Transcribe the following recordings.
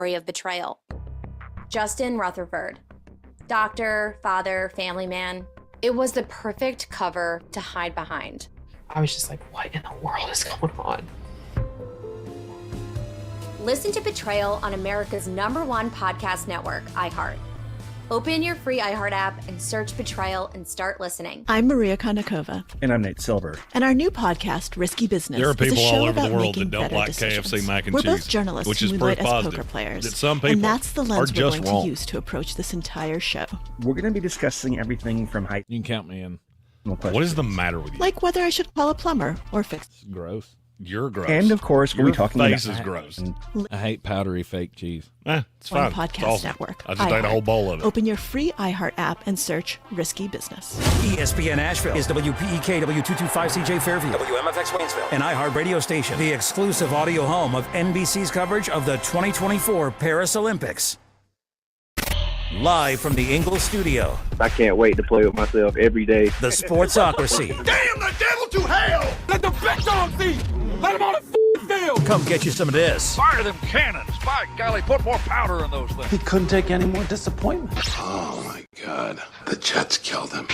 story of betrayal. Justin Rutherford. Doctor, father, family man. It was the perfect cover to hide behind. I was just like, what in the world is going on? Listen to Betrayal on America's #1 podcast network, iHeart. Open your free iHeart app and search Betrayal and start listening. I'm Maria Konnikova. And I'm Nate Silver. And our new podcast, Risky Business, there are people is a show all over about the world making that don't better like decisions. KFC mac and We're cheese, both journalists which is who proof moonlight as positive poker players. that some people and that's the lens are we're just going wrong. to use to approach this entire show. We're going to be discussing everything from high. You can count me in. What is the matter with you? Like whether I should call a plumber or fix. It's gross. You're gross. And of course, we'll be talking face about is gross. I hate powdery fake cheese. It's fine. Podcast it's awesome. network. I just ate a whole bowl of it. Open your free iHeart app and search Risky Business. ESPN Asheville is WPEK W225CJ Fairview, WMFX Waynesville, an iHeart radio station, the exclusive audio home of NBC's coverage of the 2024 Paris Olympics. Live from the Ingles studio. I can't wait to play with myself every day. The Sportsocracy. Damn the devil to hell! Let the big dogs eat! Let them on the field! Come get you some of this. Fire them cannons! By golly, put more powder in those things. He couldn't take any more disappointment. Oh my God. The Jets killed him.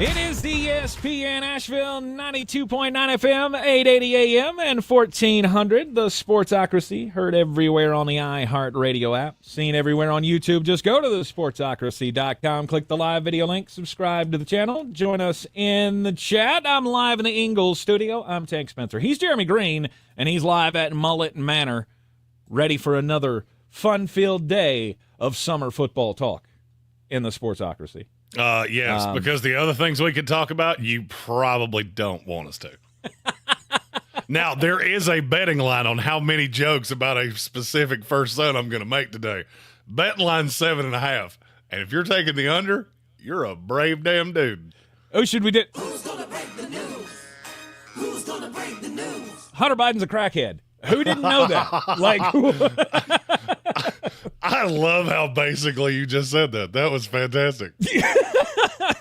It is the ESPN Asheville 92.9 FM, 880 AM, and 1400. The Sportsocracy, heard everywhere on the iHeart Radio app, seen everywhere on YouTube. Just go to thesportsocracy.com, click the live video link, subscribe to the channel, join us in the chat. I'm live in the Ingles studio. I'm Tank Spencer. He's Jeremy Greene, and he's live at Mullet Manor, ready for another fun-filled day of summer football talk in the Sportsocracy. Yes, because the other things we could talk about, you probably don't want us to. Now, there is a betting line on how many jokes about a specific first son I'm going to make today. Betting line's 7.5. And if you're taking the under, you're a brave damn dude. Oh, should we do? Who's going to break the news? Who's going to break the news? Hunter Biden's a crackhead. Who didn't know that? Like, I love how basically you just said that. That was fantastic.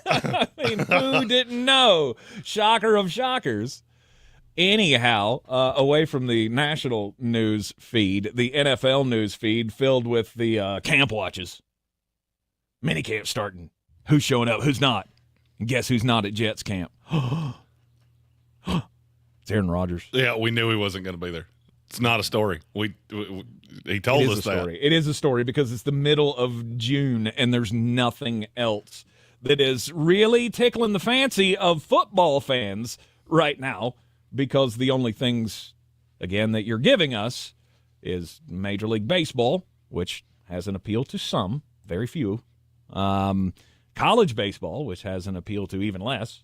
I mean, who didn't know? Shocker of shockers. Anyhow, away from the national news feed, the NFL news feed filled with the camp watches. Minicamp starting. Who's showing up? Who's not? And guess who's not at Jets camp? It's Aaron Rodgers. Yeah, we knew he wasn't going to be there. It's not a story. He told us that. It is a story because it's the middle of June and there's nothing else that is really tickling the fancy of football fans right now, because the only things, again, that you're giving us is Major League Baseball, which has an appeal to some, very few. College baseball, which has an appeal to even less.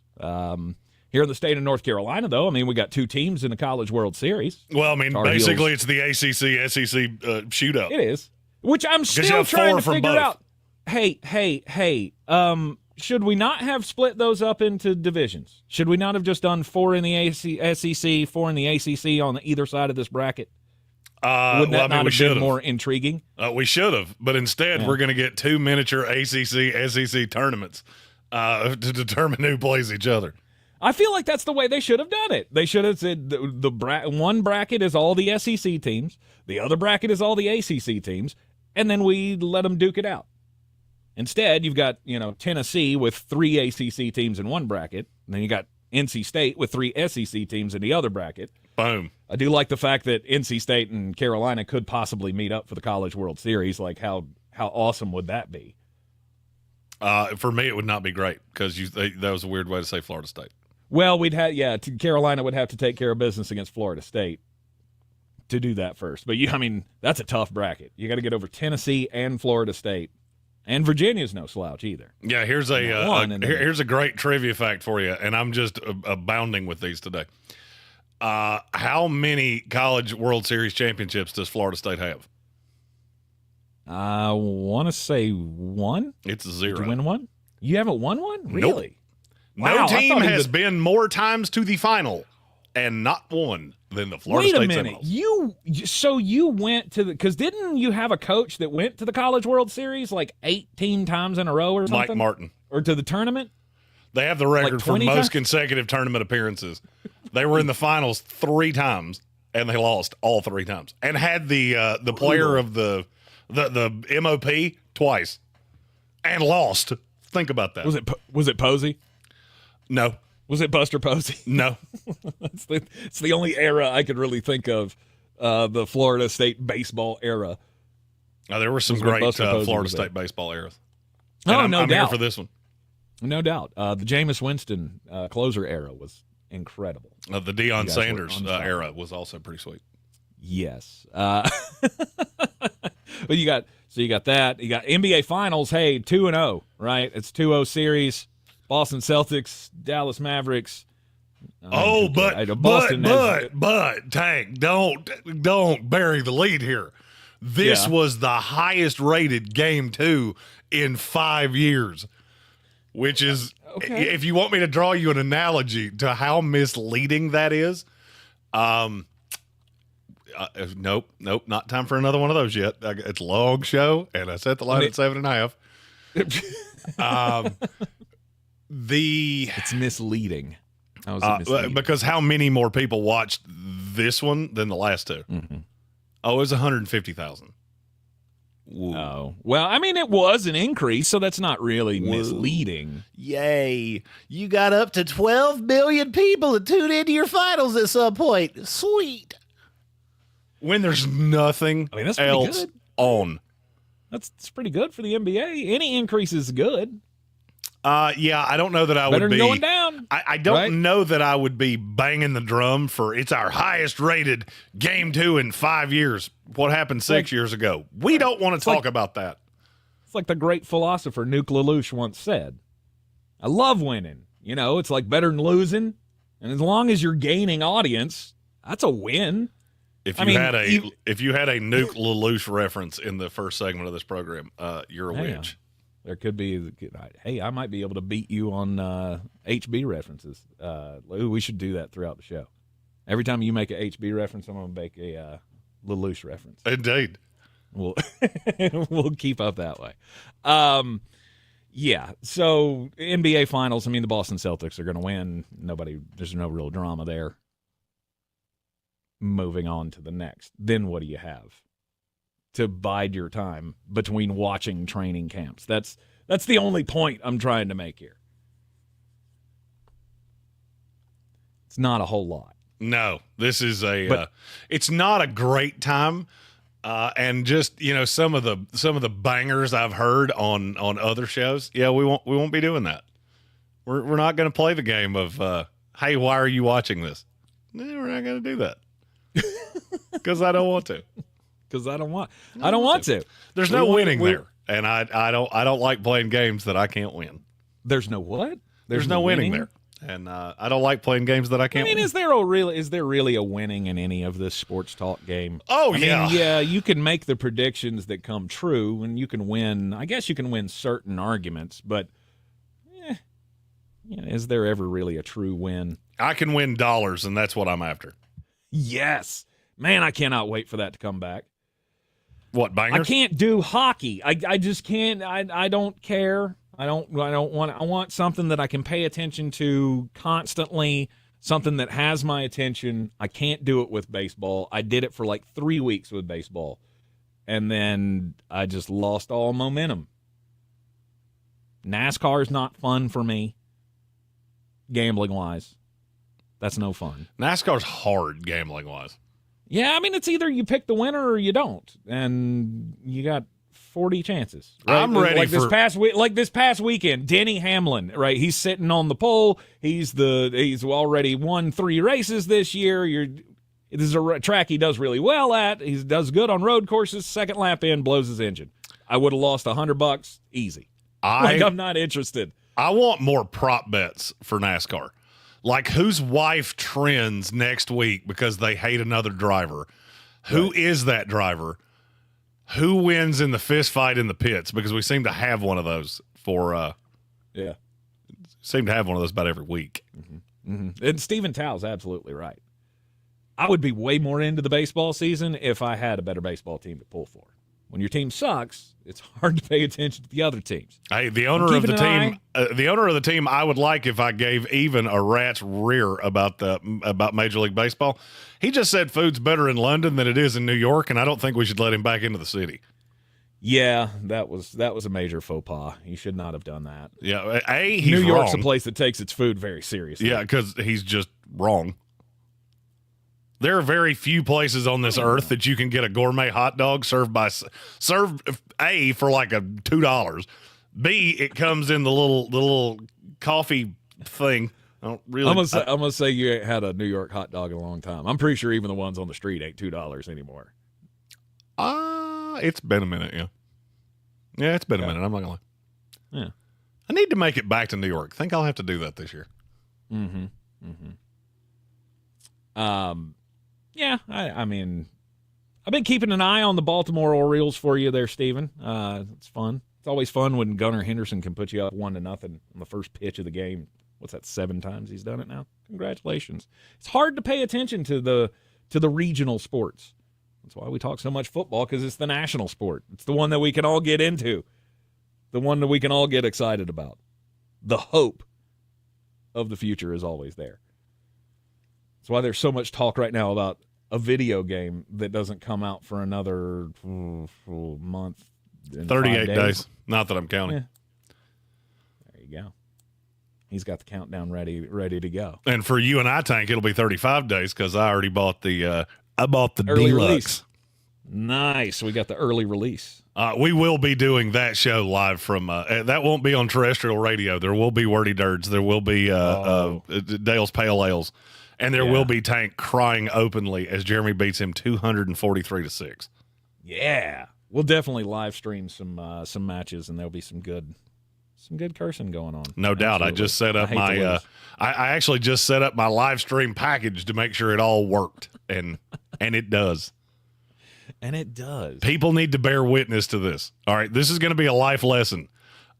Here in the state of North Carolina, though, I mean, we got two teams in the College World Series. Well, I mean, basically it's the ACC-SEC shootout. It is, which I'm still trying to figure out. Hey, should we not have split those up into divisions? Should we not have just done 4 in the SEC, 4 in the ACC on either side of this bracket? Wouldn't that not have been more intriguing? We should have, but instead we're going to get 2 miniature ACC-SEC tournaments to determine who plays each other. I feel like that's the way they should have done it. They should have said one bracket is all the SEC teams, the other bracket is all the ACC teams, and then we let them duke it out. Instead, you've got Tennessee with 3 ACC teams in one bracket, and then you got NC State with 3 SEC teams in the other bracket. Boom. I do like the fact that NC State and Carolina could possibly meet up for the College World Series. Like, how awesome would that be? For me, it would not be great because that was a weird way to say Florida State. Well, Carolina would have to take care of business against Florida State to do that first. But that's a tough bracket. You got to get over Tennessee and Florida State, and Virginia's no slouch either. Yeah, here's a great trivia fact for you, and I'm just abounding with these today. How many College World Series championships does Florida State have? I want to say 1. It's 0. Did you win 1? You haven't won 1? Really? Nope. Wow, no team has been more times to the final and not won than the Florida State Seminoles. Wait a minute. So you went to because didn't you have a coach that went to the College World Series like 18 times in a row or something? Mike Martin. Or to the tournament? They have the record for most times? consecutive tournament appearances. They were in the finals 3 times, and they lost all 3 times. And had the player of the MOP twice, and lost. Think about that. Was it Posey? No. Was it Buster Posey? No. It's the only era I could really think of, the Florida State baseball era. Oh, there were some great Florida State baseball eras. And no I'm doubt. here for this one. No doubt. The Jameis Winston closer era was incredible. The Deion Sanders era was also pretty sweet. Yes. But you got that. You got NBA Finals. Hey, 2-0, right? It's 2-0 series. Boston Celtics, Dallas Mavericks. But Tank, don't bury the lead here. This was the highest rated game 2 in 5 years, which is, if you want me to draw you an analogy to how misleading that is, nope, not time for another one of those yet. It's a long show, and I set the line at 7.5. It's misleading. How is it misleading? Because how many more people watched this one than the last 2? Mm-hmm. Oh, it was 150,000. Oh, well, I mean, it was an increase, so that's not really misleading. Yay. You got up to 12 million people that tuned into your finals at some point. Sweet. When there's nothing that's else good. On. That's pretty good for the NBA. Any increase is good. Yeah, I don't know that I Better would be than going down. I don't know that I would be banging the drum for it's our highest rated game 2 in 5 years. What happened 6 years ago? We don't want to talk about that. It's like the great philosopher Nuke LaLoosh once said. I love winning. It's like better than losing. And as long as you're gaining audience, that's a win. If you had a Nuke LaLoosh reference in the first segment of this program, you're a witch. There could be, hey, I might be able to beat you on HB references. We should do that throughout the show. Every time you make a HB reference, I'm going to make a LaLoosh reference. Indeed. We'll keep up that way. Yeah, so NBA Finals, the Boston Celtics are going to win. There's no real drama there. Moving on to the next. Then what do you have to bide your time between watching training camps? That's the only point I'm trying to make here. It's not a whole lot. No, this is it's not a great time. And just, some of the bangers I've heard on other shows. Yeah, we won't be doing that. We're not going to play the game of, hey, why are you watching this? No, we're not going to do that. Because I don't want to. Because I don't want to. There's no winning there, and I don't like playing games that I can't win. There's no what? There's no winning there, and I don't like playing games that I can't. win. Is there really a winning in any of this sports talk game? Oh, yeah, you can make the predictions that come true, and you can win. I guess you can win certain arguments, but is there ever really a true win? I can win dollars, and that's what I'm after. Yes. Man, I cannot wait for that to come back. What, bangers? I can't do hockey. I just can't. I don't care. I want something that I can pay attention to constantly, something that has my attention. I can't do it with baseball. I did it for like 3 weeks with baseball, and then I just lost all momentum. NASCAR is not fun for me, gambling-wise. That's no fun. NASCAR's hard gambling-wise. Yeah, it's either you pick the winner or you don't, and you got 40 chances. Right? I'm ready this past weekend. Denny Hamlin, right? He's sitting on the pole. He's already won 3 races this year. This is a track he does really well at. He does good on road courses. Second lap in, blows his engine. I would have lost $100 easy. I'm not interested. I want more prop bets for NASCAR. Like, whose wife trends next week because they hate another driver? Who is that driver? Who wins in the fist fight in the pits? Because we seem to have one of those seem to have one of those about every week. Mm-hmm. Mm-hmm. And Stephen Tow's absolutely right. I would be way more into the baseball season if I had a better baseball team to pull for. When your team sucks, it's hard to pay attention to the other teams. Hey, the owner of the team, I would like if I gave even a rat's rear about Major League Baseball. He just said food's better in London than it is in New York, and I don't think we should let him back into the city. Yeah, that was a major faux pas. He should not have done that. Yeah, he's New York's wrong. a place that takes its food very seriously. Yeah, because he's just wrong. There are very few places on this earth that you can get a gourmet hot dog served A for like $2. B, it comes in the little coffee thing. I'm gonna say you ain't had a New York hot dog in a long time. I'm pretty sure even the ones on the street ain't $2 anymore. It's been a minute, yeah. Yeah, it's been a minute. I'm not gonna lie. Yeah, I need to make it back to New York. I think I'll have to do that this year. Yeah, I mean, I've been keeping an eye on the Baltimore Orioles for you there, Steven. It's fun. It's always fun when Gunnar Henderson can put you up 1-0 on the first pitch of the game. What's that, 7 times he's done it now? Congratulations. It's hard to pay attention to the regional sports. That's why we talk so much football, because it's the national sport. It's the one that we can all get into, the one that we can all get excited about. The hope of the future is always there. That's why there's so much talk right now about a video game that doesn't come out for another month. 38 days. Not that I'm counting. Yeah. There you go. He's got the countdown ready to go. And for you and I, Tank, it'll be 35 days because I already bought the early deluxe. Release. Nice. We got the early release. We will be doing that show live from that won't be on terrestrial radio. There will be Wordy Dirds. There will be Dale's Pale Ales. And there will be Tank crying openly as Jeremy beats him 243-6. Yeah. We'll definitely live stream some matches, and there'll be some good cursing going on. No doubt. I just set up I actually just set up my live stream package to make sure it all worked, and it does. And it does. People need to bear witness to this. All right, this is going to be a life lesson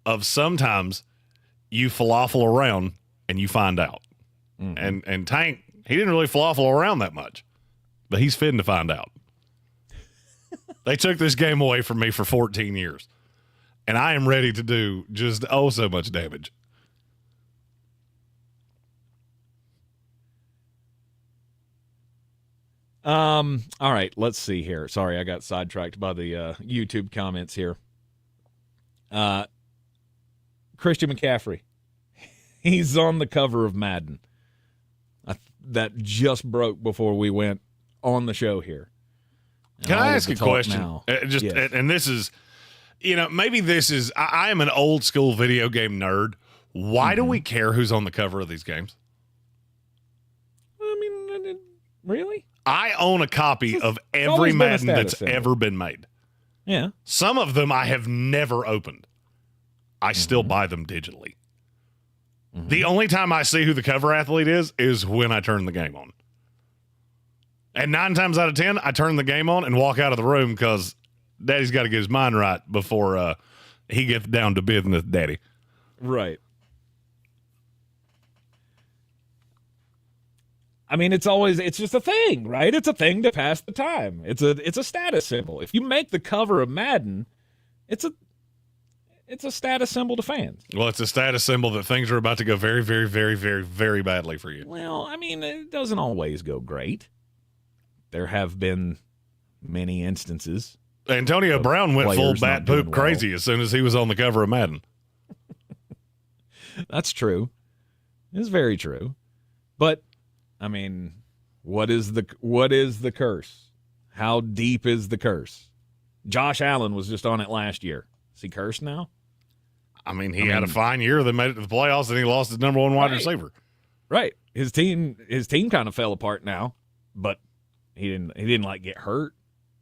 of sometimes you falafel around and you find out. Mm-hmm. And Tank, he didn't really falafel around that much, but he's fitting to find out. They took this game away from me for 14 years, and I am ready to do just so much damage. All right, let's see here. Sorry, I got sidetracked by the YouTube comments here. Christian McCaffrey. He's on the cover of Madden. That just broke before we went on the show here. Can I ask a question? Yes. And this is, maybe this is, I am an old school video game nerd. Why do we care who's on the cover of these games? I mean, really? I own a copy of every Madden that's ever been made. Yeah. Some of them I have never opened. I still buy them digitally. Mm-hmm. The only time I see who the cover athlete is when I turn the game on. And 9 times out of 10, I turn the game on and walk out of the room because Daddy's got to get his mind right before he gets down to business, Daddy. Right. I mean, it's just a thing, right? It's a thing to pass the time. It's a status symbol. If you make the cover of Madden, it's a status symbol to fans. Well, it's a status symbol that things are about to go very, very, very, very, very badly for you. Well, I mean, it doesn't always go great. There have been many instances. Antonio Brown went full bat poop crazy as soon as he was on the cover of Madden. That's true. It's very true. But I mean, what is the curse? How deep is the curse? Josh Allen was just on it last year. Is he cursed now? I mean, he had a fine year. They made it to the playoffs, and he lost his number one wide receiver. Right. His team kind of fell apart now, but he didn't like get hurt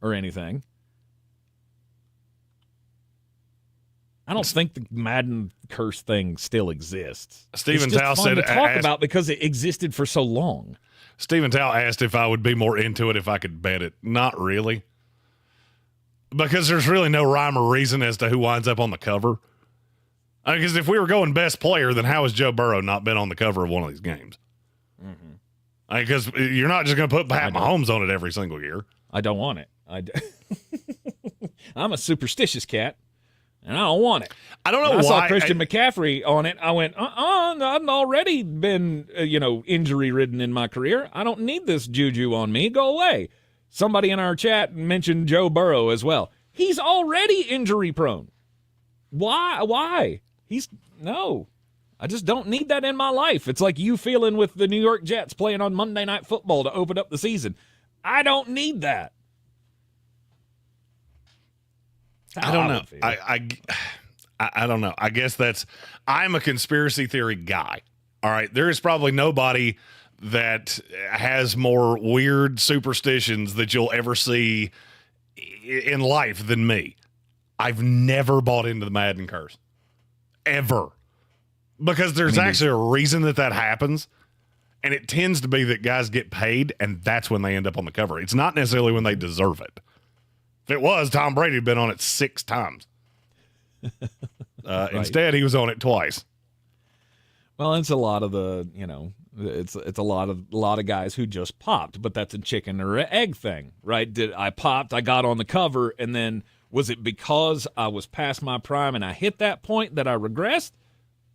or anything. I don't think the Madden curse thing still exists. Stephen Tao said to talk about because it existed for so long. Stephen Tao asked if I would be more into it if I could bet it. Not really. Because there's really no rhyme or reason as to who winds up on the cover. Because if we were going best player, then how has Joe Burrow not been on the cover of one of these games? Because you're not just going to put Pat Mahomes on it every single year. I don't want it. I'm a superstitious cat, and I don't want it. I don't know when why. I saw Christian McCaffrey on it. I went, I've already been, injury-ridden in my career. I don't need this juju on me. Go away. Somebody in our chat mentioned Joe Burrow as well. He's already injury-prone. Why? No. I just don't need that in my life. It's like you feeling with the New York Jets playing on Monday Night Football to open up the season. I don't need that. I don't know. I don't know. I guess I'm a conspiracy theory guy. All right. There is probably nobody that has more weird superstitions that you'll ever see in life than me. I've never bought into the Madden curse. Ever. Because there's actually a reason that happens. And it tends to be that guys get paid, and that's when they end up on the cover. It's not necessarily when they deserve it. If it was, Tom Brady had been on it 6 times. Right. Instead, he was on it twice. Well, it's a lot of it's a lot of guys who just popped, but that's a chicken or egg thing, right? I popped, I got on the cover, and then was it because I was past my prime and I hit that point that I regressed,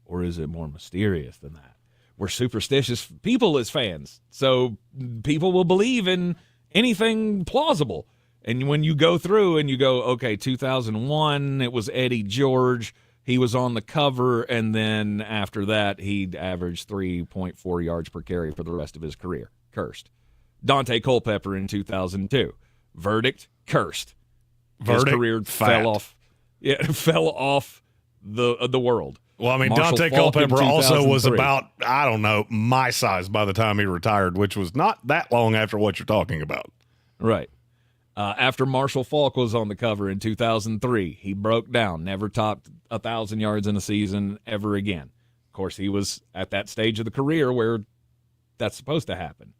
or is it more mysterious than that? We're superstitious people as fans, so people will believe in anything plausible. And when you go through and you go, okay, 2001, it was Eddie George. He was on the cover, and then after that, he averaged 3.4 yards per carry for the rest of his career. Cursed. Dante Culpepper in 2002. Verdict, cursed. His career fell off. Yeah, fell off the world. Well, I mean, Dante Culpepper also was about, I don't know, my size by the time he retired, which was not that long after what you're talking about. Right. After Marshall Faulk was on the cover in 2003, he broke down, never topped 1,000 yards in a season ever again. Of course, he was at that stage of the career where that's supposed to happen.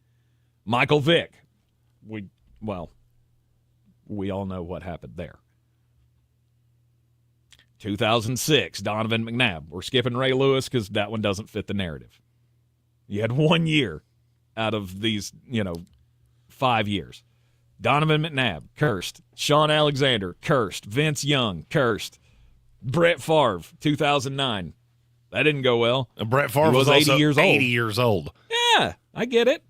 Michael Vick, we all know what happened there. 2006, Donovan McNabb. We're skipping Ray Lewis because that one doesn't fit the narrative. You had 1 year out of these, 5 years. Donovan McNabb, cursed. Sean Alexander, cursed. Vince Young, cursed. Brett Favre, 2009. That didn't go well. And Brett Favre was also 80 years old. Yeah, I get it.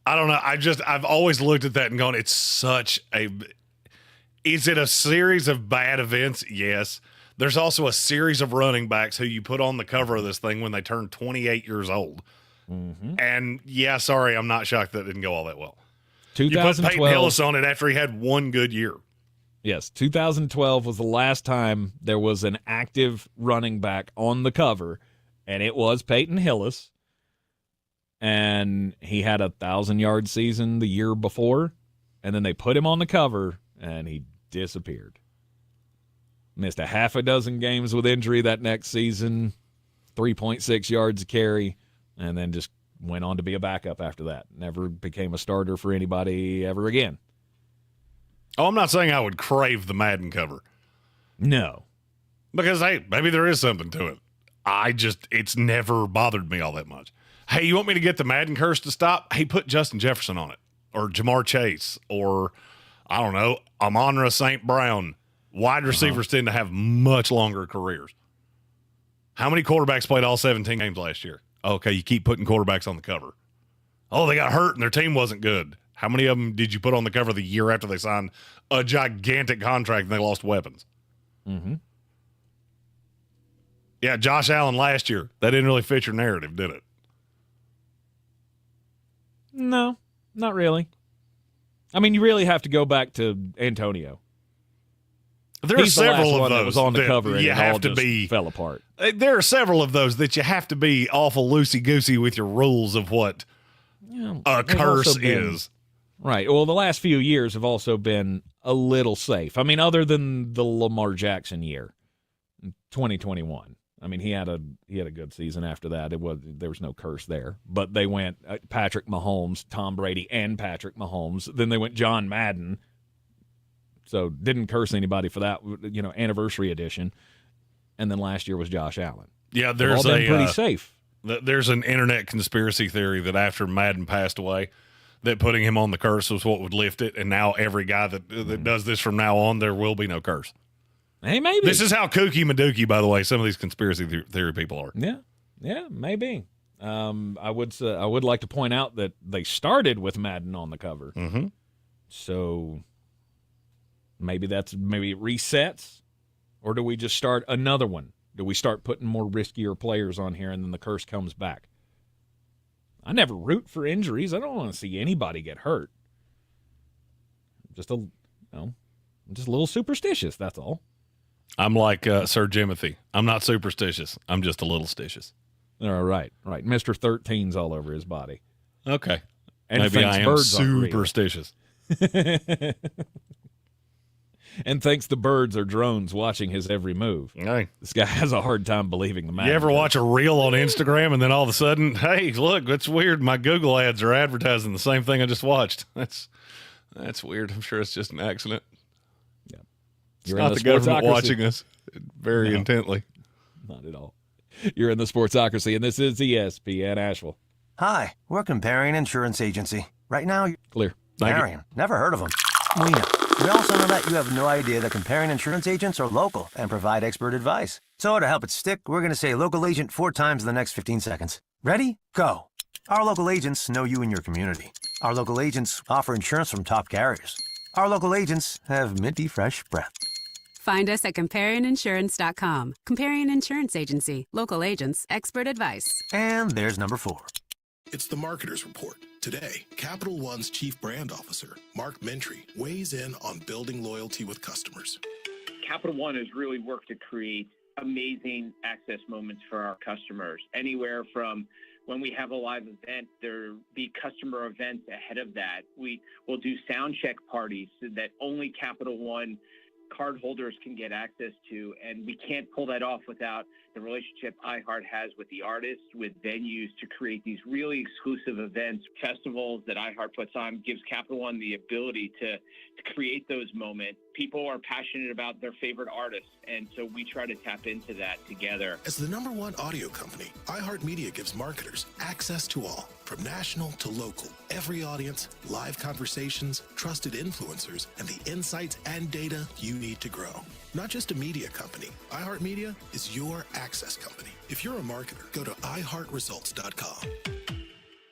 I don't know. I've always looked at that and gone, is it a series of bad events? Yes. There's also a series of running backs who you put on the cover of this thing when they turn 28 years old. Mm-hmm. And, sorry, I'm not shocked that didn't go all that well. You put Peyton Hillis on it after he had one good year. Yes, 2012 was the last time there was an active running back on the cover, and it was Peyton Hillis. And he had a 1,000-yard season the year before, and then they put him on the cover, and he disappeared. Missed a half a dozen games with injury that next season, 3.6 yards a carry, and then just went on to be a backup after that. Never became a starter for anybody ever again. Oh, I'm not saying I would crave the Madden cover. No. Because, hey, maybe there is something to it. It's never bothered me all that much. Hey, you want me to get the Madden curse to stop? Hey, put Justin Jefferson on it. Or Jamar Chase. Or, I don't know, Amon-Ra St. Brown. Wide receivers tend to have much longer careers. How many quarterbacks played all 17 games last year? Okay, you keep putting quarterbacks on the cover. Oh, they got hurt and their team wasn't good. How many of them did you put on the cover the year after they signed a gigantic contract and they lost weapons? Mm-hmm. Yeah, Josh Allen last year. That didn't really fit your narrative, did it? No, not really. I mean, you really have to go back to Antonio. There are several of those that was on the cover and you it have all to just be fell apart. There are several of those that you have to be awful loosey-goosey with your rules of what a curse is. Right. Well, the last few years have also been a little safe. I mean, other than the Lamar Jackson year, 2021. I mean, he had a good season after that. There was no curse there. But they went Patrick Mahomes, Tom Brady, and Patrick Mahomes. Then they went John Madden. So didn't curse anybody for that, anniversary edition. And then last year was Josh Allen. Yeah, there's pretty safe. There's an internet conspiracy theory that after Madden passed away, that putting him on the curse was what would lift it, and now every guy that does this from now on, there will be no curse. Hey, maybe. This is how kooky Madookie, by the way, some of these conspiracy theory people are. Yeah, maybe. I would like to point out that they started with Madden on the cover. Mm-hmm. So maybe it resets, or do we just start another one? Do we start putting more riskier players on here, and then the curse comes back? I never root for injuries. I don't want to see anybody get hurt. I'm just a little superstitious, that's all. I'm like Sir Jimothy. I'm not superstitious. I'm just a little stitious. All right. Mr. 13's all over his body. Okay. And maybe I am superstitious. And thinks the birds are drones watching his every move. Hey. This guy has a hard time believing the matter. You ever watch a reel on Instagram and then all of a sudden, hey, look, that's weird. My Google ads are advertising the same thing I just watched. That's weird. I'm sure it's just an accident. Yeah. It's not the government watching us very intently. Not at all. You're in the Sportsocracy, and this is ESPN Asheville. Hi, we're Comparing Insurance Agency. Right now, you're clear. Comparing. Never heard of them. We know. We also know that you have no idea that Comparing Insurance agents are local and provide expert advice. So to help it stick, we're going to say local agent 4 times in the next 15 seconds. Ready? Go. Our local agents know you and your community. Our local agents offer insurance from top carriers. Our local agents have minty fresh breath. Find us at comparinginsurance.com. Comparing Insurance Agency. Local agents, expert advice. And there's number 4. It's the Marketer's Report. Today, Capital One's Chief Brand Officer, Mark Mentry, weighs in on building loyalty with customers. Capital One has really worked to create amazing access moments for our customers. Anywhere from when we have a live event, there'll be customer events ahead of that. We will do sound check parties that only Capital One cardholders can get access to, and we can't pull that off without the relationship iHeart has with the artists, with venues to create these really exclusive events, festivals that iHeart puts on, gives Capital One the ability to create those moments. People are passionate about their favorite artists, and so we try to tap into that together. As the #1 audio company, iHeartMedia gives marketers access to all, from national to local, every audience, live conversations, trusted influencers, and the insights and data you need to grow. Not just a media company, iHeartMedia is your access company. If you're a marketer, go to iHeartResults.com.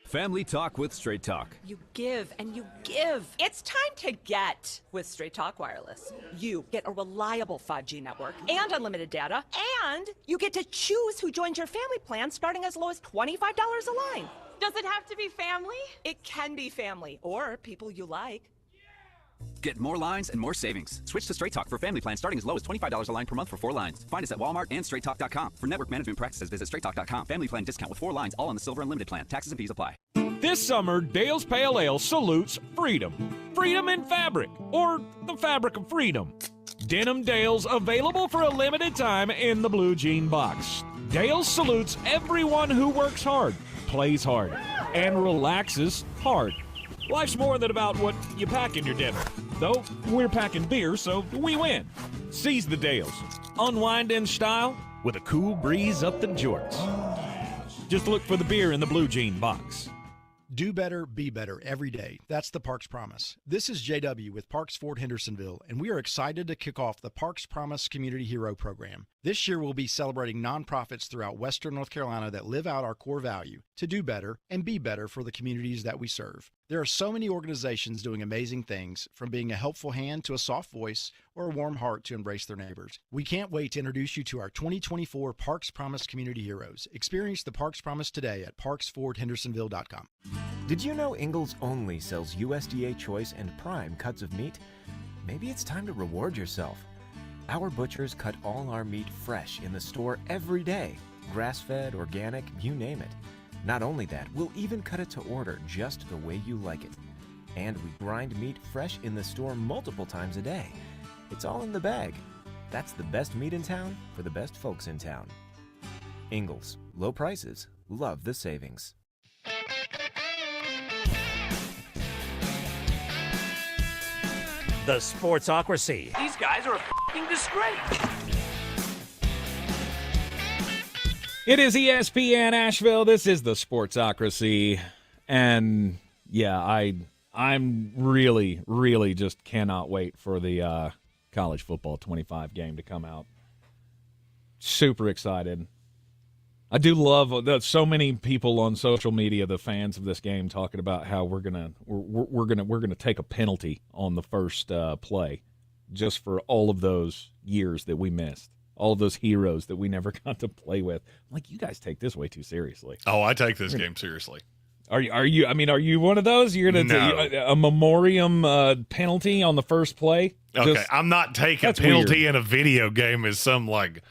Family Talk with Straight Talk. You give and you give. It's time to get with Straight Talk Wireless. You get a reliable 5G network and unlimited data, and you get to choose who joins your family plan starting as low as $25 a line. Does it have to be family? It can be family or people you like. Get more lines and more savings. Switch to Straight Talk for family plans starting as low as $25 a line per month for 4 lines. Find us at Walmart and straighttalk.com. For network management practices, visit straighttalk.com. Family plan discount with 4 lines, all on the Silver Unlimited plan. Taxes and fees apply. This summer, Dale's Pale Ale salutes freedom. Freedom in fabric, or the fabric of freedom. Denim Dale's available for a limited time in the blue jean box. Dale's salutes everyone who works hard, plays hard, and relaxes hard. Life's more than about what you pack in your dinner. Though we're packing beer, so we win. Seize the Dales. Unwind in style with a cool breeze up the jorts. Just look for the beer in the blue jean box. Do better, be better every day. That's the Parks Promise. This is JW with Parks Ford Hendersonville, and we are excited to kick off the Parks Promise Community Hero Program. This year we'll be celebrating nonprofits throughout Western North Carolina that live out our core value, to do better and be better for the communities that we serve. There are so many organizations doing amazing things, from being a helpful hand to a soft voice or a warm heart to embrace their neighbors. We can't wait to introduce you to our 2024 Parks Promise Community Heroes. Experience the Parks Promise today at parksfordhendersonville.com. Did you know Ingalls only sells USDA Choice and Prime cuts of meat? Maybe it's time to reward yourself. Our butchers cut all our meat fresh in the store every day. Grass-fed, organic, you name it. Not only that, we'll even cut it to order just the way you like it. And we grind meat fresh in the store multiple times a day. It's all in the bag. That's the best meat in town for the best folks in town. Ingalls, low prices, love the savings. The Sportsocracy. These guys are a f***ing disgrace. It is ESPN Asheville. This is the Sportsocracy. And Yeah, I'm really, really just cannot wait for the college football 25 game to come out. Super excited. I do love that so many people on social media, the fans of this game, talking about how we're gonna take a penalty on the first play, just for all of those years that we missed, all of those heroes that we never got to play with. I'm like, you guys take this way too seriously. Oh, I take this game seriously. Are you? I mean, are you one of those? You're gonna take a memoriam penalty on the first play? Okay, I'm not taking a penalty in a video game as some like.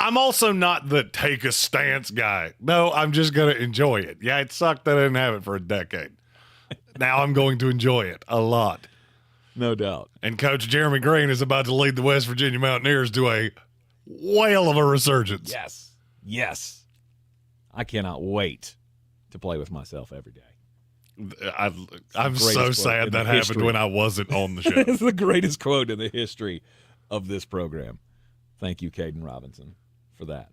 I'm also not the take a stance guy. No, I'm just going to enjoy it. Yeah, it sucked that I didn't have it for a decade. Now I'm going to enjoy it a lot. No doubt. And Coach Jeremy Greene is about to lead the West Virginia Mountaineers to a whale of a resurgence. Yes. Yes. I cannot wait to play with myself every day. I'm so sad that happened when I wasn't on the show. It's the greatest quote in the history of this program. Thank you, Caden Robinson, for that.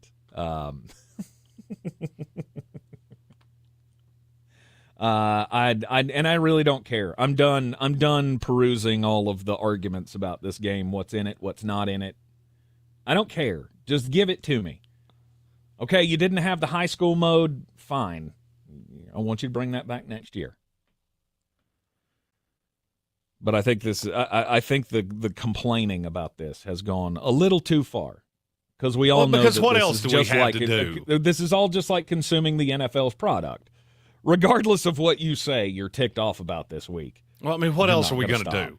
I really don't care. I'm done perusing all of the arguments about this game, what's in it, what's not in it. I don't care. Just give it to me. Okay, you didn't have the high school mode, fine. I want you to bring that back next year. But I think I think the complaining about this has gone a little too far, because we all know that what this else is do just we have like to do? This is all just like consuming the NFL's product, regardless of what you say. You're ticked off about this week. Well, I mean, what else are we going to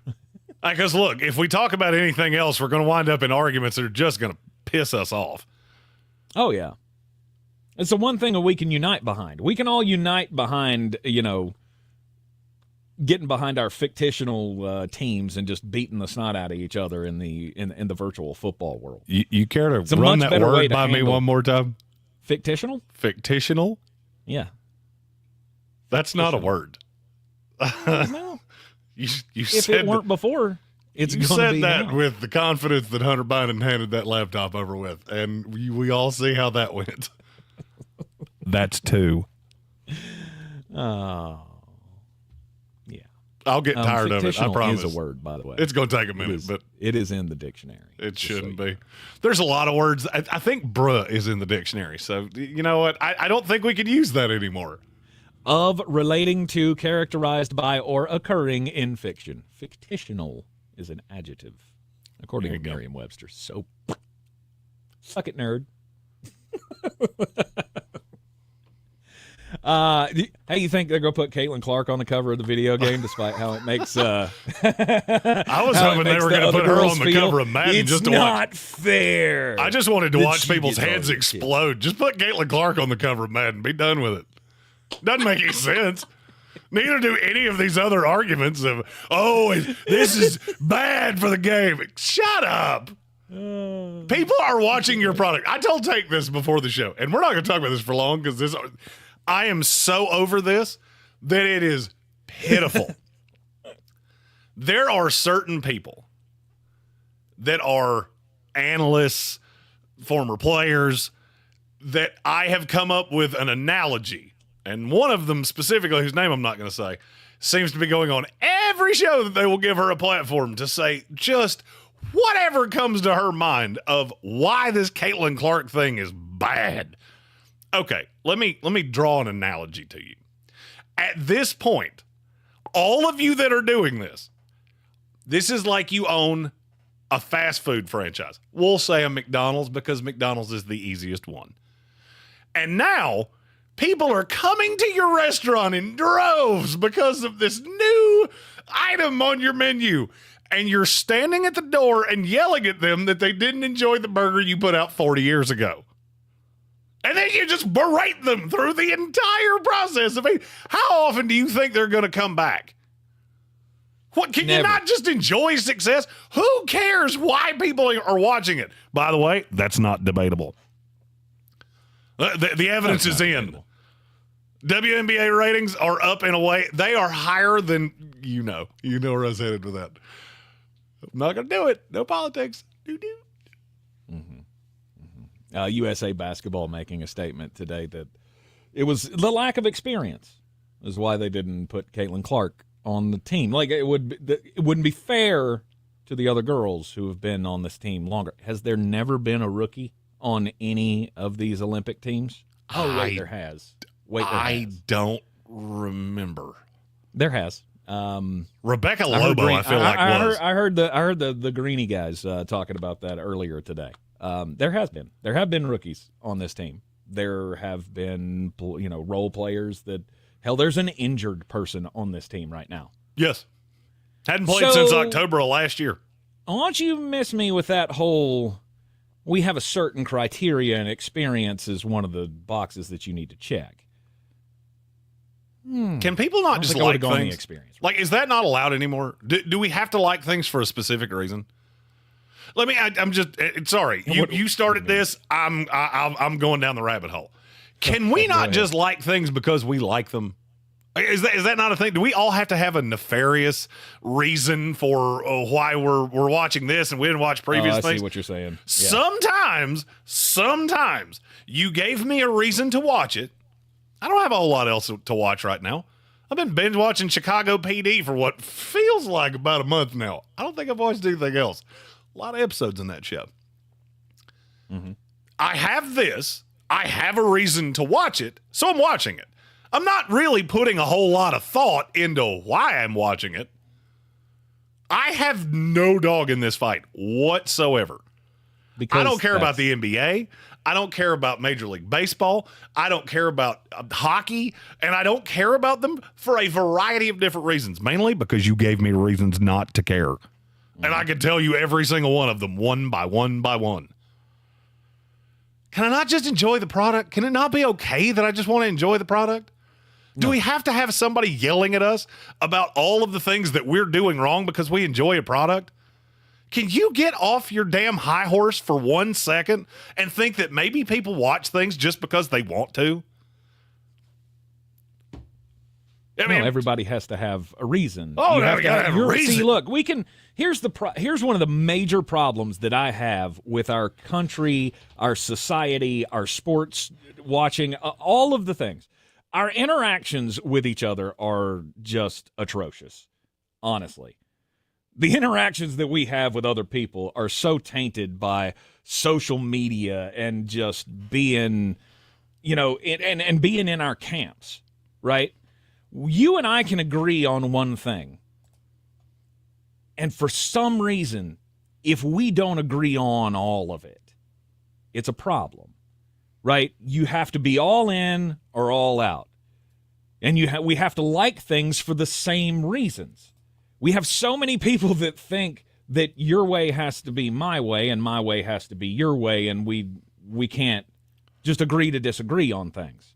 do? Because look, if we talk about anything else, we're going to wind up in arguments that are just going to piss us off. Oh yeah, it's the one thing that we can unite behind. We can all unite behind, getting behind our fictional teams and just beating the snot out of each other in the virtual football world. You care to run that word by me one more time? Fictitional? Fictitional? Yeah. That's not a word. No. You if said it weren't before, it's going to be. You said that now. with the confidence that Hunter Biden handed that laptop over with, and we all see how that went. That's 2. Oh. I'll get tired of it. I promise. Is a word, by the way. It's going to take a minute, but it is in the dictionary. It shouldn't be. There's a lot of words. I think "bruh" is in the dictionary. So you know what? I don't think we could use that anymore. Of, relating to, characterized by, or occurring in fiction. Fictitional is an adjective, according to Merriam-Webster. So, suck it, nerd. Hey, you think they're going to put Caitlin Clark on the cover of the video game, despite how it makes I was hoping they were going to put her on the cover of Madden just to watch. It's not fair. I just wanted to watch people's heads explode. Just put Caitlin Clark on the cover of Madden. Be done with it. Doesn't make any sense. Neither do any of these other arguments of, this is bad for the game. Shut up. People are watching your product. I told Tate this before the show, and we're not going to talk about this for long because I am so over this that it is pitiful. There are certain people that are analysts, former players, that I have come up with an analogy. And one of them specifically, whose name I'm not going to say, seems to be going on every show that they will give her a platform to say just whatever comes to her mind of why this Caitlin Clark thing is bad. Okay, let me draw an analogy to you. At this point, all of you that are doing this is like you own a fast food franchise. We'll say a McDonald's because McDonald's is the easiest one. And now people are coming to your restaurant in droves because of this new item on your menu. And you're standing at the door and yelling at them that they didn't enjoy the burger you put out 40 years ago. And then you just berate them through the entire process. I mean, how often do you think they're going to come back? What, can you not just enjoy success? Who cares why people are watching it? By the way, that's not debatable. The evidence is in. WNBA ratings are up in a way. They are higher than, you know where I was headed with that. I'm not going to do it. No politics. USA Basketball making a statement today that it was the lack of experience. is why they didn't put Caitlin Clark on the team. Like, it wouldn't be fair to the other girls who have been on this team longer. Has there never been a rookie on any of these Olympic teams? Oh, wait, there has. I don't remember. There has. Rebecca Lobo, I feel like was. I heard the Greene guys talking about that earlier today. There have been rookies on this team. There have been role players that there's an injured person on this team right now. Yes, hadn't played since October of last year. Why don't you miss me with that whole? We have a certain criteria, and experience is one of the boxes that you need to check. Can people not just like things? Experience. Like, is that not allowed anymore? Do we have to like things for a specific reason? I'm just sorry. You started this. I'm going down the rabbit hole. Can we not just like things because we like them? Is that not a thing? Do we all have to have a nefarious reason for why we're watching this and we didn't watch previous things? I see what you're saying. Yeah. Sometimes you gave me a reason to watch it. I don't have a whole lot else to watch right now. I've been binge watching Chicago PD for what feels like about a month now. I don't think I've watched anything else. A lot of episodes in that show. Mm-hmm. I have this. I have a reason to watch it, so I'm watching it. I'm not really putting a whole lot of thought into why I'm watching it. I have no dog in this fight whatsoever. Because I don't care about the NBA. I don't care about Major League Baseball. I don't care about hockey. And I don't care about them for a variety of different reasons, mainly because you gave me reasons not to care. And I can tell you every single one of them, one by one by one. Can I not just enjoy the product? Can it not be okay that I just want to enjoy the product? No. Do we have to have somebody yelling at us about all of the things that we're doing wrong because we enjoy a product? Can you get off your damn high horse for 1 second and think that maybe people watch things just because they want to? I mean, everybody has to have a reason. Oh, you have to have a reason. See, look, we can. Here's one of the major problems that I have with our country, our society, our sports watching, all of the things. Our interactions with each other are just atrocious, honestly. The interactions that we have with other people are so tainted by social media and just being, and being in our camps, right? You and I can agree on one thing. And for some reason, if we don't agree on all of it, it's a problem, right? You have to be all in or all out. And we have to like things for the same reasons. We have so many people that think that your way has to be my way and my way has to be your way, and we can't just agree to disagree on things.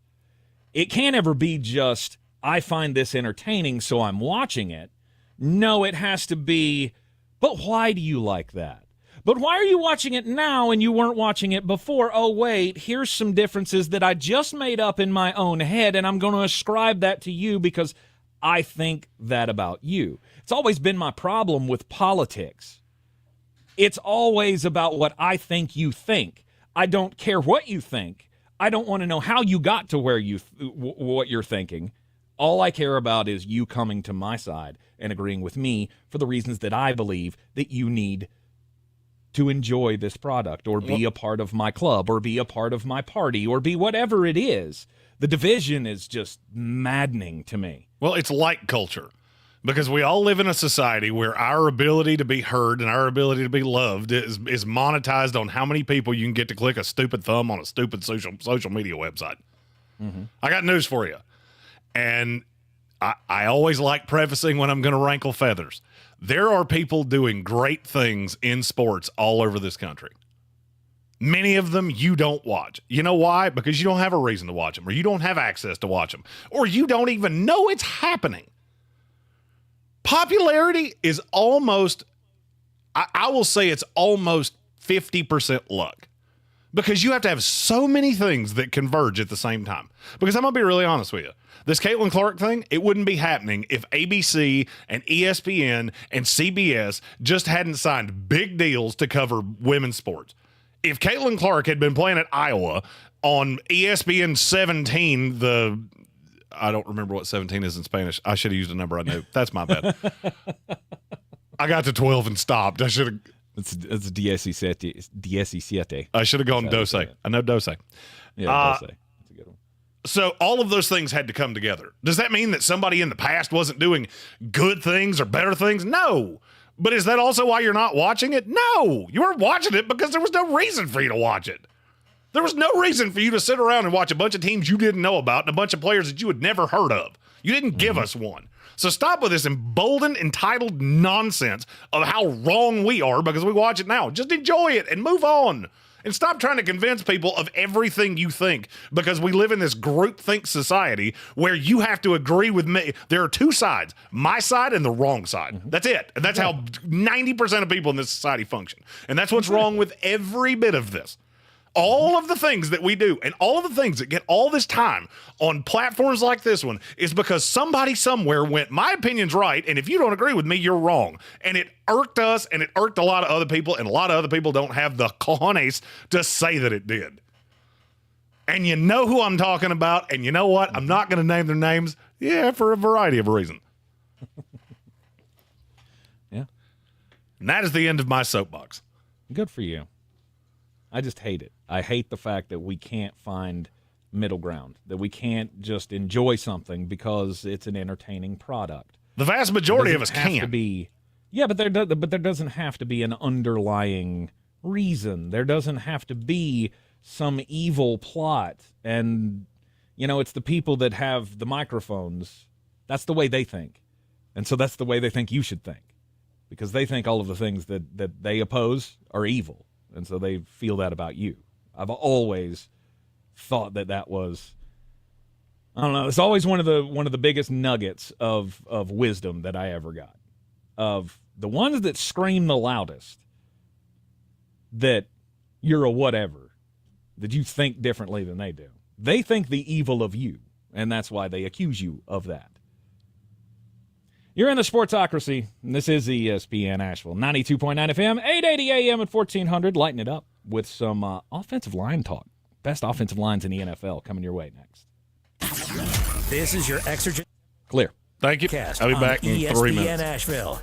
It can't ever be just, I find this entertaining, so I'm watching it. No, it has to be, but why do you like that? But why are you watching it now and you weren't watching it before? Oh, wait, here's some differences that I just made up in my own head, and I'm going to ascribe that to you because I think that about you. It's always been my problem with politics. It's always about what I think you think. I don't care what you think. I don't want to know how you got to where what you're thinking. All I care about is you coming to my side and agreeing with me for the reasons that I believe that you need to enjoy this product or be a part of my club or be a part of my party or be whatever it is. The division is just maddening to me. Well, it's like culture because we all live in a society where our ability to be heard and our ability to be loved is monetized on how many people you can get to click a stupid thumb on a stupid social media website. Mm-hmm. I got news for you. And I always like prefacing when I'm going to rankle feathers. There are people doing great things in sports all over this country. Many of them you don't watch. You know why? Because you don't have a reason to watch them, or you don't have access to watch them, or you don't even know it's happening. Popularity is almost, I will say it's almost 50% luck. Because you have to have so many things that converge at the same time. Because I'm going to be really honest with you. This Caitlin Clark thing, it wouldn't be happening if ABC and ESPN and CBS just hadn't signed big deals to cover women's sports. If Caitlin Clark had been playing at Iowa on ESPN 17, the I don't remember what 17 is in Spanish. I should have used a number I knew. That's my bad. I got to 12 and stopped. I should have. It's 17. I should have gone Dose. I know Dose. Yeah, Dose. That's a good one. So all of those things had to come together. Does that mean that somebody in the past wasn't doing good things or better things? No. But is that also why you're not watching it? No. You were watching it because there was no reason for you to watch it. There was no reason for you to sit around and watch a bunch of teams you didn't know about and a bunch of players that you had never heard of. You didn't give us one. So stop with this emboldened, entitled nonsense of how wrong we are because we watch it now. Just enjoy it and move on. And stop trying to convince people of everything you think because we live in this groupthink society where you have to agree with me. There are two sides, my side and the wrong side. That's it. And that's how 90% of people in this society function. And that's what's wrong with every bit of this. All of the things that we do and all of the things that get all this time on platforms like this one is because somebody somewhere went, my opinion's right, and if you don't agree with me, you're wrong. And it irked us, and it irked a lot of other people, and a lot of other people don't have the cojones to say that it did. And you know who I'm talking about, and you know what? I'm not going to name their names, for a variety of reasons. Yeah. And that is the end of my soapbox. Good for you. I just hate it. I hate the fact that we can't find middle ground, that we can't just enjoy something because it's an entertaining product. The vast majority of us can't. But there doesn't have to be an underlying reason. There doesn't have to be some evil plot. And, it's the people that have the microphones. That's the way they think. And so that's the way they think you should think. Because they think all of the things that they oppose are evil. And so they feel that about you. I've always thought that was, I don't know. It's always one of the biggest nuggets of wisdom that I ever got. Of the ones that scream the loudest, that you're a whatever, that you think differently than they do. They think the evil of you, and that's why they accuse you of that. You're in the Sportsocracy, and this is ESPN Asheville, 92.9 FM, 880 AM at 1400, lighting it up with some offensive line talk. Best offensive lines in the NFL coming your way next. This is your Exergen. Clear. Thank you. I'll be back in 3 minutes. ESPN Asheville.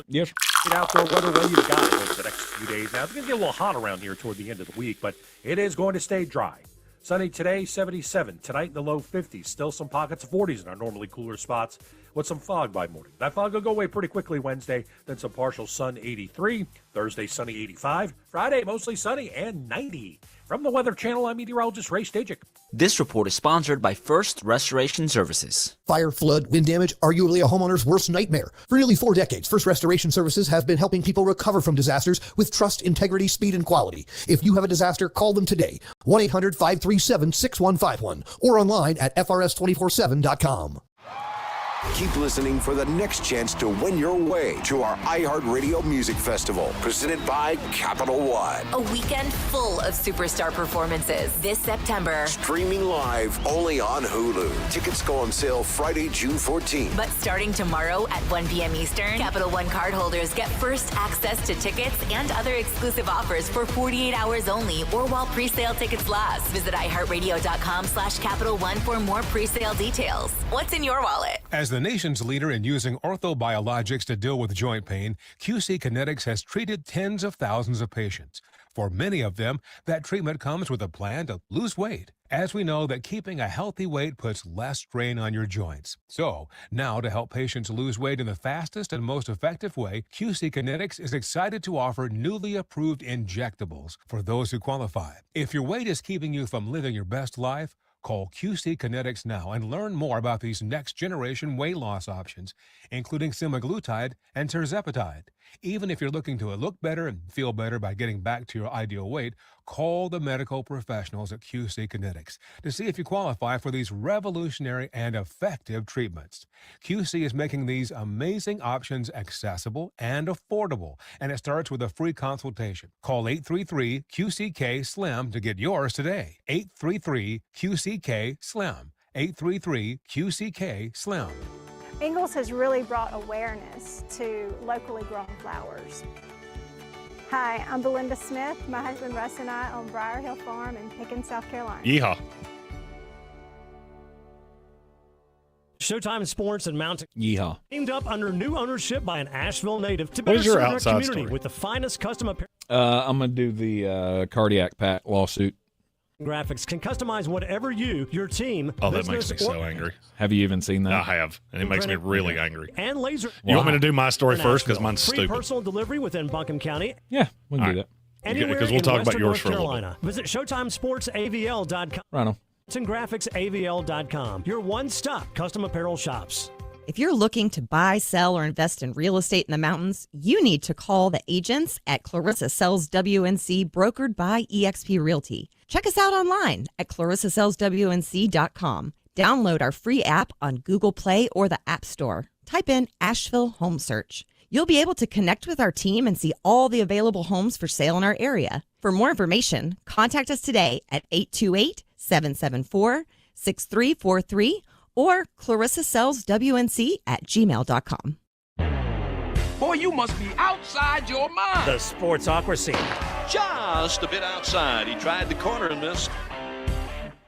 Yes. Outdoor weather way you got it over the next few days. Now, it's going to get a little hot around here toward the end of the week, but it is going to stay dry. Sunny today, 77. Tonight in the low 50s. Still some pockets of 40s in our normally cooler spots with some fog by morning. That fog will go away pretty quickly Wednesday. Then some partial sun, 83. Thursday, sunny, 85. Friday, mostly sunny and 90. From the Weather Channel, I'm meteorologist Ray Stajic. This report is sponsored by First Restoration Services. Fire, flood, wind damage, arguably a homeowner's worst nightmare. For nearly 4 decades, First Restoration Services have been helping people recover from disasters with trust, integrity, speed, and quality. If you have a disaster, call them today. 1-800-537-6151 or online at frs247.com. Keep listening for the next chance to win your way to our iHeartRadio Music Festival, presented by Capital One. A weekend full of superstar performances this September. Streaming live only on Hulu. Tickets go on sale Friday, June 14th. But starting tomorrow at 1 p.m. Eastern, Capital One cardholders get first access to tickets and other exclusive offers for 48 hours only or while pre-sale tickets last. Visit iHeartRadio.com/Capital One for more pre-sale details. What's in your wallet? As the nation's leader in using orthobiologics to deal with joint pain, QC Kinetics has treated tens of thousands of patients. For many of them, that treatment comes with a plan to lose weight, as we know that keeping a healthy weight puts less strain on your joints. So, now to help patients lose weight in the fastest and most effective way, QC Kinetics is excited to offer newly approved injectables for those who qualify. If your weight is keeping you from living your best life, call QC Kinetics now and learn more about these next-generation weight loss options, including semaglutide and tirzepatide. Even if you're looking to look better and feel better by getting back to your ideal weight, call the medical professionals at QC Kinetics to see if you qualify for these revolutionary and effective treatments. QC is making these amazing options accessible and affordable, and it starts with a free consultation. Call 833-QCK-SLIM to get yours today. 833-QCK-SLIM. 833-QCK-SLIM. Ingalls has really brought awareness to locally grown flowers. Hi, I'm Belinda Smith. My husband Russ and I own Briar Hill Farm in Pickens, South Carolina. Yeehaw. Showtime Sports and Mountain. Yeehaw. Teamed up under new ownership by an Asheville native to What better is your serve their outside community story? with the finest custom apparel. I'm going to do the cardiac pack lawsuit. Graphics can customize whatever your team, Oh, that makes business, me or so angry. Have you even seen that? I have, and it makes me really angry. and laser. You want me to do my story first because mine's Free stupid? personal delivery within Buncombe County. Yeah, we can do that. Anywhere Because we'll in talk about Western yours North for a little Carolina. Visit ShowtimeSportsAVL.com. Right on. And GraphicsAVL.com. Your one-stop custom apparel shops. If you're looking to buy, sell, or invest in real estate in the mountains, you need to call the agents at Clarissa Sells WNC, brokered by eXp Realty. Check us out online at ClarissaSellsWNC.com. Download our free app on Google Play or the App Store. Type in Asheville Home Search. You'll be able to connect with our team and see all the available homes for sale in our area. For more information, contact us today at 828-774-6343 or ClarissaSellsWNC@gmail.com. Boy, you must be outside your mind. The Sportsocracy. Just a bit outside. He tried the corner and missed.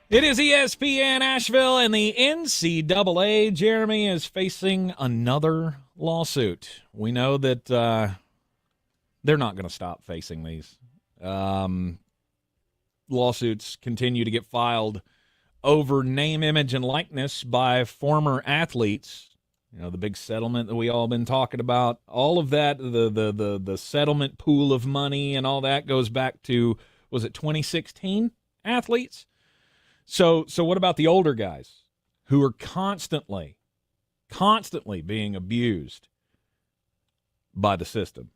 It is ESPN Asheville, and the NCAA, Jeremy, is facing another lawsuit. We know that they're not going to stop facing these. Lawsuits continue to get filed over name, image, and likeness by former athletes. You know, the big settlement that we all been talking about, all of that, the settlement pool of money and all that goes back to, was it 2016 athletes? So what about the older guys who are constantly being abused by the system?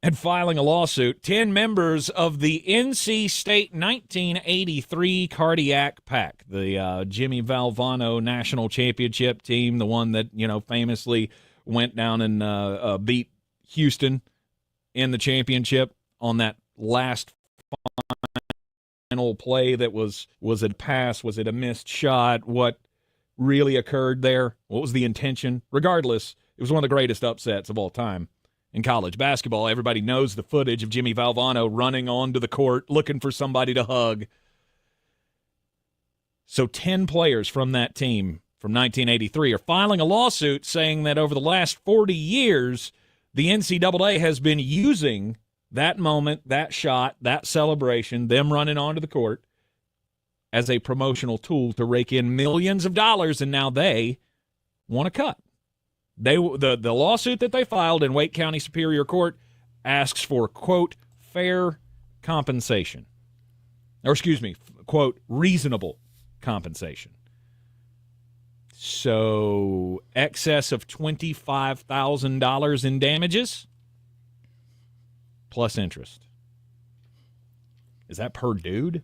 And filing a lawsuit, 10 members of the NC State 1983 Cardiac Pack, the Jimmy Valvano National Championship team, the one that, you know, famously went down and beat Houston in the championship on that last final play that was it a pass? Was it a missed shot? What really occurred there? What was the intention? Regardless, it was one of the greatest upsets of all time. In college basketball, everybody knows the footage of Jimmy Valvano running onto the court looking for somebody to hug. So 10 players from that team from 1983 are filing a lawsuit saying that over the last 40 years, the NCAA has been using that moment, that shot, that celebration, them running onto the court, as a promotional tool to rake in millions of dollars, and now they want a cut. The lawsuit that they filed in Wake County Superior Court asks for, quote, fair compensation. Or, excuse me, quote, reasonable compensation. So, excess of $25,000 in damages plus interest. Is that per dude?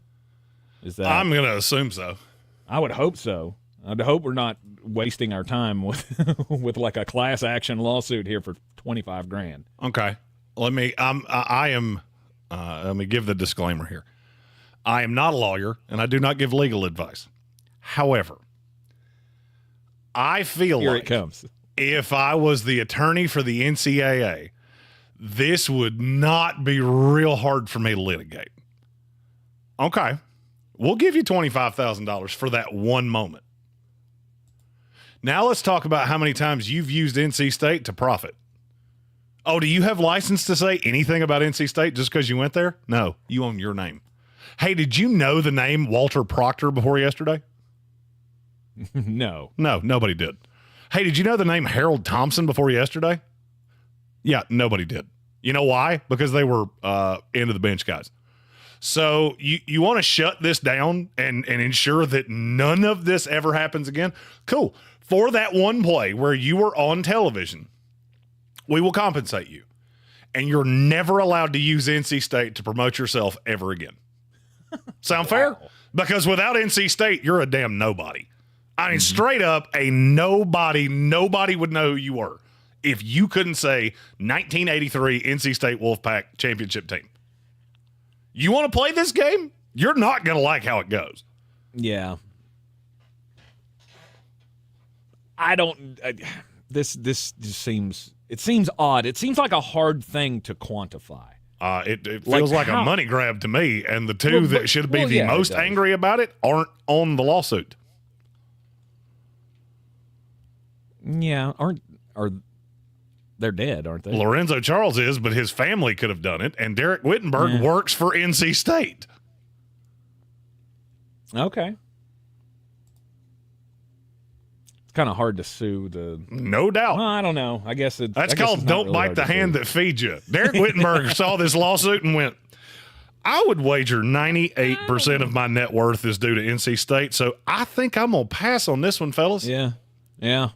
Is that? I'm going to assume so. I would hope so. I'd hope we're not wasting our time with like a class action lawsuit here for $25,000. Okay. Let me give the disclaimer here. I am not a lawyer and I do not give legal advice. However, I feel here like it comes. If I was the attorney for the NCAA, this would not be real hard for me to litigate. Okay. We'll give you $25,000 for that one moment. Now let's talk about how many times you've used NC State to profit. Oh, do you have license to say anything about NC State just because you went there? No, you own your name. Hey, did you know the name Walter Proctor before yesterday? No. No, nobody did. Hey, did you know the name Harold Thompson before yesterday? Yeah, nobody did. You know why? Because they were end of the bench guys. So you want to shut this down and ensure that none of this ever happens again? Cool. For that one play where you were on television, we will compensate you. And you're never allowed to use NC State to promote yourself ever again. Sound fair? Because without NC State, you're a damn nobody. I mean, straight up, a nobody would know who you were if you couldn't say 1983 NC State Wolfpack championship team. You want to play this game? You're not going to like how it goes. Yeah. This just seems odd. It seems like a hard thing to quantify. It feels like a money grab to me, and the two that should be the most angry about it aren't on the lawsuit. Yeah, are they're dead, aren't they? Lorenzo Charles is, but his family could have done it, and Derek Wittenberg works for NC State. Okay. It's kind of hard to sue the... No doubt. Well, I don't know. I guess it's... That's called don't really bite the hand that feeds you. Derek Wittenberg saw this lawsuit and went, I would wager 98% of my net worth is due to NC State, so I think I'm going to pass on this one, fellas. Yeah. How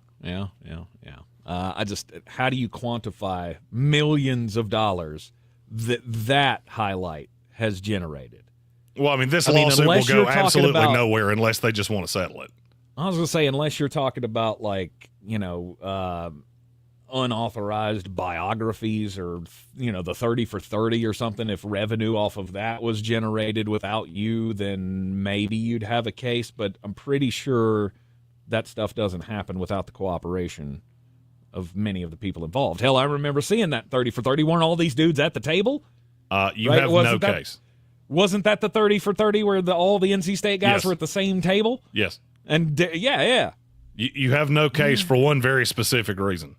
do you quantify millions of dollars that highlight has generated? Well, I mean, this lawsuit will go absolutely nowhere unless they just want to settle it. I was going to say, unless you're talking about, unauthorized biographies or, the 30 for 30 or something, if revenue off of that was generated without you, then maybe you'd have a case. But I'm pretty sure that stuff doesn't happen without the cooperation of many of the people involved. Hell, I remember seeing that 30 for 30. Weren't all these dudes at the table? You right? have no case. Wasn't that the 30 for 30 where all the NC State guys were at the same table? Yes. And yeah. You have no case for one very specific reason.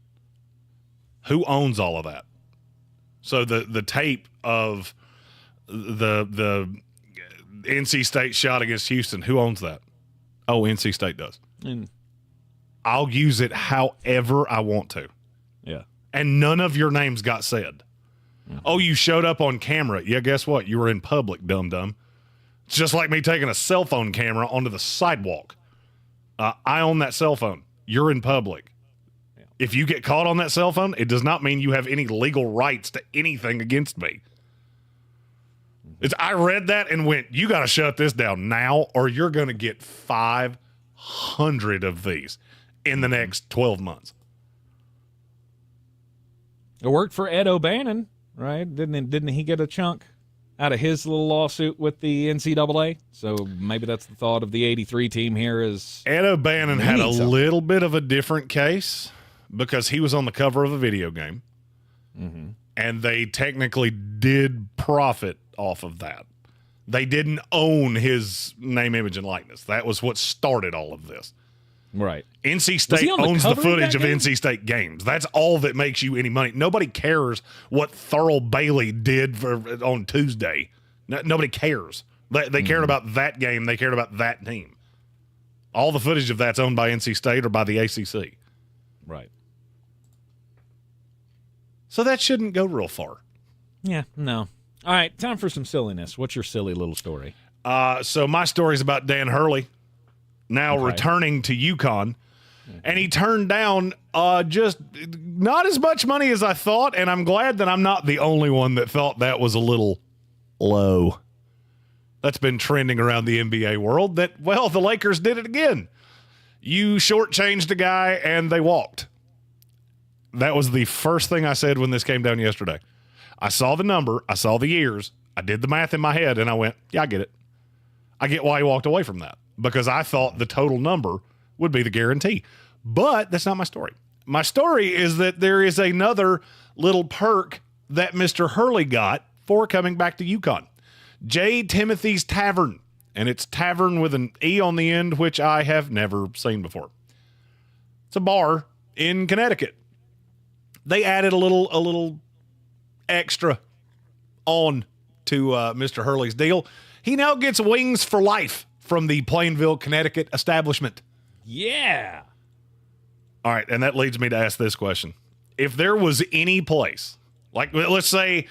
Who owns all of that? So the tape of the NC State shot against Houston, who owns that? Oh, NC State does. I'll use it however I want to. Yeah. And none of your names got said. Mm-hmm. Oh, you showed up on camera. Yeah, guess what? You were in public, dum-dum. It's just like me taking a cell phone camera onto the sidewalk. I own that cell phone. You're in public. Yeah. If you get caught on that cell phone, it does not mean you have any legal rights to anything against me. I read that and went, you got to shut this down now or you're going to get 500 of these in the next 12 months. It worked for Ed O'Bannon, right? Didn't he get a chunk out of his little lawsuit with the NCAA? So maybe that's the thought of the 83 team here is... Ed O'Bannon had a little bit of a different case because he was on the cover of a video game. Mm-hmm. And they technically did profit off of that. They didn't own his name, image, and likeness. That was what started all of this. Right. NC State owns the footage of NC State games. That's all that makes you any money. Nobody cares what Thurl Bailey did on Tuesday. Nobody cares. They cared about that game. They cared about that team. All the footage of that's owned by NC State or by the ACC. Right. So that shouldn't go real far. Yeah, no. All right, time for some silliness. What's your silly little story? So my story is about Dan Hurley, now returning to UConn. And he turned down just not as much money as I thought, and I'm glad that I'm not the only one that thought that was a little low. That's been trending around the NBA world that, well, the Lakers did it again. You shortchanged a guy, and they walked. That was the first thing I said when this came down yesterday. I saw the number. I saw the years. I did the math in my head, and I went, yeah, I get it. I get why he walked away from that because I thought the total number would be the guarantee. But that's not my story. My story is that there is another little perk that Mr. Hurley got for coming back to UConn. J. Timothy's Tavern, and it's tavern with an E on the end, which I have never seen before. It's a bar in Connecticut. They added a little extra on to Mr. Hurley's deal. He now gets wings for life from the Plainville, Connecticut establishment. Yeah. All right, and that leads me to ask this question. If there was any place, like let's say,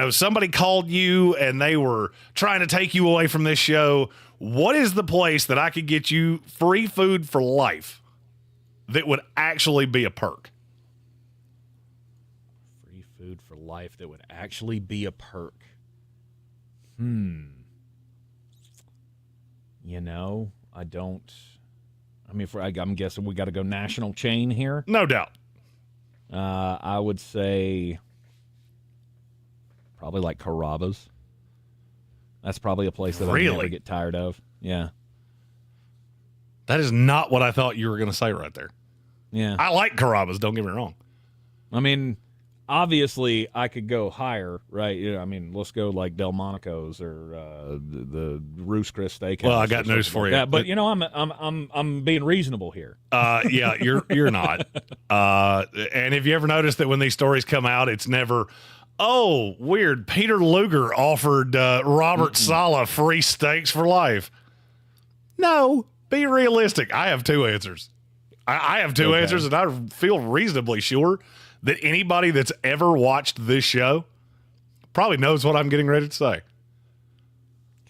somebody called you and they were trying to take you away from this show, what is the place that I could get you free food for life that would actually be a perk? Food for life that would actually be a perk. I don't. I mean, I'm guessing we got to go national chain here. No doubt. I would say probably like Carrabba's. That's probably a place that I never get tired of. Yeah. That is not what I thought you were going to say right there. Yeah. I like Carrabba's, don't get me wrong. I mean, obviously, I could go higher, right? I mean, let's go like Delmonico's or the Roost Chris Steakhouse. Well, I got news for you. Yeah, but I'm being reasonable here. Yeah, you're not. And have you ever noticed that when these stories come out, it's never, oh, weird, Peter Luger offered Robert Saleh free steaks for life. No, be realistic. I have two answers. I have two answers, and I feel reasonably sure that anybody that's ever watched this show probably knows what I'm getting ready to say.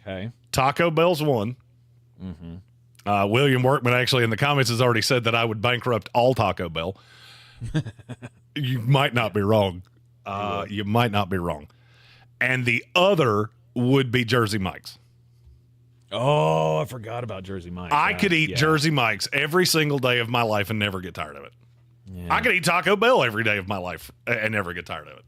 Okay. Taco Bell's one. Mm-hmm. William Workman actually in the comments has already said that I would bankrupt all Taco Bell. You might not be wrong. You might not be wrong. And the other would be Jersey Mike's. Oh, I forgot about Jersey Mike's. I could eat Jersey Mike's every single day of my life and never get tired of it. Yeah. I could eat Taco Bell every day of my life and never get tired of it.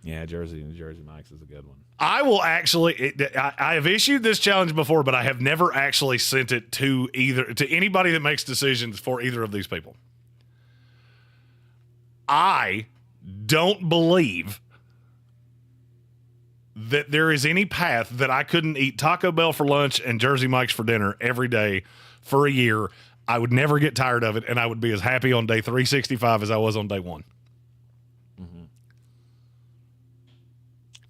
Yeah, Jersey Mike's is a good one. I will actually. I have issued this challenge before, but I have never actually sent it to anybody that makes decisions for either of these people. I don't believe that there is any path that I couldn't eat Taco Bell for lunch and Jersey Mike's for dinner every day for a year. I would never get tired of it, and I would be as happy on day 365 as I was on day one. Mm-hmm.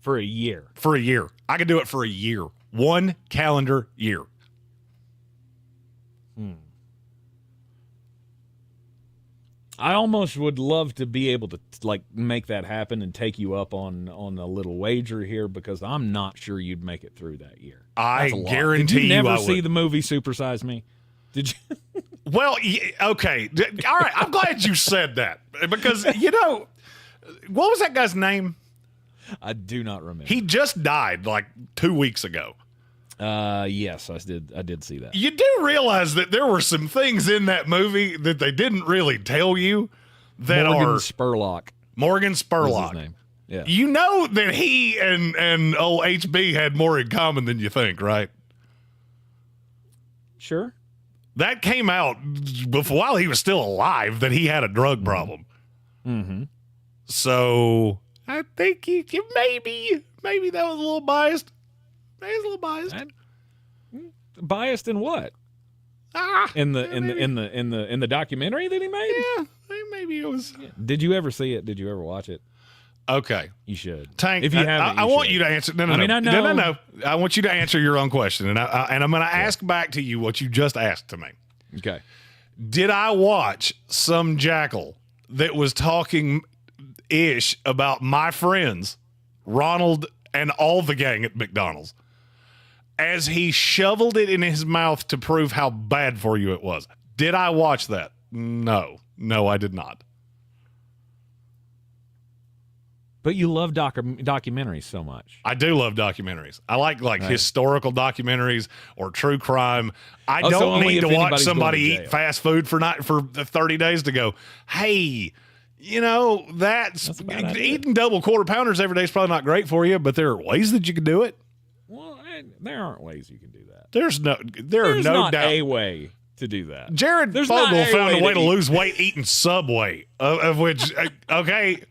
For a year. For a year. I could do it for a year. 1 calendar year. I almost would love to be able to make that happen and take you up on a little wager here, because I'm not sure you'd make it through that year. I guarantee Did you never I see would. the movie Super Size Me? Did you? Well, okay. All right. I'm glad you said that, because, what was that guy's name? I do not remember. He just died like 2 weeks ago. Yes, I did see that. You do realize that there were some things in that movie that they didn't really tell you that Morgan Spurlock. Morgan Spurlock. His name. Yeah. You know that he and old HB had more in common than you think, right? Sure. That came out while he was still alive, that he had a drug problem. Mm-hmm. So I think you maybe that was a little biased. Maybe it's a little biased. Biased in what? In the documentary that he made? Yeah, maybe it was. Did you ever see it? Did you ever watch it? Okay, you should. Tank, if you haven't, I want you to answer. No. No. I want you to answer your own question, and I'm going to ask back to you what you just asked to me. Okay. Did I watch some jackal that was talking ish about my friends, Ronald and all the gang at McDonald's, as he shoveled it in his mouth to prove how bad for you it was? Did I watch that? No, I did not. But you love documentaries so much. I do love documentaries. I like historical documentaries or true crime. I don't so need to watch somebody eat fast food for 30 days to go, hey, that's eating double quarter pounders every day is probably not great for you, but there are ways that you can do it. Well, there aren't ways you can do that. There's no not doubt. A way to do that. Jared Fogle found a way to lose weight eating Subway, of which, okay,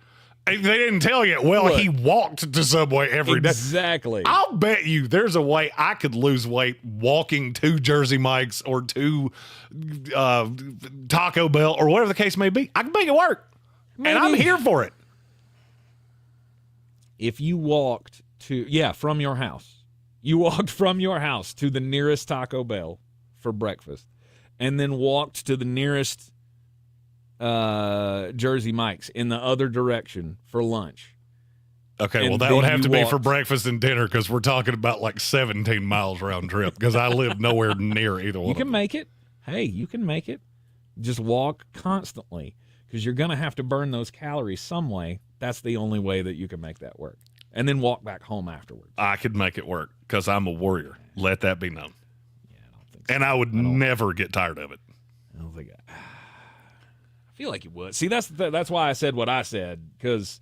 they didn't tell you. Well, he walked to Subway every day. Exactly. I'll bet you there's a way I could lose weight walking to Jersey Mike's or to Taco Bell or whatever the case may be. I can make it work. Maybe. And I'm here for it. If you walked from your house. You walked from your house to the nearest Taco Bell for breakfast and then walked to the nearest Jersey Mike's in the other direction for lunch. Okay, well, that would have to be for breakfast and dinner, because we're talking about like 17 miles round trip, because I live nowhere near either one. You can make it. Hey, you can make it. Just walk constantly, because you're going to have to burn those calories some way. That's the only way that you can make that work. And then walk back home afterwards. I could make it work, because I'm a warrior. Let that be known. Yeah, I don't think so. And I would never get tired of it. I don't think I feel like you would. See, that's why I said what I said, because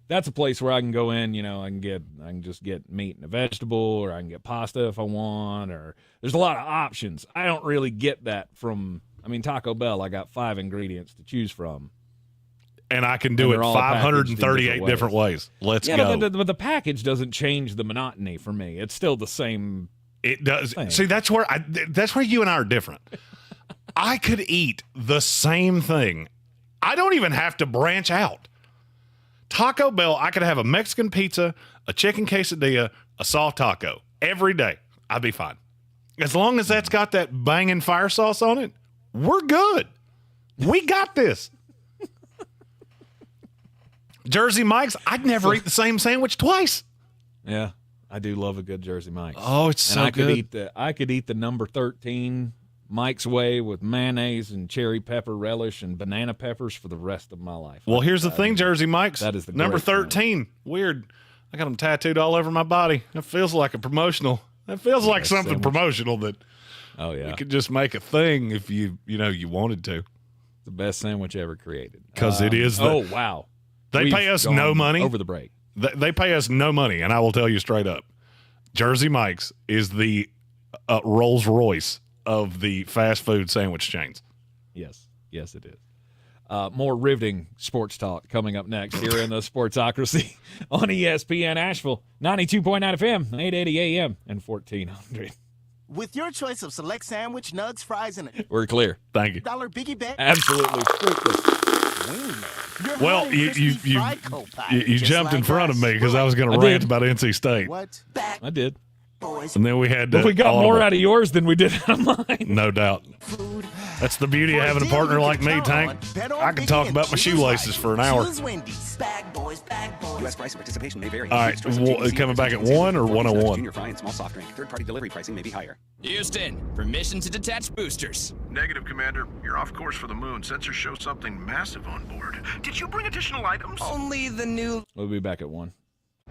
that's a place where I can go in, I can just get meat and a vegetable, or I can get pasta if I want, or there's a lot of options. I don't really get that from Taco Bell. I got 5 ingredients to choose from. And I can do it 538 different ways. Let's go. But the package doesn't change the monotony for me. It's still the same. It does. thing. See, that's where you and I are different. I could eat the same thing. I don't even have to branch out. Taco Bell, I could have a Mexican pizza, a chicken quesadilla, a soft taco every day. I'd be fine. As long as that's got that banging fire sauce on it, we're good. We got this. Jersey Mike's, I'd never eat the same sandwich twice. Yeah, I do love a good Jersey Mike's. Oh, it's so good. I could eat the number 13 Mike's Way with mayonnaise and cherry pepper relish and banana peppers for the rest of my life. Well, here's the thing, Jersey Mike's. That is the number great 13. Thing. Weird. I got them tattooed all over my body. That feels like a promotional. That feels like something sandwich. Promotional that. Oh yeah. You could just make a thing if you wanted to. The best sandwich ever created. Because it is. Oh wow. They pay us no money over the break. They pay us no money, and I will tell you straight up, Jersey Mike's is the Rolls Royce of the fast food sandwich chains. Yes, it is. More riveting sports talk coming up next here in the Sportsocracy on ESPN Asheville, 92.9 FM, 880 AM, and 1400. With your choice of select sandwich, nugs, fries, and We're clear. Thank you. $1 biggie bag. Absolutely. Well, you jumped in front of me because I was going to rant about NC State. What? I did. And then we had But we got more out of yours than we did out of mine. No doubt. That's the beauty of having a partner like me, Tank. I can talk about my shoelaces for an hour. U.S. price and participation may vary. All right, coming back at 1 or 101? Junior fry and small soft drink. Third-party delivery pricing may be higher. Houston, permission to detach boosters. Negative, Commander. You're off course for the moon. Sensors show something massive on board. Did you bring additional items? Only the new... We'll be back at 1.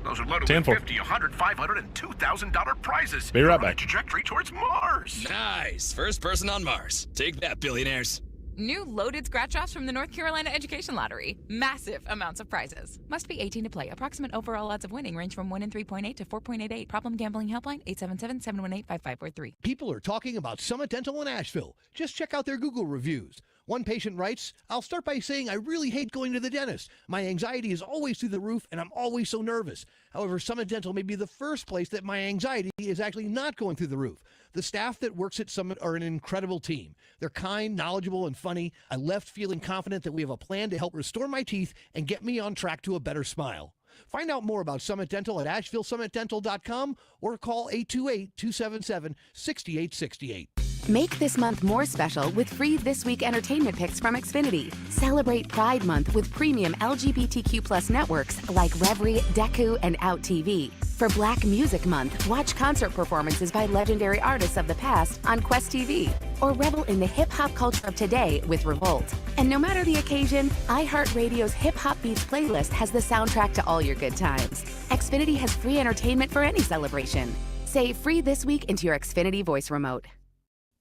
Those are loaded with $50, $100, $500, and $2,000 prizes. Be right on a back. Trajectory towards Mars. Nice. First person on Mars. Take that, billionaires. New loaded scratch-offs from the North Carolina Education Lottery. Massive amounts of prizes. Must be 18 to play. Approximate overall odds of winning range from 1 in 3.8 to 4.88. Problem gambling helpline 877-718-5543. People are talking about Summit Dental in Asheville. Just check out their Google reviews. One patient writes, "I'll start by saying I really hate going to the dentist. My anxiety is always through the roof and I'm always so nervous. However, Summit Dental may be the first place that my anxiety is actually not going through the roof. The staff that works at Summit are an incredible team. They're kind, knowledgeable, and funny. I left feeling confident that we have a plan to help restore my teeth and get me on track to a better smile. Find out more about Summit Dental at AshevilleSummitDental.com or call 828-277-6868. Make this month more special with free This Week entertainment picks from Xfinity. Celebrate Pride Month with premium LGBTQ+ networks like Reverie, Deku, and Out TV. For Black Music Month, watch concert performances by legendary artists of the past on Quest TV. Or revel in the hip-hop culture of today with Revolt. And no matter the occasion, iHeartRadio's Hip Hop Beats playlist has the soundtrack to all your good times. Xfinity has free entertainment for any celebration. Say free This Week into your Xfinity voice remote.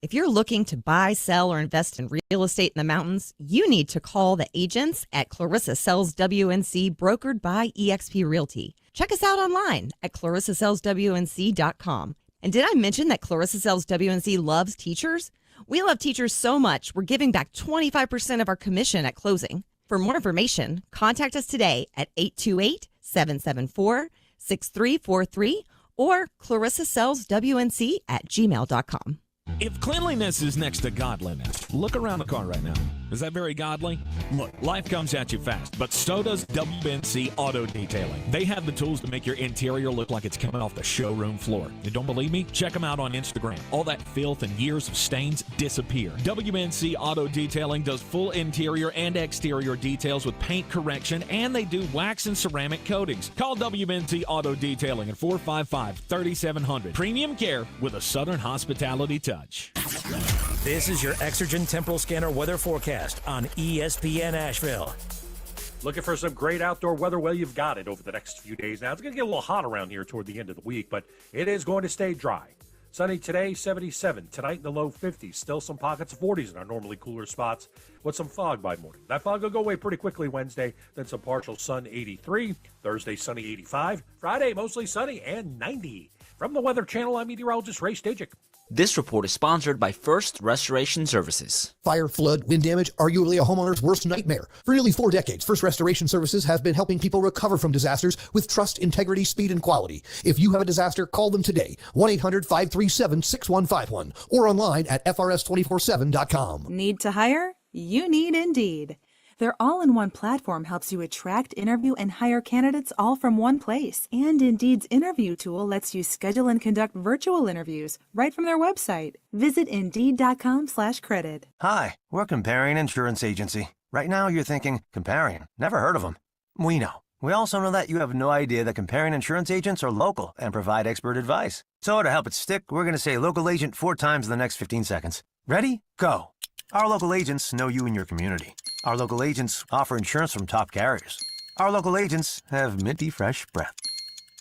If you're looking to buy, sell, or invest in real estate in the mountains, you need to call the agents at Clarissa Sells WNC, brokered by eXp Realty. Check us out online at ClarissaSellsWNC.com. And did I mention that Clarissa Sells WNC loves teachers? We love teachers so much, we're giving back 25% of our commission at closing. For more information, contact us today at 828-774-6343 or ClarissaSellsWNC@gmail.com. If cleanliness is next to godliness, look around the car right now. Is that very godly? Look, life comes at you fast, but so does WNC Auto Detailing. They have the tools to make your interior look like it's coming off the showroom floor. You don't believe me? Check them out on Instagram. All that filth and years of stains disappear. WNC Auto Detailing does full interior and exterior details with paint correction, and they do wax and ceramic coatings. Call WNC Auto Detailing at 455-3700. Premium care with a Southern hospitality touch. This is your Exergen Temporal Scanner weather forecast on ESPN Asheville. Looking for some great outdoor weather? Well, you've got it over the next few days. Now, it's going to get a little hot around here toward the end of the week, but it is going to stay dry. Sunny today, 77. Tonight in the low 50s. Still some pockets of 40s in our normally cooler spots with some fog by morning. That fog will go away pretty quickly Wednesday, then some partial sun, 83. Thursday, sunny, 85. Friday, mostly sunny and 90. From the Weather Channel, I'm meteorologist Ray Stajic. This report is sponsored by First Restoration Services. Fire, flood, wind damage, arguably a homeowner's worst nightmare. For nearly 4 decades, First Restoration Services has been helping people recover from disasters with trust, integrity, speed, and quality. If you have a disaster, call them today, 1-800-537-6151, or online at frs247.com. Need to hire? You need Indeed. Their all-in-one platform helps you attract, interview, and hire candidates all from one place. And Indeed's interview tool lets you schedule and conduct virtual interviews right from their website. Visit Indeed.com/credit. Hi, we're Comparion Insurance Agency. Right now you're thinking, Comparion, never heard of them. We know. We also know that you have no idea that Comparion Insurance agents are local and provide expert advice. So to help it stick, we're going to say local agent 4 times in the next 15 seconds. Ready? Go. Our local agents know you and your community. Our local agents offer insurance from top carriers. Our local agents have minty fresh breath.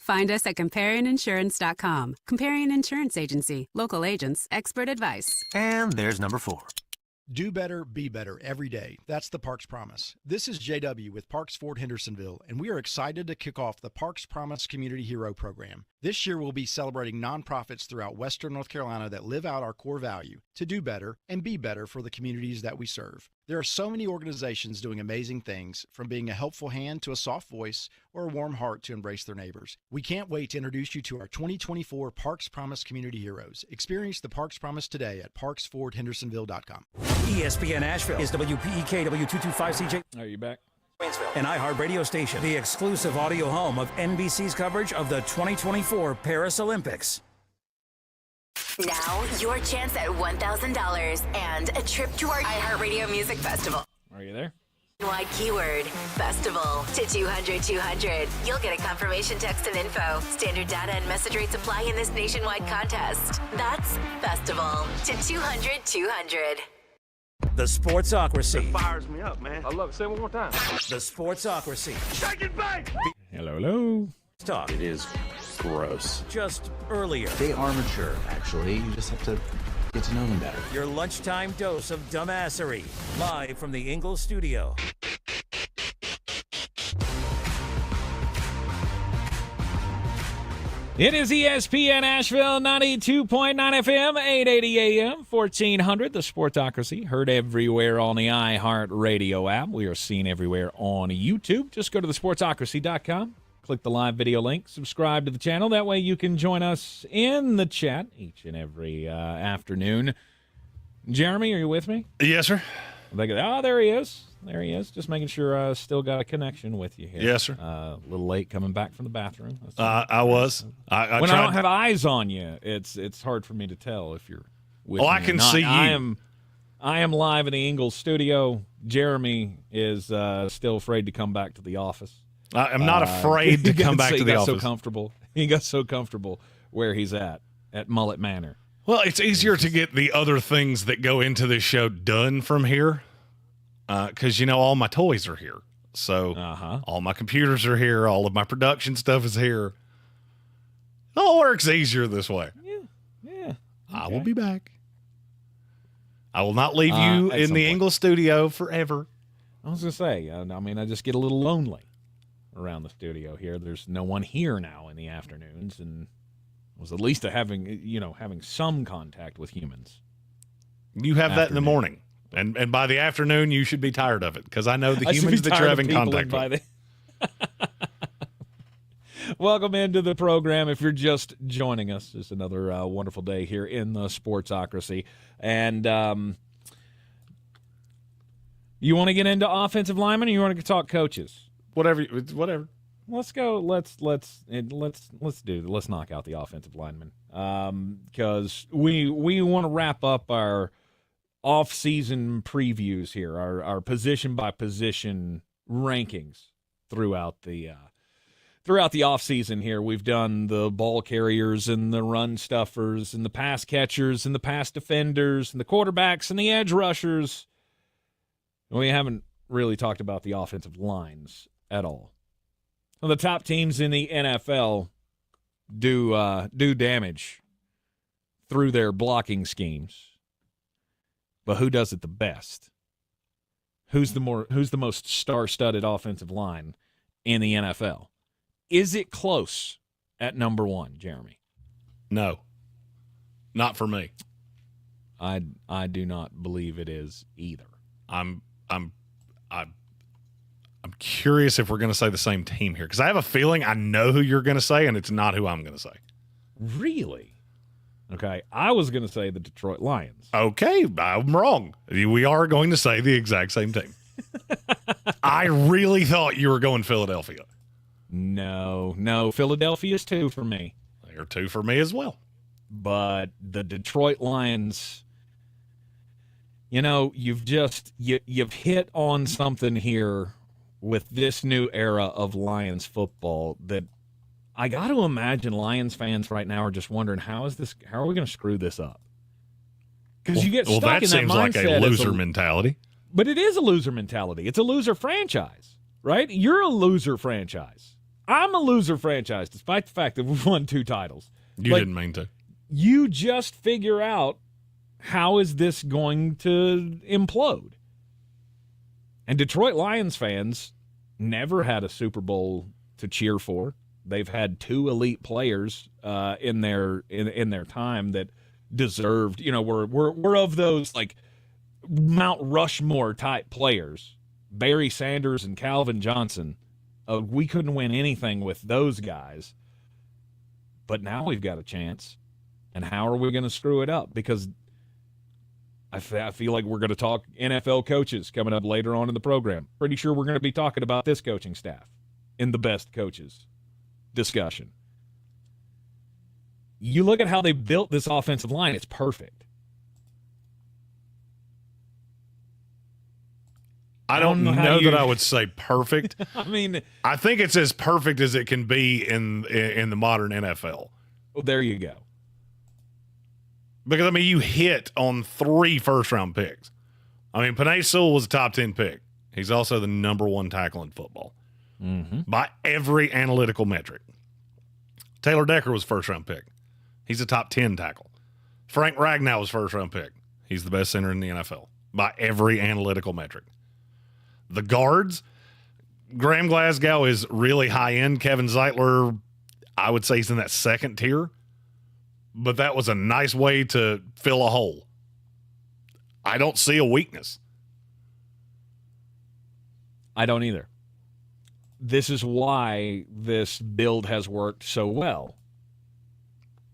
Find us at ComparionInsurance.com. Comparion Insurance Agency. Local agents, expert advice. And there's number 4. Do better, be better every day. That's the Parks Promise. This is JW with Parks Ford Hendersonville, and we are excited to kick off the Parks Promise Community Hero Program. This year, we'll be celebrating nonprofits throughout Western North Carolina that live out our core value to do better and be better for the communities that we serve. There are so many organizations doing amazing things, from being a helpful hand to a soft voice or a warm heart to embrace their neighbors. We can't wait to introduce you to our 2024 Parks Promise Community Heroes. Experience the Parks Promise today at parksfordhendersonville.com. ESPN Asheville is WPEK W225CJ. Are you back? An iHeart radio station, the exclusive audio home of NBC's coverage of the 2024 Paris Olympics. Now, your chance at $1,000 and a trip to our iHeartRadio Music Festival. Are you there? Nationwide keyword, festival, to 200-200. You'll get a confirmation text and info. Standard data and message rates apply in this nationwide contest. That's festival to 200-200. The Sportsocracy. It fires me up, man. I love it. Say it one more time. The Sportsocracy. Shake it back! Hello. Talk. It is gross. Just earlier. They are mature, actually. You just have to get to know them better. Your lunchtime dose of dumbassery. Live from the Ingalls studio. It is ESPN Asheville, 92.9 FM, 880 AM, 1400. The Sportocracy, heard everywhere on the iHeart Radio app. We are seen everywhere on YouTube. Just go to thesportsocracy.com, click the live video link, subscribe to the channel. That way you can join us in the chat each and every afternoon. Jeremy, are you with me? Yes, sir. Oh, there he is. There he is. Just making sure I still got a connection with you here. Yes, sir. A little late coming back from the bathroom. I was. I when tried. I don't have eyes on you, it's hard for me to tell if you're with me. I can see you. I am live in the Ingalls studio. Jeremy is still afraid to come back to the office. I'm not afraid to come back to the office. So comfortable. He got so comfortable where he's at Mullet Manor. Well, it's easier to get the other things that go into this show done from here. Because, all my toys are here. So all my computers are here. All of my production stuff is here. It all works easier this way. Yeah. Okay. I will be back. I will not leave you in the Ingalls studio forever. I was going to say, I just get a little lonely around the studio here. There's no one here now in the afternoons, and was at least having some contact with humans. You have that in the morning. And by the afternoon, you should be tired of it, because I know the humans that you're having contact with. Welcome into the program. If you're just joining us, it's another wonderful day here in the Sportsocracy. And you want to get into offensive linemen, or you want to talk coaches? Whatever. Let's go. Let's knock out the offensive linemen, because we want to wrap up our off-season previews here, our position-by-position rankings throughout the off-season here. We've done the ball carriers and the run stuffers and the pass catchers and the pass defenders and the quarterbacks and the edge rushers. We haven't really talked about the offensive lines at all. Well, the top teams in the NFL do damage through their blocking schemes. But who does it the best? Who's the most star-studded offensive line in the NFL? Is it close at number one, Jeremy? No. Not for me. I do not believe it is either. I'm curious if we're going to say the same team here because I have a feeling I know who you're going to say, and it's not who I'm going to say. Really? Okay, I was going to say the Detroit Lions. Okay, I'm wrong. We are going to say the exact same team. I really thought you were going Philadelphia. No, Philadelphia's 2 for me. They're 2 for me as well. But the Detroit Lions, you've hit on something here with this new era of Lions football that I got to imagine Lions fans right now are just wondering how are we going to screw this up? Because you get stuck in that mindset. Well, that seems like a loser mentality. But it is a loser mentality. It's a loser franchise, right? You're a loser franchise. I'm a loser franchise, despite the fact that we've won 2 titles. You didn't mean to. You just figure out how is this going to implode. And Detroit Lions fans never had a Super Bowl to cheer for. They've had 2 elite players in their time that deserved. We're of those like Mount Rushmore type players, Barry Sanders and Calvin Johnson. We couldn't win anything with those guys, but now we've got a chance. And how are we going to screw it up? Because I feel like we're going to talk NFL coaches coming up later on in the program. Pretty sure we're going to be talking about this coaching staff in the best coaches discussion. You look at how they built this offensive line, it's perfect. I don't know that I would say perfect. I mean, I think it's as perfect as it can be in the modern NFL. Well, there you go. Because, you hit on 3 first-round picks. Penei Sewell was a top 10 pick. He's also the number 1 tackle in football by every analytical metric. Taylor Decker was first-round pick. He's a top 10 tackle. Frank Ragnow was first-round pick. He's the best center in the NFL by every analytical metric. The guards, Graham Glasgow is really high-end. Kevin Zeitler, I would say he's in that second tier. But that was a nice way to fill a hole. I don't see a weakness. I don't either. This is why this build has worked so well.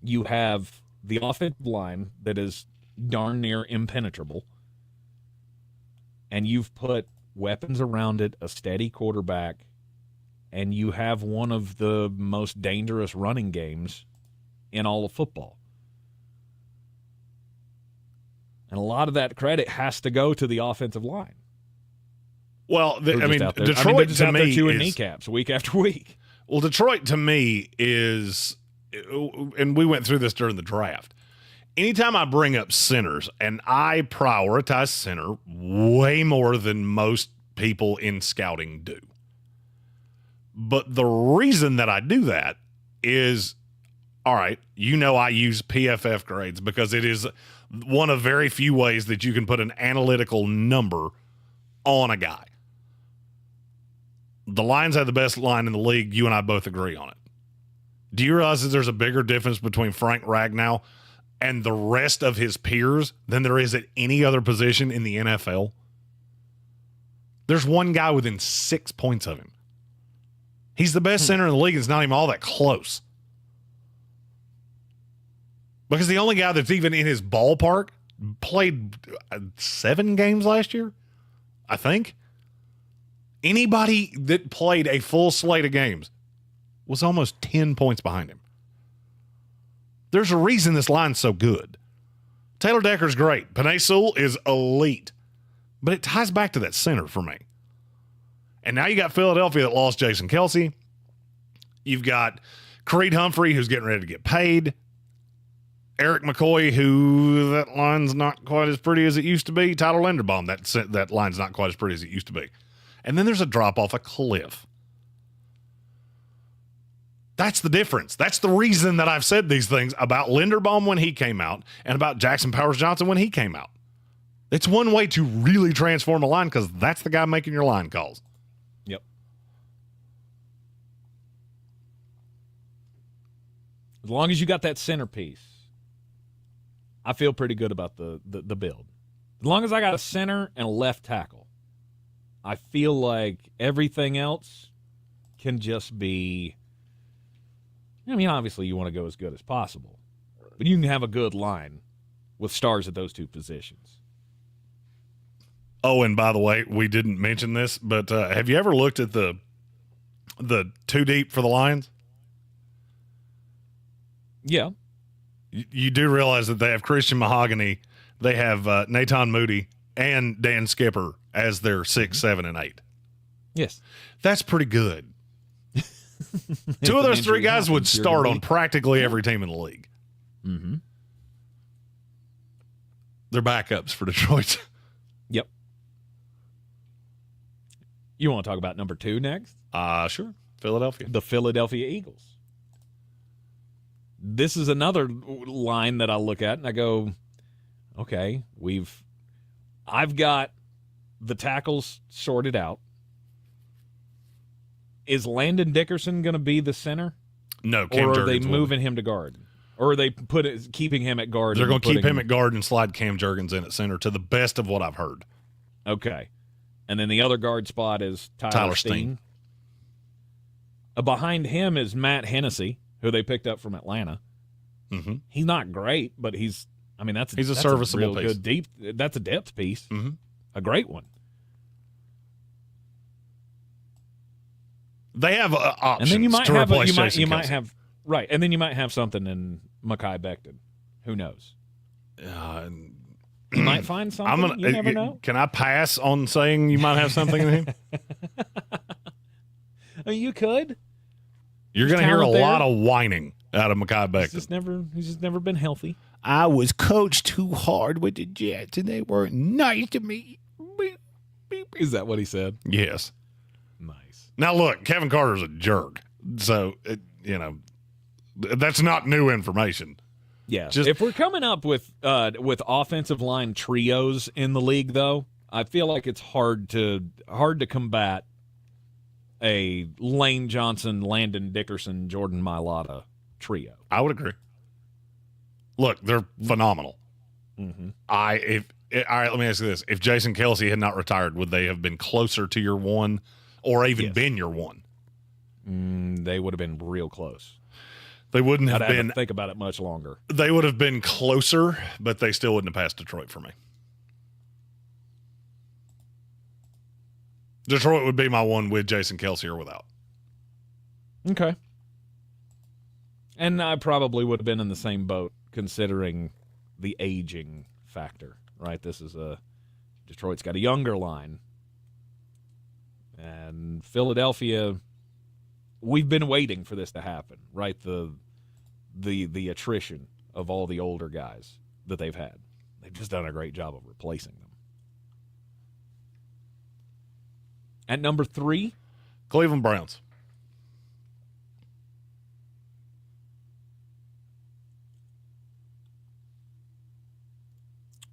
You have the offensive line that is darn near impenetrable, and you've put weapons around it, a steady quarterback, and you have one of the most dangerous running games in all of football. And a lot of that credit has to go to the offensive line. Well, Detroit they're just to me is chewing kneecaps week after week. Well, Detroit to me is, and we went through this during the draft. Anytime I bring up centers, and I prioritize center way more than most people in scouting do. But the reason that I do that is, all right, I use PFF grades because it is one of very few ways that you can put an analytical number on a guy. The Lions have the best line in the league. You and I both agree on it. Do you realize that there's a bigger difference between Frank Ragnow and the rest of his peers than there is at any other position in the NFL? There's one guy within 6 points of him. He's the best center in the league. It's not even all that close. Because the only guy that's even in his ballpark played 7 games last year, I think. Anybody that played a full slate of games was almost 10 points behind him. There's a reason this line's so good. Taylor Decker's great. Penei Sewell is elite. But it ties back to that center for me. And now you got Philadelphia that lost Jason Kelce. You've got Creed Humphrey, who's getting ready to get paid. Eric McCoy, who that line's not quite as pretty as it used to be. Tyler Linderbaum, that line's not quite as pretty as it used to be. And then there's a drop off a cliff. That's the difference. That's the reason that I've said these things about Linderbaum when he came out and about Jackson Powers Johnson when he came out. It's one way to really transform a line because that's the guy making your line calls. Yep. As long as you got that centerpiece, I feel pretty good about the build. As long as I got a center and a left tackle, I feel like everything else can just be, I mean, obviously you want to go as good as possible, but you can have a good line with stars at those two positions. Oh, and by the way, we didn't mention this, but have you ever looked at the two deep for the Lions? Yeah. You do realize that they have Christian Mahogany, they have Nathan Moody, and Dan Skipper as their 6, 7, and 8. Yes. That's pretty good. Two of those three guys would start on practically every team in the league. Mm-hmm. They're backups for Detroit. Yep. You want to talk about number 2 next? Sure. Philadelphia. The Philadelphia Eagles. This is another line that I look at and I go, okay, I've got the tackles sorted out. Is Landon Dickerson going to be the center? No, Cam or are Jurgens they moving him to guard? Or are they keeping him at guard? They're going to keep him at guard and slide Cam Jurgens in at center, to the best of what I've heard. Okay. And then the other guard spot is Tyler Steen. Behind him is Matt Hennessy, who they picked up from Atlanta. Mm-hmm. He's not great, but he's a serviceable piece. Good deep. That's a depth piece. Mm-hmm. A great one. They have options. And then you might to have replace Jason you might Kelce. have right, and then you might have something in Mekhi Becton. Who knows? You might find something. You never know. Can I pass on saying you might have something in him? I mean, you could. You're going to hear a lot of whining out of Mekhi Becton. He's just never been healthy. I was coached too hard with the Jets, and they weren't nice to me. Is that what he said? Yes. Nice. Now, look, Kevin Carter's a jerk. So, that's not new information. Yeah. If we're coming up with offensive line trios in the league, though, I feel like it's hard to combat a Lane Johnson, Landon Dickerson, Jordan Mailata trio. I would agree. Look, they're phenomenal. Mm-hmm. All right, let me ask you this. If Jason Kelce had not retired, would they have been closer to your one or even been your one? They would have been real close. They wouldn't have I'd been. Have to think about it much longer. They would have been closer, but they still wouldn't have passed Detroit for me. Detroit would be my one with Jason Kelce or without. Okay. And I probably would have been in the same boat considering the aging factor, right? Detroit's got a younger line. And Philadelphia, we've been waiting for this to happen, right? The attrition of all the older guys that they've had. They've just done a great job of replacing them. At number 3, Cleveland Browns.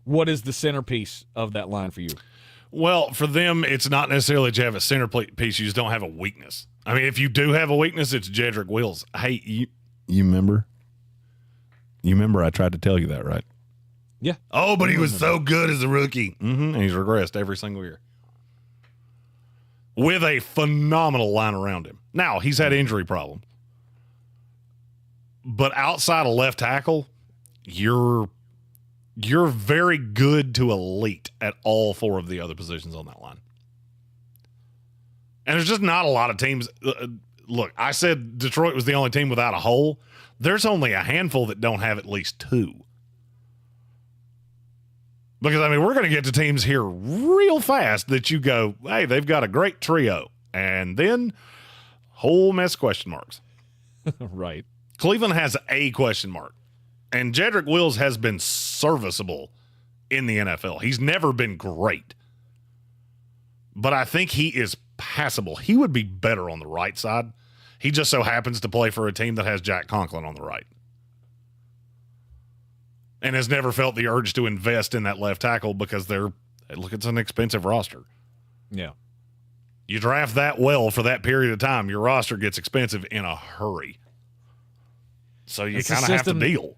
What is the centerpiece of that line for you? Well, for them, it's not necessarily that you have a centerpiece. You just don't have a weakness. I mean, if you do have a weakness, it's Jedrick Wills. Hey, you remember? You remember I tried to tell you that, right? Yeah. Oh, but he was so good as a rookie. Mm-hmm. And he's regressed every single year. With a phenomenal line around him. Now, he's had injury problems. But outside of left tackle, you're very good to elite at all 4 of the other positions on that line. And there's just not a lot of teams. Look, I said Detroit was the only team without a hole. There's only a handful that don't have at least 2. Because, I mean, we're going to get to teams here real fast that you go, hey, they've got a great trio. And then, whole mess of question marks. Right. Cleveland has a question mark. And Jedrick Wills has been serviceable in the NFL. He's never been great. But I think he is passable. He would be better on the right side. He just so happens to play for a team that has Jack Conklin on the right. And has never felt the urge to invest in that left tackle because it's an expensive roster. Yeah. You draft that well for that period of time, your roster gets expensive in a hurry. So you kind of have to deal.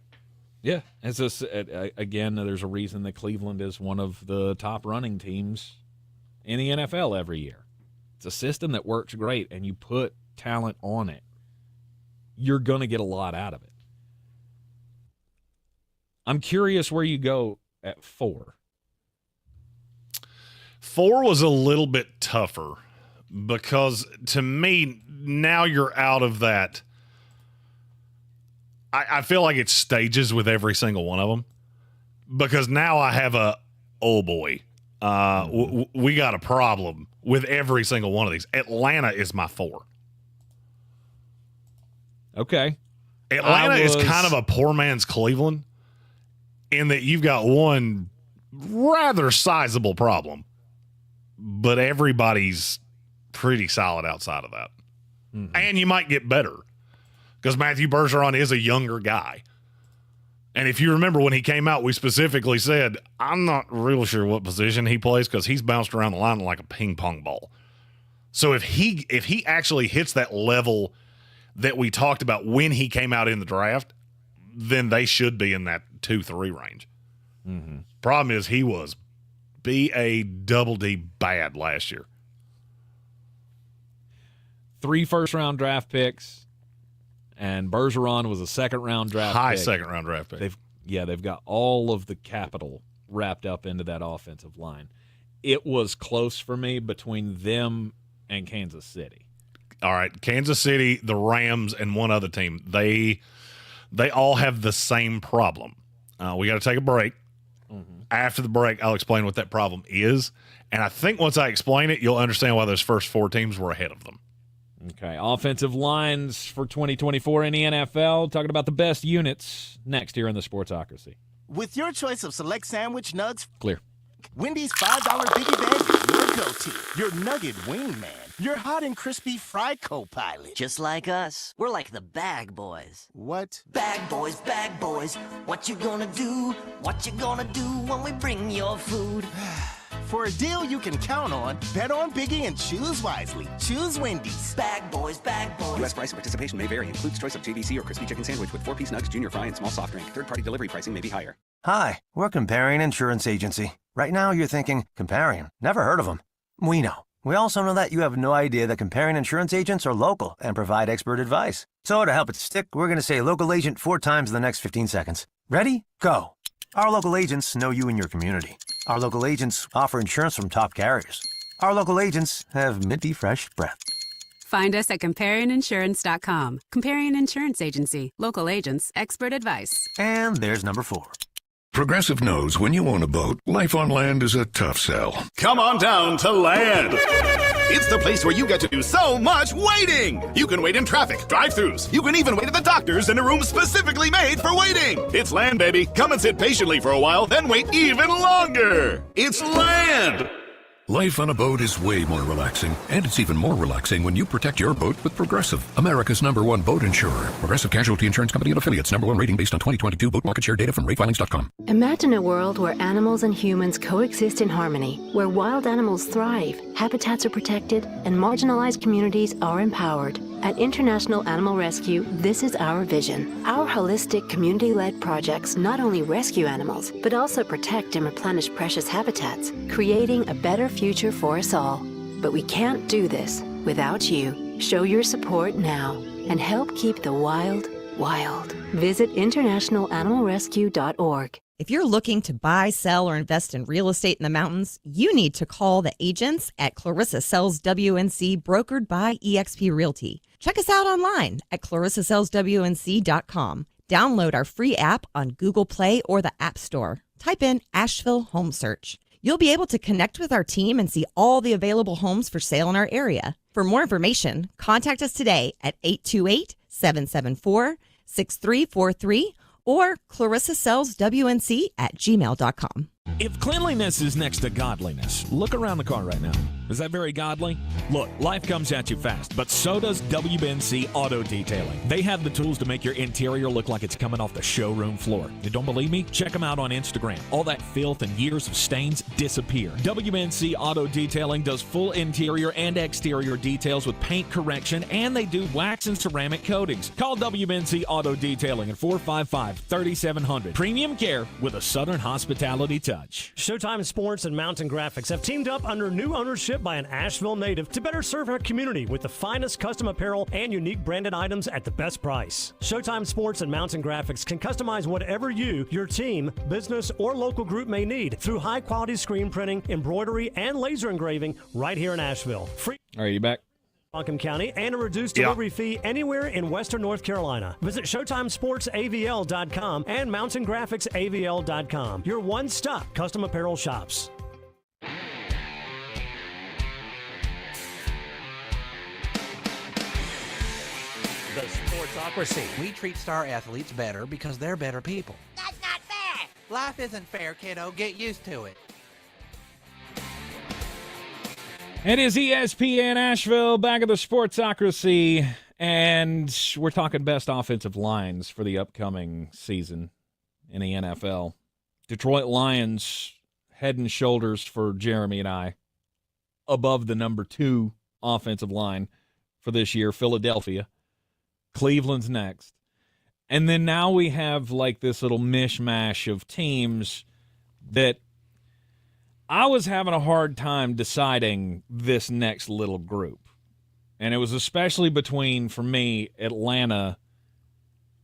Yeah. Again, there's a reason that Cleveland is one of the top running teams in the NFL every year. It's a system that works great, and you put talent on it, you're going to get a lot out of it. I'm curious where you go at 4. 4 was a little bit tougher because, to me, now you're out of that. I feel like it stages with every single one of them because now I have oh boy, we got a problem with every single one of these. Atlanta is my 4. Okay. Atlanta is kind of a poor man's Cleveland in that you've got one rather sizable problem, but everybody's pretty solid outside of that. Mm-hmm. And you might get better because Matthew Bergeron is a younger guy. And if you remember when he came out, we specifically said, I'm not real sure what position he plays because he's bounced around the line like a ping pong ball. So if he actually hits that level that we talked about when he came out in the draft, then they should be in that 2-3 range. Mm-hmm. Problem is he was B-A-double-D bad last year. 3 first-round draft picks, and Bergeron was a second-round draft pick. High second-round draft pick. They've got all of the capital wrapped up into that offensive line. It was close for me between them and Kansas City. All right, Kansas City, the Rams, and one other team, they all have the same problem. We got to take a break. Mm-hmm. After the break, I'll explain what that problem is. And I think once I explain it, you'll understand why those first 4 teams were ahead of them. Okay, offensive lines for 2024 in the NFL. Talking about the best units next here in the Sportsocracy. With your choice of select sandwich nugs, clear. Wendy's $5 Biggie Bag is your go-to. Your nugget wingman. Your hot and crispy fry co-pilot. Just like us. We're like the bag boys. What? Bag boys, what you gonna do? What you gonna do when we bring your food? For a deal you can count on, bet on Biggie and choose wisely. Choose Wendy's. Bag boys. U.S. price and participation may vary. Includes choice of JVC or crispy chicken sandwich with 4-piece nugs, junior fry, and small soft drink. Third-party delivery pricing may be higher. Hi, we're Comparion Insurance Agency. Right now you're thinking, Comparion, never heard of them. We know. We also know that you have no idea that Comparion Insurance agents are local and provide expert advice. So to help it stick, we're going to say local agent 4 times in the next 15 seconds. Ready? Go. Our local agents know you and your community. Our local agents offer insurance from top carriers. Our local agents have minty fresh breath. Find us at ComparionInsurance.com. Comparion Insurance Agency. Local agents, expert advice. And there's number 4. Progressive knows when you own a boat, life on land is a tough sell. Come on down to Land. It's the place where you get to do so much waiting. You can wait in traffic, drive-thrus. You can even wait at the doctor's in a room specifically made for waiting. It's Land, baby. Come and sit patiently for a while, then wait even longer. It's Land. Life on a boat is way more relaxing, and it's even more relaxing when you protect your boat with Progressive, America's #1 boat insurer. Progressive Casualty Insurance Company and Affiliates. #1 rating based on 2022 boat market share data from ratefilings.com. Imagine a world where animals and humans coexist in harmony, where wild animals thrive, habitats are protected, and marginalized communities are empowered. At International Animal Rescue, this is our vision. Our holistic, community-led projects not only rescue animals, but also protect and replenish precious habitats, creating a better future for us all. But we can't do this without you. Show your support now and help keep the wild, wild. Visit internationalanimalrescue.org. If you're looking to buy, sell, or invest in real estate in the mountains, you need to call the agents at Clarissa Sells WNC, brokered by eXp Realty. Check us out online at clarissasellswnc.com. Download our free app on Google Play or the App Store. Type in Asheville Home Search. You'll be able to connect with our team and see all the available homes for sale in our area. For more information, contact us today at 828-774-6343 or clarissasellswnc@gmail.com. If cleanliness is next to godliness, look around the car right now. Is that very godly? Look, life comes at you fast, but so does WBNC Auto Detailing. They have the tools to make your interior look like it's coming off the showroom floor. You don't believe me? Check them out on Instagram. All that filth and years of stains disappear. WBNC Auto Detailing does full interior and exterior details with paint correction, and they do wax and ceramic coatings. Call WBNC Auto Detailing at 455-3700. Premium care with a Southern hospitality touch. Showtime Sports and Mountain Graphics have teamed up under new ownership by an Asheville native to better serve our community with the finest custom apparel and unique branded items at the best price. Showtime Sports and Mountain Graphics can customize whatever you, your team, business, or local group may need through high-quality screen printing, embroidery, and laser engraving right here in Asheville. Free. All right, you back? Rockland County and a reduced delivery fee anywhere in Western North Carolina. Visit ShowtimeSportsAVL.com and MountainGraphicsAVL.com. Your one-stop custom apparel shops. The Sportsocracy. We treat star athletes better because they're better people. That's not fair. Life isn't fair, kiddo. Get used to it. It is ESPN Asheville, back of the Sportsocracy, and we're talking best offensive lines for the upcoming season in the NFL. Detroit Lions, head and shoulders for Jeremy and I, above the number 2 offensive line for this year. Philadelphia. Cleveland's next. And then now we have like this little mishmash of teams that I was having a hard time deciding this next little group. And it was especially between, for me, Atlanta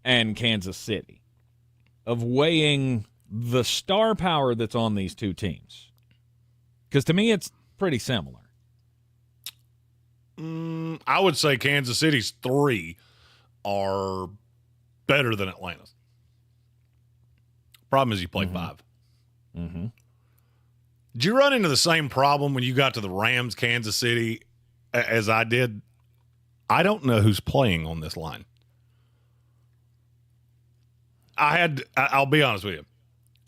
and Kansas City, of weighing the star power that's on these two teams. Because to me, it's pretty similar. I would say Kansas City's 3 are better than Atlanta's. Problem is you play 5. Mm-hmm. Did you run into the same problem when you got to the Rams, Kansas City, as I did? I don't know who's playing on this line. I'll be honest with you.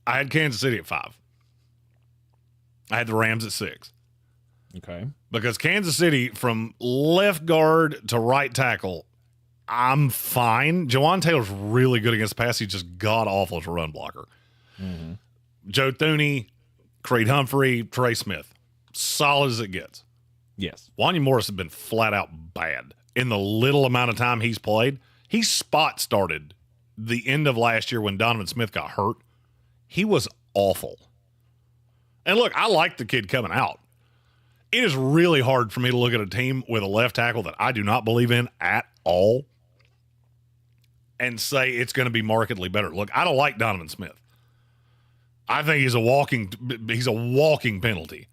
I had Kansas City at 5. I had the Rams at 6. Okay. Because Kansas City, from left guard to right tackle, I'm fine. Jawan Taylor's really good against the pass. He's just god-awful as a run blocker. Mm-hmm. Joe Thuney, Creed Humphrey, Trey Smith. Solid as it gets. Yes. Wanya Morris has been flat out bad. In the little amount of time he's played, he spot started the end of last year when Donovan Smith got hurt. He was awful. And look, I like the kid coming out. It is really hard for me to look at a team with a left tackle that I do not believe in at all and say it's going to be markedly better. Look, I don't like Donovan Smith. I think he's a walking penalty.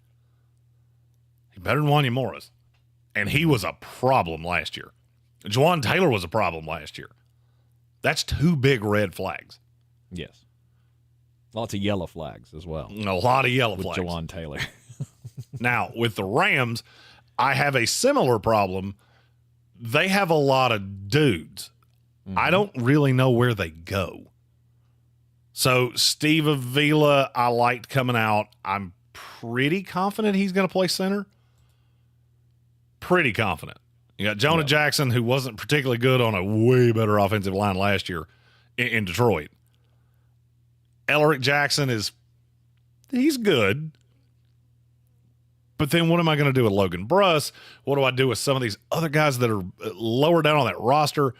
He's better than Wanya Morris. And he was a problem last year. Jawan Taylor was a problem last year. That's 2 big red flags. Yes. Lots of yellow flags as well. A lot of yellow with flags. Jawan Taylor. Now, with the Rams, I have a similar problem. They have a lot of dudes. Mm-hmm. I don't really know where they go. So, Steve Avila, I liked coming out. I'm pretty confident he's going to play center. Pretty confident. You got Jonah Jackson, who wasn't particularly good on a way better offensive line last year in Detroit. Elric Jackson he's good. But then what am I going to do with Logan Bruss? What do I do with some of these other guys that are lower down on that roster?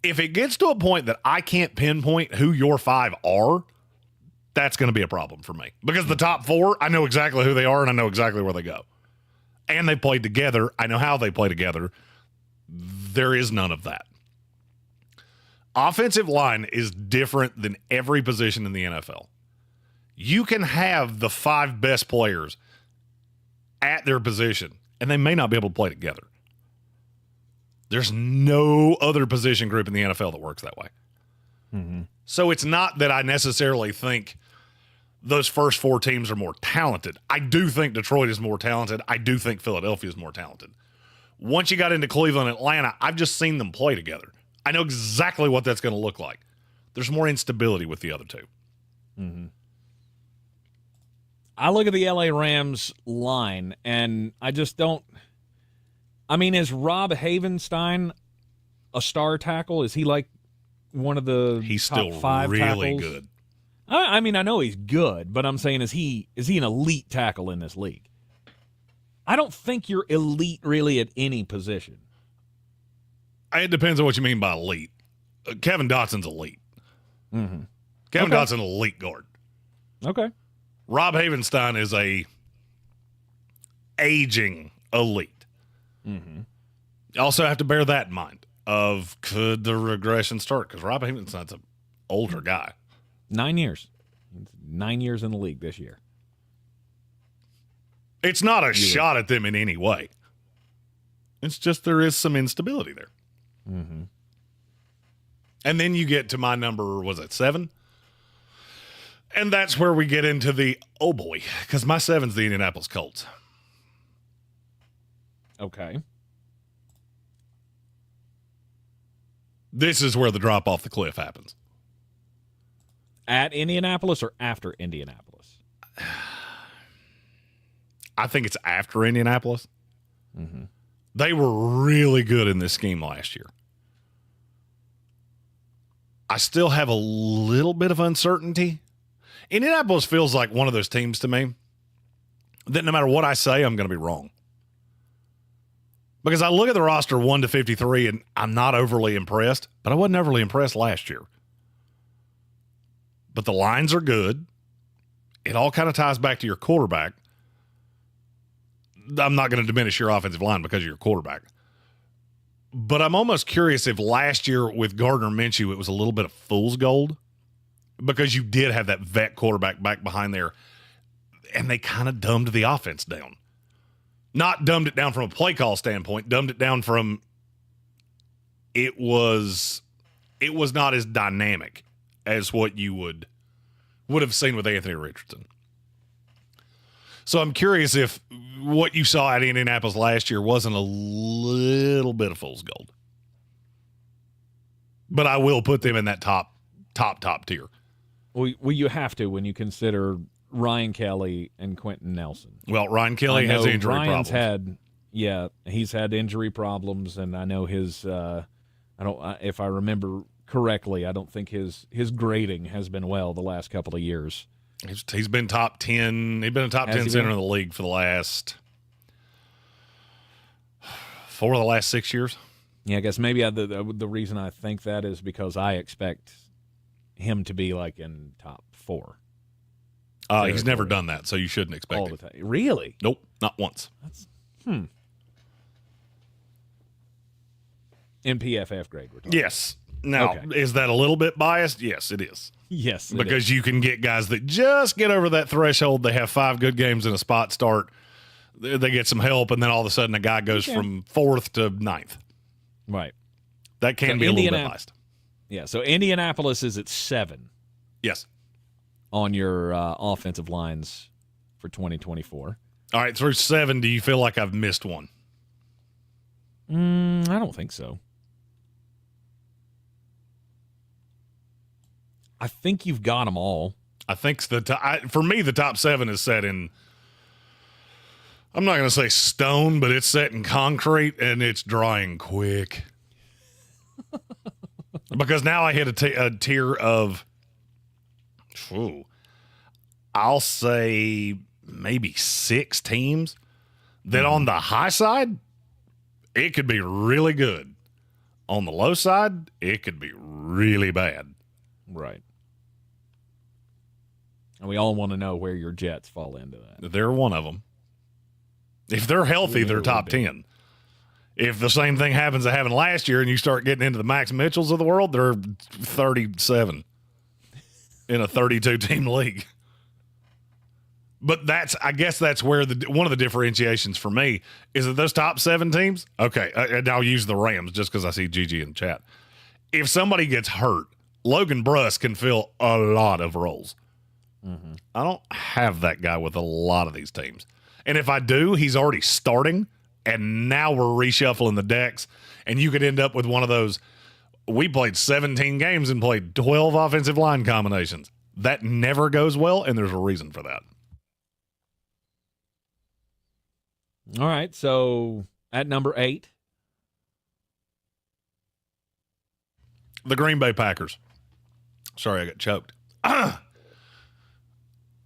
If it gets to a point that I can't pinpoint who your 5 are, that's going to be a problem for me. Because the top 4, I know exactly who they are and I know exactly where they go. And they played together. I know how they play together. There is none of that. Offensive line is different than every position in the NFL. You can have the 5 best players at their position, and they may not be able to play together. There's no other position group in the NFL that works that way. Mm-hmm. So it's not that I necessarily think those first 4 teams are more talented. I do think Detroit is more talented. I do think Philadelphia is more talented. Once you got into Cleveland and Atlanta, I've just seen them play together. I know exactly what that's going to look like. There's more instability with the other 2. Mm-hmm. I look at the LA Rams line, and I just don't. I mean, is Rob Havenstein a star tackle? Is he like one of the He's top still 5 really tackles? good. I mean, I know he's good, but I'm saying, is he an elite tackle in this league? I don't think you're elite really at any position. It depends on what you mean by elite. Kevin Dotson's elite. Mm-hmm. Kevin Dotson, elite guard. Okay. Rob Havenstein is a aging elite. Mm-hmm. You also have to bear that in mind of could the regression start? Because Rob Havenstein's an older guy. 9 years. 9 years in the league this year. It's not a shot at them in any way. It's just there is some instability there. Mm-hmm. And then you get to my number, was it 7? And that's where we get into the, oh boy, because my 7's the Indianapolis Colts. Okay. This is where the drop off the cliff happens. At Indianapolis or after Indianapolis? I think it's after Indianapolis. Mm-hmm. They were really good in this scheme last year. I still have a little bit of uncertainty. Indianapolis feels like one of those teams to me that no matter what I say, I'm going to be wrong. Because I look at the roster 1 to 53 and I'm not overly impressed, but I wasn't overly impressed last year. But the lines are good. It all kind of ties back to your quarterback. I'm not going to diminish your offensive line because of your quarterback. But I'm almost curious if last year with Gardner Minshew, it was a little bit of fool's gold because you did have that vet quarterback back behind there, and they kind of dumbed the offense down. Not dumbed it down from a play call standpoint, dumbed it down from it was not as dynamic as what you would have seen with Anthony Richardson. So I'm curious if what you saw at Indianapolis last year wasn't a little bit of fool's gold. But I will put them in that top tier. Well, you have to when you consider Ryan Kelly and Quentin Nelson. Well, Ryan Kelly has injury Ryan's problems. He's had injury problems, and I know his. If I remember correctly, I don't think his grading has been well the last couple of years. He's been top 10. He's been a top 10 center in the league for the last 4 of the last 6 years. Yeah, I guess maybe the reason I think that is because I expect him to be like in top 4. He's never done that, so you shouldn't expect all it. the time. Really? Nope, not once. In PFF grade, we're talking. Yes. Now, Is that a little bit biased? Yes, it is. Yes, because you can get guys that just get over that threshold. They have 5 good games in a spot start. They get some help, and then all of a sudden a guy goes from 4th to 9th. Right. That can be a little bit biased. Yeah, so Indianapolis is at 7. Yes. On your offensive lines for 2024. All right, through 7, do you feel like I've missed one? I don't think so. I think you've got them all. I think for me, the top 7 is set in, I'm not going to say stone, but it's set in concrete, and it's drying quick. Because now I hit a tier of, I'll say maybe 6 teams that on the high side, it could be really good. On the low side, it could be really bad. Right. And we all want to know where your Jets fall into that. They're one of them. If they're healthy, they're top 10. If the same thing happens that happened last year and you start getting into the Max Mitchells of the world, they're 37 in a 32-team league. But I guess that's where one of the differentiations for me is that those top 7 teams, okay, and I'll use the Rams just because I see Gigi in the chat. If somebody gets hurt, Logan Bruss can fill a lot of roles. Mm-hmm. I don't have that guy with a lot of these teams. And if I do, he's already starting, and now we're reshuffling the decks, and you could end up with one of those, we played 17 games and played 12 offensive line combinations. That never goes well, and there's a reason for that. All right, so at number 8. The Green Bay Packers. Sorry, I got choked. I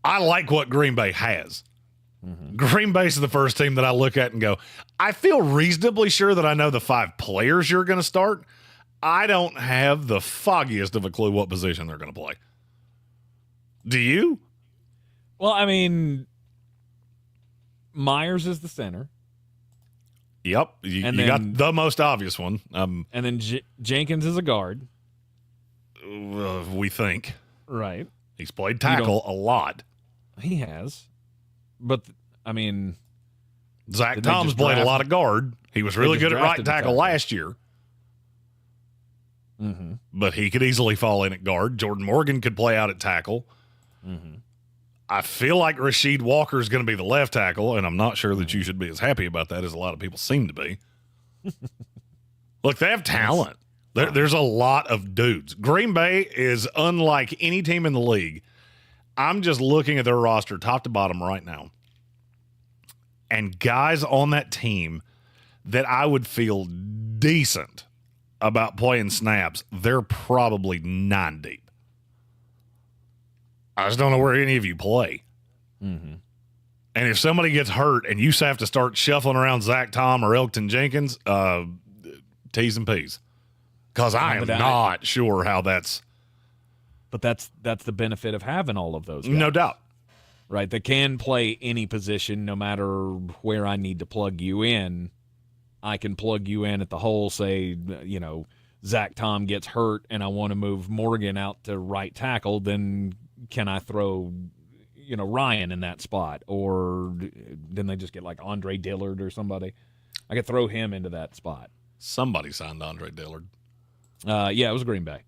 like what Green Bay has. Mm-hmm. Green Bay's the first team that I look at and go, I feel reasonably sure that I know the 5 players you're going to start. I don't have the foggiest of a clue what position they're going to play. Do you? Well, I mean, Myers is the center. Yep. You got the most obvious one. And then Jenkins is a guard. We think. Right. He's played tackle a lot. He has. But, I mean. Zach Tom's played a lot of guard. He was really good at right tackle last year. Mm-hmm. But he could easily fall in at guard. Jordan Morgan could play out at tackle. Mm-hmm. I feel like Rasheed Walker is going to be the left tackle, and I'm not sure that you should be as happy about that as a lot of people seem to be. Look, they have talent. There's a lot of dudes. Green Bay is unlike any team in the league. I'm just looking at their roster top to bottom right now. And guys on that team that I would feel decent about playing snaps, they're probably 9 deep. I just don't know where any of you play. Mm-hmm. And if somebody gets hurt and you have to start shuffling around Zach Tom or Elkton Jenkins, T's and P's. Because I am not sure how that's. But that's the benefit of having all of those guys. No doubt. Right, they can play any position no matter where I need to plug you in. I can plug you in at the hole, say, Zach Tom gets hurt and I want to move Morgan out to right tackle, then can I throw, Ryan in that spot? Or then they just get like Andre Dillard or somebody. I could throw him into that spot. Somebody signed Andre Dillard. Yeah, it was Green Bay.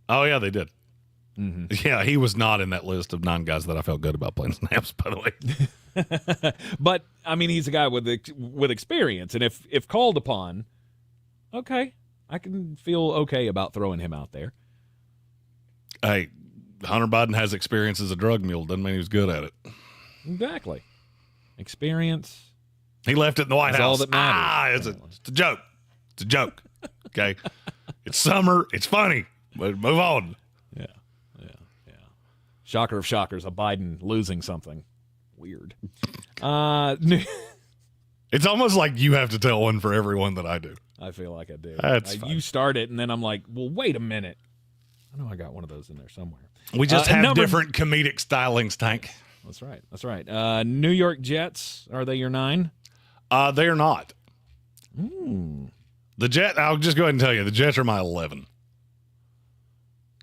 Oh, yeah, they did. Mm-hmm. Yeah, he was not in that list of 9 guys that I felt good about playing snaps, by the way. But, I mean, he's a guy with experience. And if called upon, okay, I can feel okay about throwing him out there. Hey, Hunter Biden has experience as a drug mule. Doesn't mean he was good at it. Exactly. Experience. He left it in the White House. All that matters. It's a joke. It's a joke. Okay? It's summer. It's funny. But move on. Yeah. Shocker of shockers, a Biden losing something. Weird. It's almost like you have to tell one for everyone that I do. I feel like I do. That's fine. You start it, and then I'm like, well, wait a minute. I know I got one of those in there somewhere. We just have different comedic stylings, Tank. That's right. New York Jets, are they your 9? They are not. The Jet. I'll just go ahead and tell you, the Jets are my 11.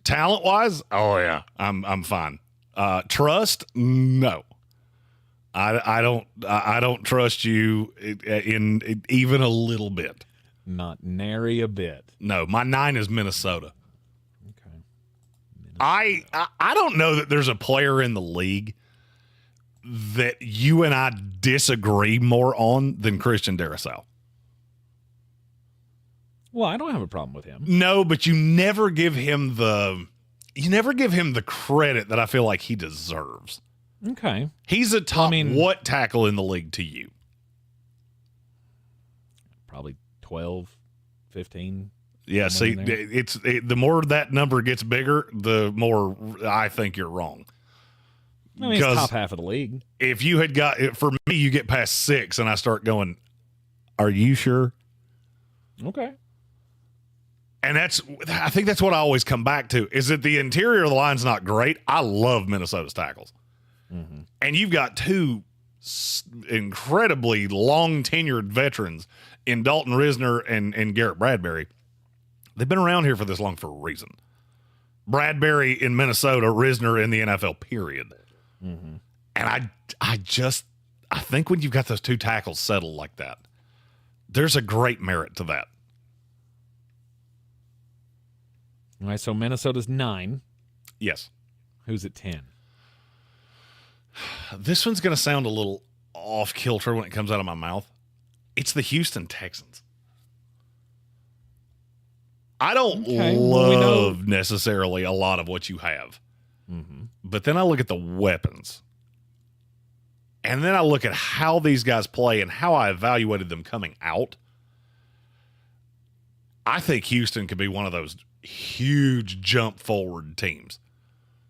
Talent wise, oh yeah, I'm fine. Trust, no. I don't trust you in even a little bit. Not nary a bit. No, my 9 is Minnesota. Okay. I don't know that there's a player in the league that you and I disagree more on than Christian Darrisaw. Well, I don't have a problem with him. No, but you never give him the credit that I feel like he deserves. Okay. He's a top what tackle in the league to you? Probably 12, 15. Yeah, see, the more that number gets bigger, the more I think you're wrong. I mean, it's top half of the league. If you had for me, you get past 6 and I start going, are you sure? Okay. And I think that's what I always come back to, is that the interior of the line's not great. I love Minnesota's tackles. Mm-hmm. And you've got 2 incredibly long-tenured veterans in Dalton Risner and Garrett Bradbury. They've been around here for this long for a reason. Bradbury in Minnesota, Risner in the NFL, period. Mm-hmm. And I think when you've got those 2 tackles settled like that, there's a great merit to that. All right, so Minnesota's 9. Yes. Who's at 10? This one's going to sound a little off kilter when it comes out of my mouth. It's the Houston Texans. I don't love necessarily a lot of what you have. Mm-hmm. But then I look at the weapons. And then I look at how these guys play and how I evaluated them coming out. I think Houston could be one of those huge jump forward teams.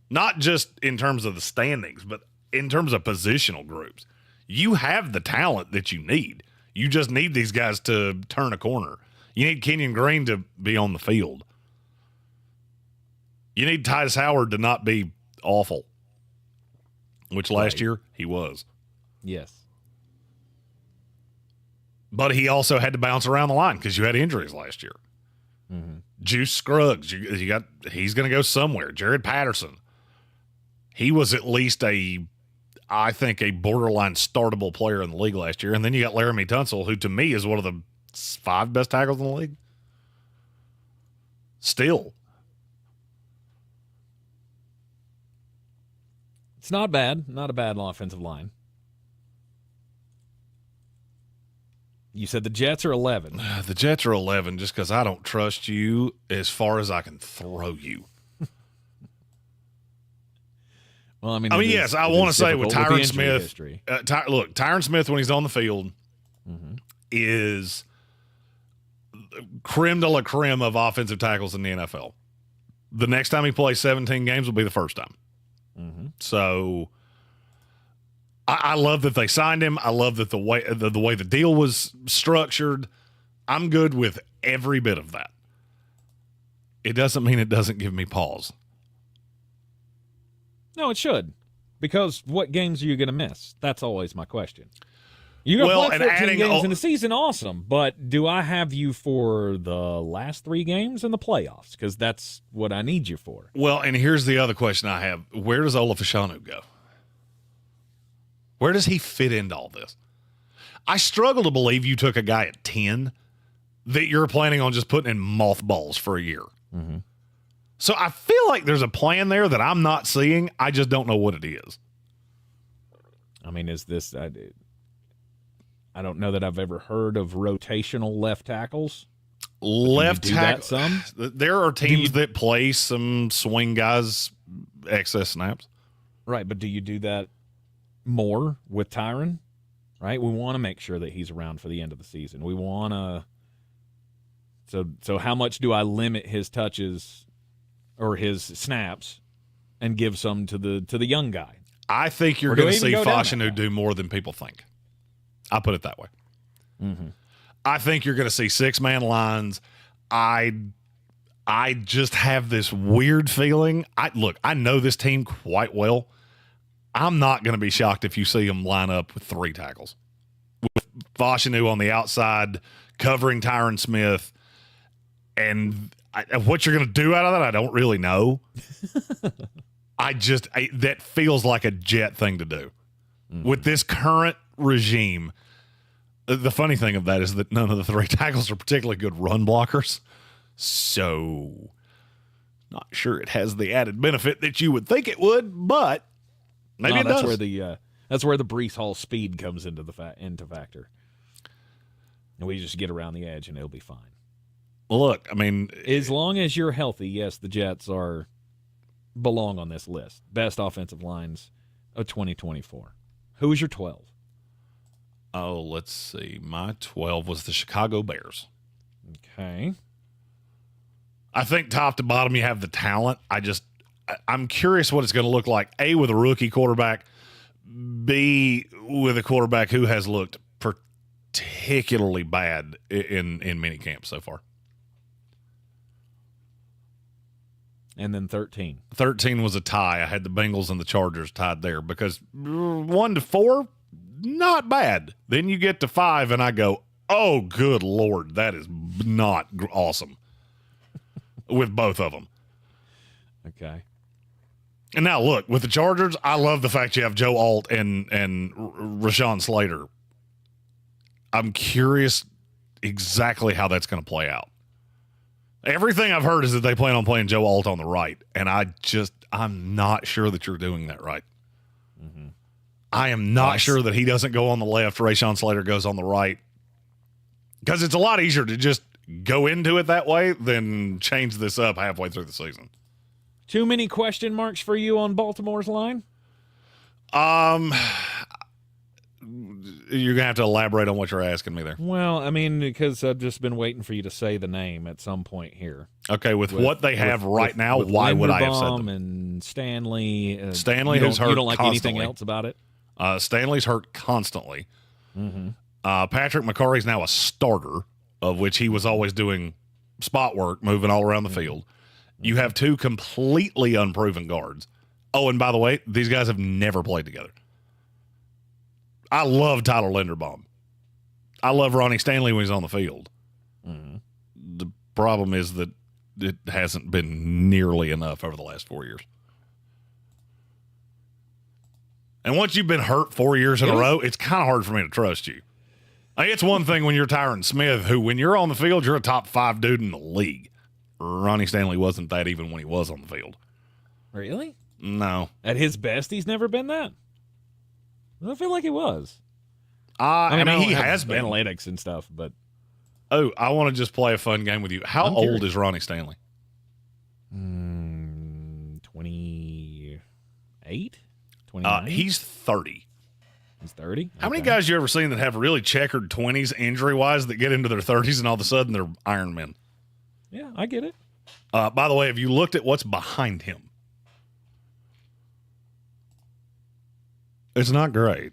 Not just in terms of the standings, but in terms of positional groups. You have the talent that you need. You just need these guys to turn a corner. You need Kenyon Green to be on the field. You need Titus Howard to not be awful, which last year he was. Yes. But he also had to bounce around the line because you had injuries last year. Mm-hmm. Juice Scruggs, he's going to go somewhere. Jared Patterson. He was at least I think, a borderline startable player in the league last year. And then you got Laramie Tunsil, who to me is one of the 5 best tackles in the league. Still. It's not bad. Not a bad offensive line. You said the Jets are 11. The Jets are 11 just because I don't trust you as far as I can throw you. Well, I mean, yes, I want to say with Tyron Smith. Look, Tyron Smith, when he's on the field, is creme de la creme of offensive tackles in the NFL. The next time he plays 17 games will be the first time. So I love that they signed him. I love that the way the deal was structured. I'm good with every bit of that. It doesn't mean it doesn't give me pause. No, it should. Because what games are you going to miss? That's always my question. You're going to play 14 games in the season, awesome. But do I have you for the last 3 games in the playoffs? Because that's what I need you for. Well, and here's the other question I have. Where does Olafashanu go? Where does he fit into all this? I struggle to believe you took a guy at 10 that you're planning on just putting in mothballs for a year. So I feel like there's a plan there that I'm not seeing. I just don't know what it is. I mean, is this I don't know that I've ever heard of rotational left tackles. Left tackle. Some? There are teams that play some swing guys excess snaps. Right, but do you do that more with Tyron? Right? We want to make sure that he's around for the end of the season. We want to So how much do I limit his touches or his snaps and give some to the young guy? I think you're going to see Fashanu do more than people think. I'll put it that way. I think you're going to see 6-man lines. I just have this weird feeling. I know this team quite well. I'm not going to be shocked if you see them line up with 3 tackles. With Fashanu on the outside, covering Tyron Smith, and what you're going to do out of that, I don't really know. That feels like a Jet thing to do. With this current regime, the funny thing of that is that none of the 3 tackles are particularly good run blockers. So, not sure it has the added benefit that you would think it would, but maybe it does. That's where the Breece Hall speed comes into factor. And we just get around the edge and it'll be fine. Look, I mean, as long as you're healthy, yes, the Jets belong on this list. Best offensive lines of 2024. Who was your 12? Oh, let's see. My 12 was the Chicago Bears. Okay. I think top to bottom you have the talent. I'm curious what it's going to look like, A, with a rookie quarterback, B, with a quarterback who has looked particularly bad in mini camps so far. And then 13. 13 was a tie. I had the Bengals and the Chargers tied there because 1 to 4, not bad. Then you get to 5, and I go, oh, good Lord, that is not awesome with both of them. Okay. And now, look, with the Chargers, I love the fact you have Joe Alt and Rashawn Slater. I'm curious exactly how that's going to play out. Everything I've heard is that they plan on playing Joe Alt on the right, and I'm not sure that you're doing that right. I am not sure that he doesn't go on the left, Rashawn Slater goes on the right, because it's a lot easier to just go into it that way than change this up halfway through the season. Too many question marks for you on Baltimore's line? you're gonna have to elaborate on what you're asking me there. Well, I mean, because I've just been waiting for you to say the name at some point here. Okay, with what they have right now, why would I have said them? And Stanley. Stanley has hurt. You don't like constantly. anything else about it? Stanley's hurt constantly. Mm-hmm. Patrick McCarry's now a starter, of which he was always doing spot work, moving all around the field. You have two completely unproven guards. Oh, and by the way, these guys have never played together. I love Tyler Linderbaum. I love Ronnie Stanley when he's on the field. Mm-hmm. The problem is that it hasn't been nearly enough over the last 4 years. And once you've been hurt 4 years in a row, it's kind of hard for me to trust you. It's one thing when you're Tyron Smith, who when you're on the field, you're a top 5 dude in the league. Ronnie Stanley wasn't that even when he was on the field. Really? No. At his best, he's never been that. I feel like he was. I mean he has been. Analytics and stuff, but. Oh, I want to just play a fun game with you. How old is Ronnie Stanley? 28? 29? He's 30. He's 30? How many guys you ever seen that have really checkered 20s injury-wise that get into their 30s and all of a sudden they're Iron Men? Yeah, I get it. By the way, have you looked at what's behind him? It's not great.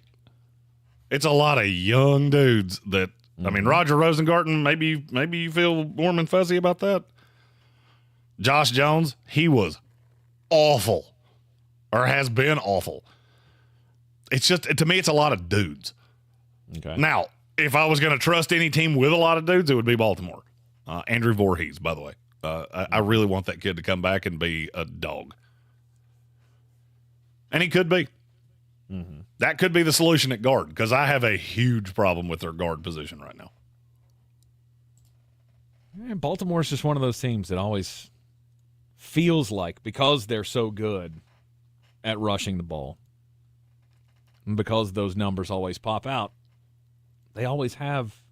It's a lot of young dudes that, I mean, Roger Rosengarten, maybe you feel warm and fuzzy about that. Josh Jones, he was awful or has been awful. It's just, to me, it's a lot of dudes. Okay. Now, if I was going to trust any team with a lot of dudes, it would be Baltimore. Andrew Voorhees, by the way. I really want that kid to come back and be a dog. And he could be. Mm-hmm. That could be the solution at guard, because I have a huge problem with their guard position right now. Baltimore's just one of those teams that always feels like, because they're so good at rushing the ball, and because those numbers always pop out, they always have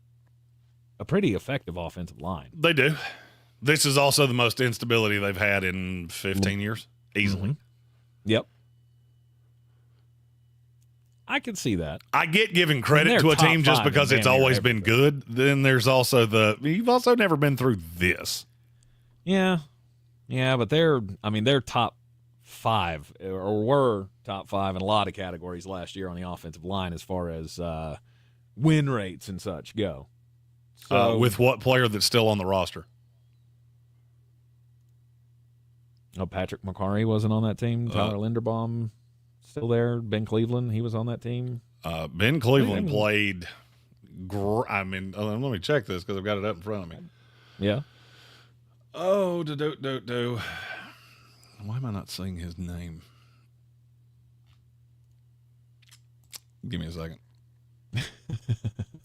a pretty effective offensive line. They do. This is also the most instability they've had in 15 years, easily. Mm-hmm. Yep. I can see that. I get giving credit to a team just because it's always been good. Then there's also you've also never been through this. Yeah. Yeah, but they're top 5 or were top 5 in a lot of categories last year on the offensive line as far as win rates and such go. So, with what player that's still on the roster? Oh, Patrick McCarry wasn't on that team. Tyler Linderbaum still there. Ben Cleveland, he was on that team. Ben Cleveland played. Let me check this because I've got it up in front of me. Yeah. Oh, do. Why am I not seeing his name? Give me a second.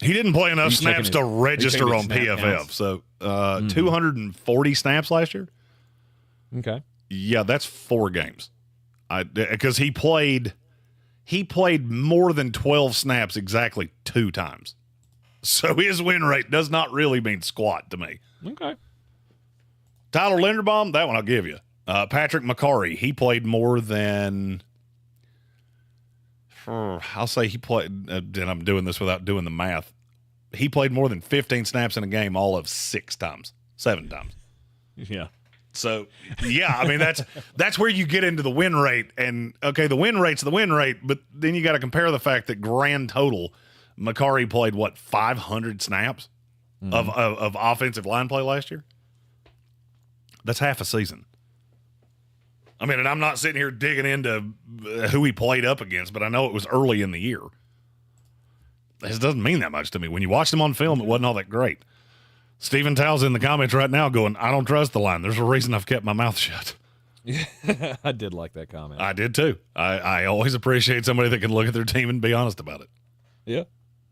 He didn't play enough snaps to register on PFF. So 240 snaps last year. Okay. Yeah, that's 4 games. Because he played more than 12 snaps exactly 2 times. So his win rate does not really mean squat to me. Okay. Tyler Linderbaum, that one I'll give you. Patrick McCarry, he played more than, I'll say he played, and I'm doing this without doing the math. He played more than 15 snaps in a game all of 7 times. Yeah. So, yeah, I mean, that's where you get into the win rate. And, okay, the win rate's the win rate, but then you got to compare the fact that grand total, McCarry played, 500 snaps of offensive line play last year? That's half a season. I mean, and I'm not sitting here digging into who he played up against, but I know it was early in the year. This doesn't mean that much to me. When you watched him on film, it wasn't all that great. Stephen Tow's in the comments right now going, I don't trust the line. There's a reason I've kept my mouth shut. I did like that comment. I did too. I always appreciate somebody that can look at their team and be honest about it. Yeah,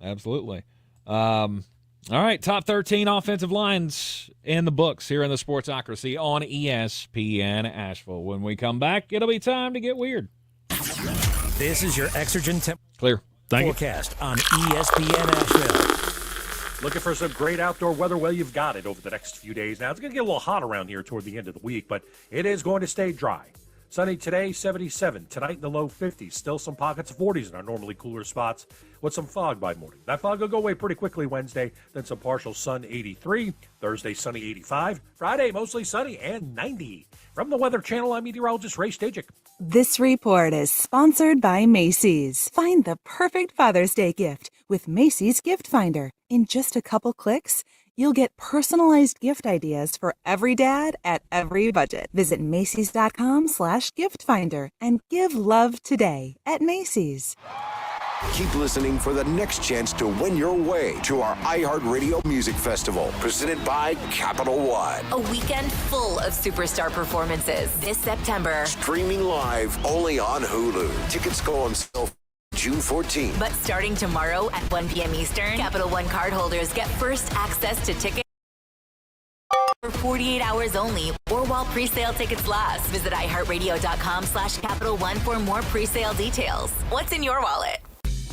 absolutely. All right, top 13 offensive lines in the books here in the Sportsocracy on ESPN Asheville. When we come back, it'll be time to get weird. This is your Exergen temp clear forecast on ESPN Asheville. Looking for some great outdoor weather? Well, you've got it over the next few days. Now, it's going to get a little hot around here toward the end of the week, but it is going to stay dry. Sunny today, 77. Tonight in the low 50s. Still some pockets of 40s in our normally cooler spots with some fog by morning. That fog will go away pretty quickly Wednesday. Then some partial sun, 83. Thursday, sunny, 85. Friday, mostly sunny and 90. From the Weather Channel, I'm meteorologist Ray Stajic. This report is sponsored by Macy's. Find the perfect Father's Day gift with Macy's Gift Finder. In just a couple clicks, you'll get personalized gift ideas for every dad at every budget. Visit Macy's.com/gift finder and give love today at Macy's. Keep listening for the next chance to win your way to our iHeartRadio Music Festival, presented by Capital One. A weekend full of superstar performances this September. Streaming live only on Hulu. Tickets go on sale June 14th. But starting tomorrow at 1 p.m. Eastern, Capital One cardholders get first access to tickets for 48 hours only or while pre-sale tickets last. Visit iHeartRadio.com/Capital One for more pre-sale details. What's in your wallet?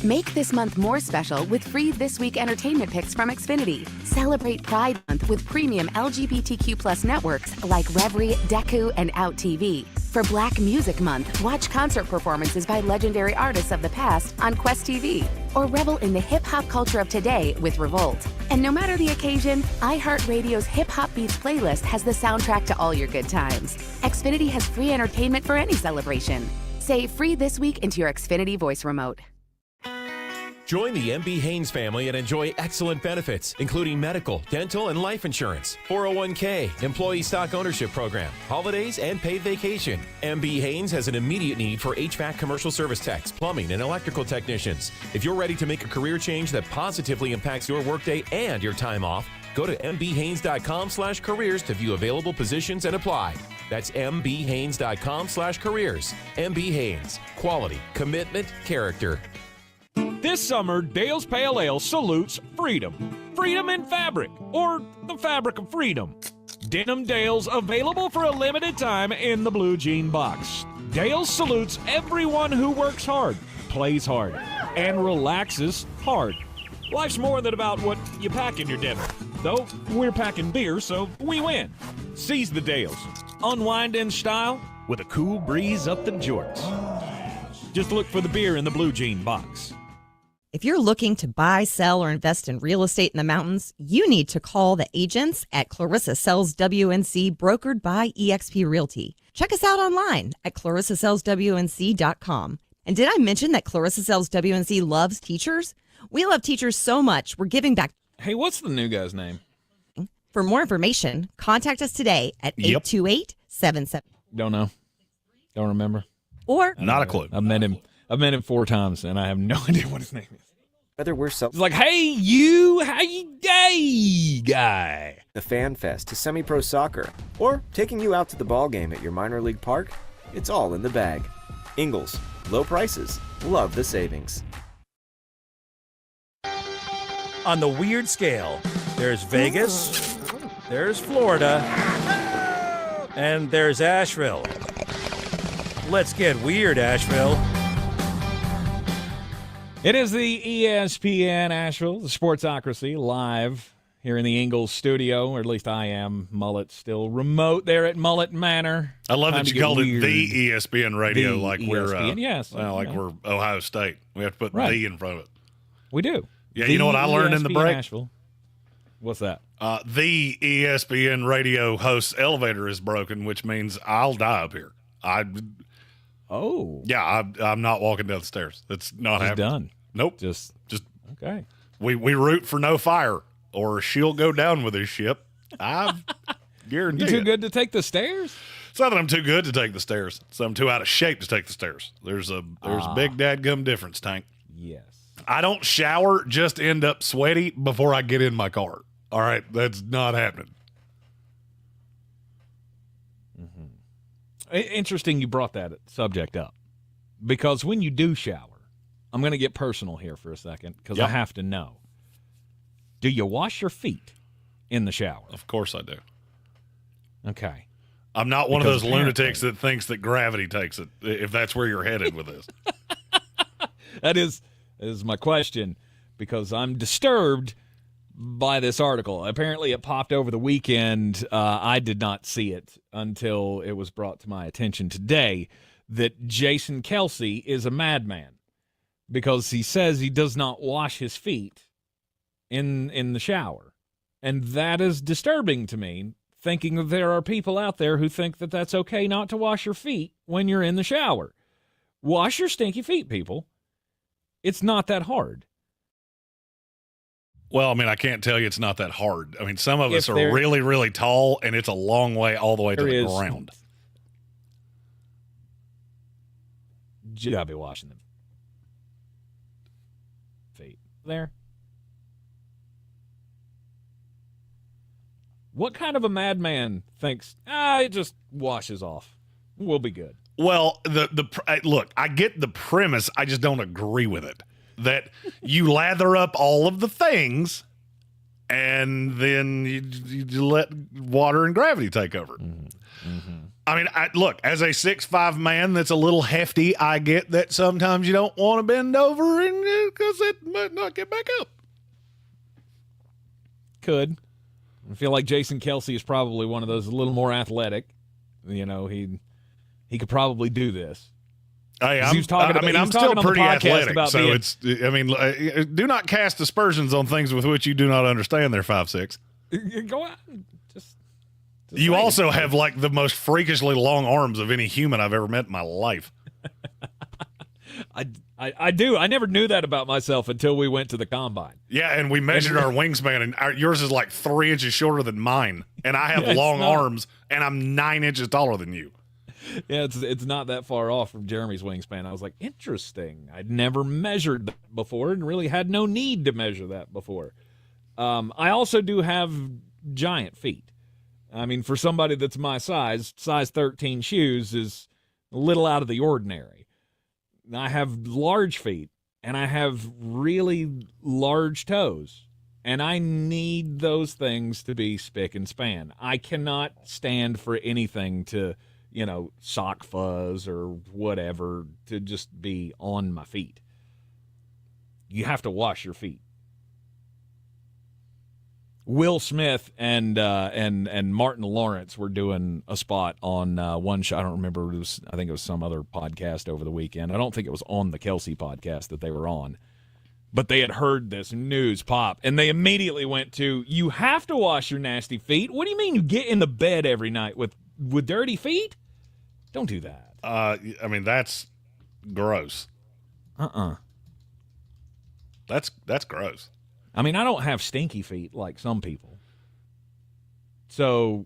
Make this month more special with free This Week entertainment picks from Xfinity. Celebrate Pride Month with premium LGBTQ+ networks like Reverie, Deku, and Out TV. For Black Music Month, watch concert performances by legendary artists of the past on Quest TV. Or revel in the hip-hop culture of today with Revolt. And no matter the occasion, iHeartRadio's Hip Hop Beats playlist has the soundtrack to all your good times. Xfinity has free entertainment for any celebration. Say free this week into your Xfinity voice remote. Join the MB Haynes family and enjoy excellent benefits, including medical, dental, and life insurance, 401k, employee stock ownership program, holidays, and paid vacation. MB Haynes has an immediate need for HVAC commercial service techs, plumbing, and electrical technicians. If you're ready to make a career change that positively impacts your workday and your time off, go to mbhaynes.com/careers to view available positions and apply. That's mbhaynes.com/careers. MB Haynes. Quality, commitment, character. This summer, Dale's Pale Ale salutes freedom. Freedom in fabric, or the fabric of freedom. Denim Dale's available for a limited time in the blue jean box. Dale's salutes everyone who works hard, plays hard, and relaxes hard. Life's more than about what you pack in your denim. Though we're packing beer, so we win. Seize the Dales. Unwind in style with a cool breeze up the jorts. Just look for the beer in the blue jean box. If you're looking to buy, sell, or invest in real estate in the mountains, you need to call the agents at Clarissa Sells WNC, brokered by eXp Realty. Check us out online at clarissasellswnc.com. And did I mention that Clarissa Sells WNC loves teachers? We love teachers so much, we're giving back. Hey, what's the new guy's name? For more information, contact us today at 828-77. Don't know. Don't remember. Or not a clue. I've met him 4 times, and I have no idea what his name is. Whether we're It's like, hey, you, how you day, guy? the Fan Fest to semi-pro soccer, or taking you out to the ball game at your minor league park, it's all in the bag. Ingles, low prices, love the savings. On the weird scale, there's Vegas, there's Florida, and there's Asheville. Let's get weird, Asheville. It is the ESPN Asheville, the Sportsocracy, live here in the Ingles studio, or at least I am. Mullet still remote there at Mullet Manor. I love that you called it the ESPN Radio, The like ESPN, yes. we're Ohio State. We have to put Right. the in front of it. We do. Yeah, The you know what I learned in the ESPN break? Asheville. What's that? The ESPN Radio host's elevator is broken, which means I'll die up here. Oh. Yeah, I'm not walking down the stairs. It's not Just happening. done. Nope. Just okay. We root for no fire, or she'll go down with his ship. I've guaranteed. You too good to take the stairs? It's not that I'm too good to take the stairs. It's that I'm too out of shape to take the stairs. There's a big dadgum difference, Tank. Yes. I don't shower, just end up sweaty before I get in my car. All right, that's not happening. Interesting you brought that subject up, because when you do shower, I'm going to get personal here for a second because I have to know. Do you wash your feet in the shower? Of course I do. Okay. I'm not one of those lunatics that thinks that gravity takes it, if that's where you're headed with this. That is my question, because I'm disturbed by this article. Apparently, it popped over the weekend. I did not see it until it was brought to my attention today that Jason Kelce is a madman because he says he does not wash his feet in the shower. And that is disturbing to me, thinking that there are people out there who think that that's okay not to wash your feet when you're in the shower. Wash your stinky feet, people. It's not that hard. Well, I mean, I can't tell you it's not that hard. I mean, some of us are really, really tall, and it's a long way all the way to the ground. You gotta be washing them feet. There. What kind of a madman thinks, it just washes off? We'll be good. Well, look, I get the premise. I just don't agree with it. That you lather up all of the things, and then you let water and gravity take over. Mm-hmm. I mean, look, as a 6'5" man that's a little hefty, I get that sometimes you don't want to bend over because it might not get back up. Could. I feel like Jason Kelce is probably one of those a little more athletic. You know, he could probably do this. Hey, I'm still pretty athletic, so do not cast aspersions on things with which you do not understand. They're 5'6". Go out. Just you also have like the most freakishly long arms of any human I've ever met in my life. I do. I never knew that about myself until we went to the combine. Yeah, and we measured our wingspan, and yours is like 3 inches shorter than mine, and I have long arms, and I'm 9 inches taller than you. Yeah, it's not that far off from Jeremy's wingspan. I was like, interesting. I'd never measured that before and really had no need to measure that before. I also do have giant feet. I mean, for somebody that's my size 13 shoes is a little out of the ordinary. I have large feet, and I have really large toes, and I need those things to be spick and span. I cannot stand for anything to, sock fuzz or whatever to just be on my feet. You have to wash your feet. Will Smith and Martin Lawrence were doing a spot on one show. I don't remember. I think it was some other podcast over the weekend. I don't think it was on the Kelce podcast that they were on. But they had heard this news pop, and they immediately went to, you have to wash your nasty feet? What do you mean you get in the bed every night with dirty feet? Don't do that. I mean, that's gross. That's gross. I mean, I don't have stinky feet like some people. So,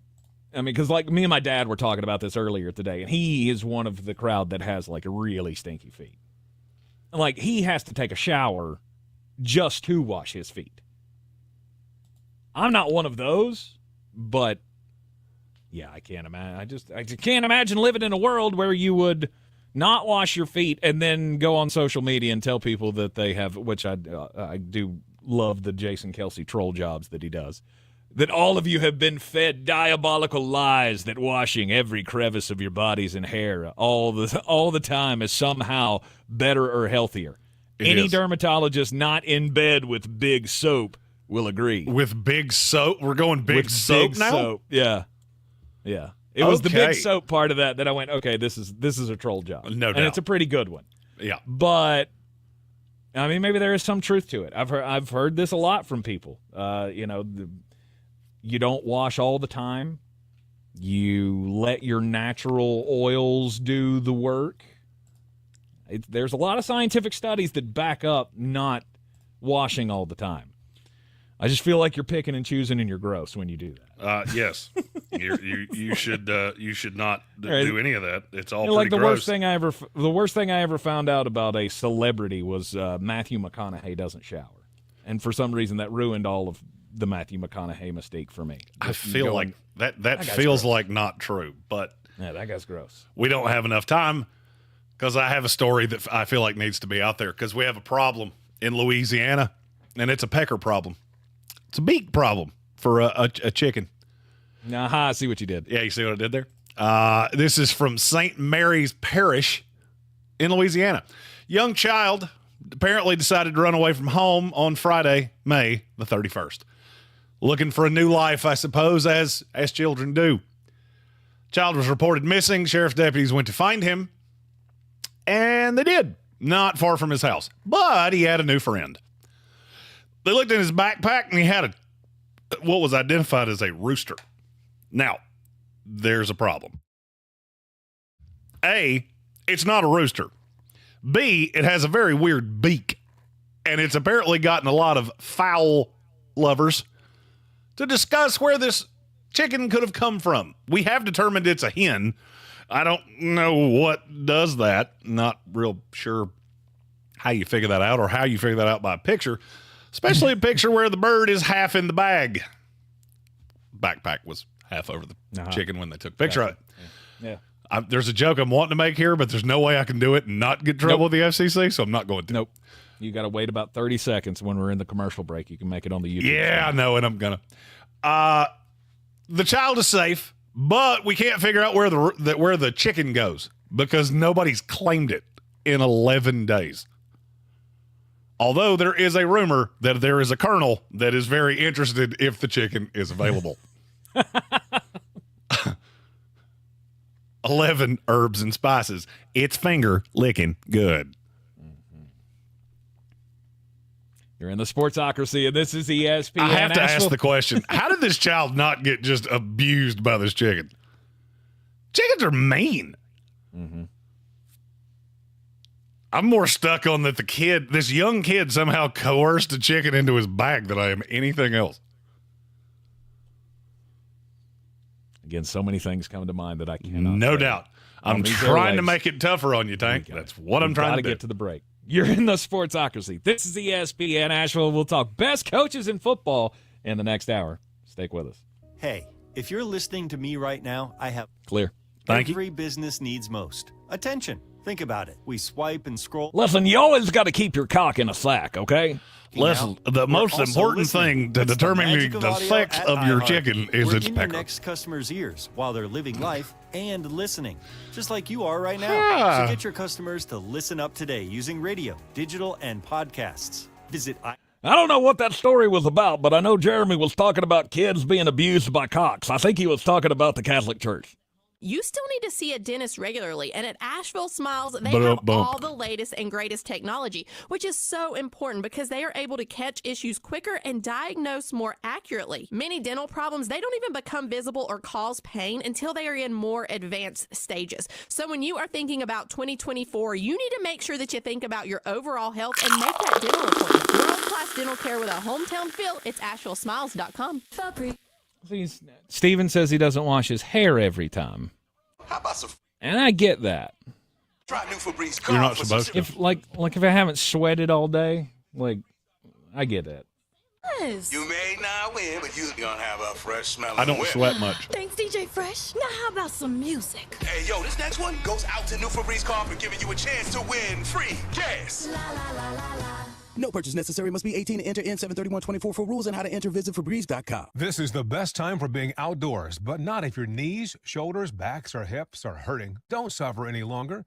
I mean, because like me and my dad were talking about this earlier today, and he is one of the crowd that has like really stinky feet. Like, he has to take a shower just to wash his feet. I'm not one of those, but yeah, I can't imagine. I just can't imagine living in a world where you would not wash your feet and then go on social media and tell people that they have, which I do love the Jason Kelce troll jobs that he does, that all of you have been fed diabolical lies that washing every crevice of your bodies and hair all the time is somehow better or healthier. Any dermatologist not in bed with big soap will agree. With big soap? We're going big soap now? Soap. Yeah. Yeah. It was the big soap part of that I went, okay, this is a troll job. No doubt. And it's a pretty good one. Yeah. But I mean, maybe there is some truth to it. I've heard this a lot from people. You don't wash all the time. You let your natural oils do the work. There's a lot of scientific studies that back up not washing all the time. I just feel like you're picking and choosing, and you're gross when you do that. Yes, you should not do any of that. It's all pretty like the gross. The worst thing I ever found out about a celebrity was Matthew McConaughey doesn't shower, and for some reason that ruined all of the Matthew McConaughey mystique for me. I feel like that feels like not true, but yeah, that guy's gross. We don't have enough time because I have a story that I feel like needs to be out there because we have a problem in Louisiana, and it's a pecker problem. It's a beak problem for a chicken. I see what you did. Yeah, you see what I did there? This is from St. Mary's Parish in Louisiana. Young child apparently decided to run away from home on Friday, May the 31st. looking for a new life, I suppose, as children do. Child was reported missing. Sheriff's deputies went to find him, and they did. Not far from his house. But he had a new friend. They looked in his backpack, and he had what was identified as a rooster. Now, there's a problem. A, it's not a rooster. B, it has a very weird beak, and it's apparently gotten a lot of fowl lovers to discuss where this chicken could have come from. We have determined it's a hen. I don't know what does that. Not real sure how you figure that out or how you figure that out by a picture, especially a picture where the bird is half in the bag. Backpack was half over the chicken when they took a picture of it. Yeah. There's a joke I'm wanting to make here, but there's no way I can do it and not get in trouble with the FCC, so I'm not going to. Nope. You got to wait about 30 seconds when we're in the commercial break. You can make it on the YouTube. Yeah, channel. I know, and I'm going to. The child is safe, but we can't figure out where the chicken goes because nobody's claimed it in 11 days. Although there is a rumor that there is a colonel that is very interested if the chicken is available. 11 herbs and spices. It's finger licking good. You're in the Sportsocracy, and this is ESPN. I have to Asheville. ask the question, how did this child not get just abused by this chicken? Chickens are mean. Mm-hmm. I'm more stuck on that this young kid somehow coerced a chicken into his bag than I am anything else. Again, so many things come to mind that I cannot No say. doubt. I'm trying to make it tougher on you, Tank. That's what I'm trying to do. Get to the break. You're in the Sportsocracy. This is ESPN Asheville. We'll talk best coaches in football in the next hour. Stick with us. Hey, if you're listening to me right now, I have clear. Every business needs most attention. Think about it. We swipe and scroll. Listen, you always got to keep your cock in a sack, okay? Listen, the most important thing to determining the sex of your chicken is its in pecker. Your next customer's ears while they're living life and listening, just like you are right now. Yeah. So get your customers to listen up today using radio, digital, and podcasts. Visit I don't know what that story was about, but I know Jeremy was talking about kids being abused by cocks. I think he was talking about the Catholic Church. You still need to see a dentist regularly, and at Asheville Smiles, they have all the latest and greatest technology, which is so important because they are able to catch issues quicker and diagnose more accurately. Many dental problems, they don't even become visible or cause pain until they are in more advanced stages. So when you are thinking about 2024, you need to make sure that you think about your overall health and make that dental appointment. World-class dental care with a hometown feel. It's AshevilleSmiles.com. Steven says he doesn't wash his hair every time. How about some? And I get that. Try new Febreze. You're not supposed to. If if I haven't sweated all day, I get that. You may not win, but you're gonna have a fresh smell. I don't sweat much. Thanks, DJ Fresh. Now how about some music? Hey, yo, this next one goes out to New Febreze Carpet, giving you a chance to win free gas. No purchase necessary. Must be 18 to enter in 73124 for rules and how to enter. Visit Febreze.com. This is the best time for being outdoors, but not if your knees, shoulders, backs, or hips are hurting. Don't suffer any longer.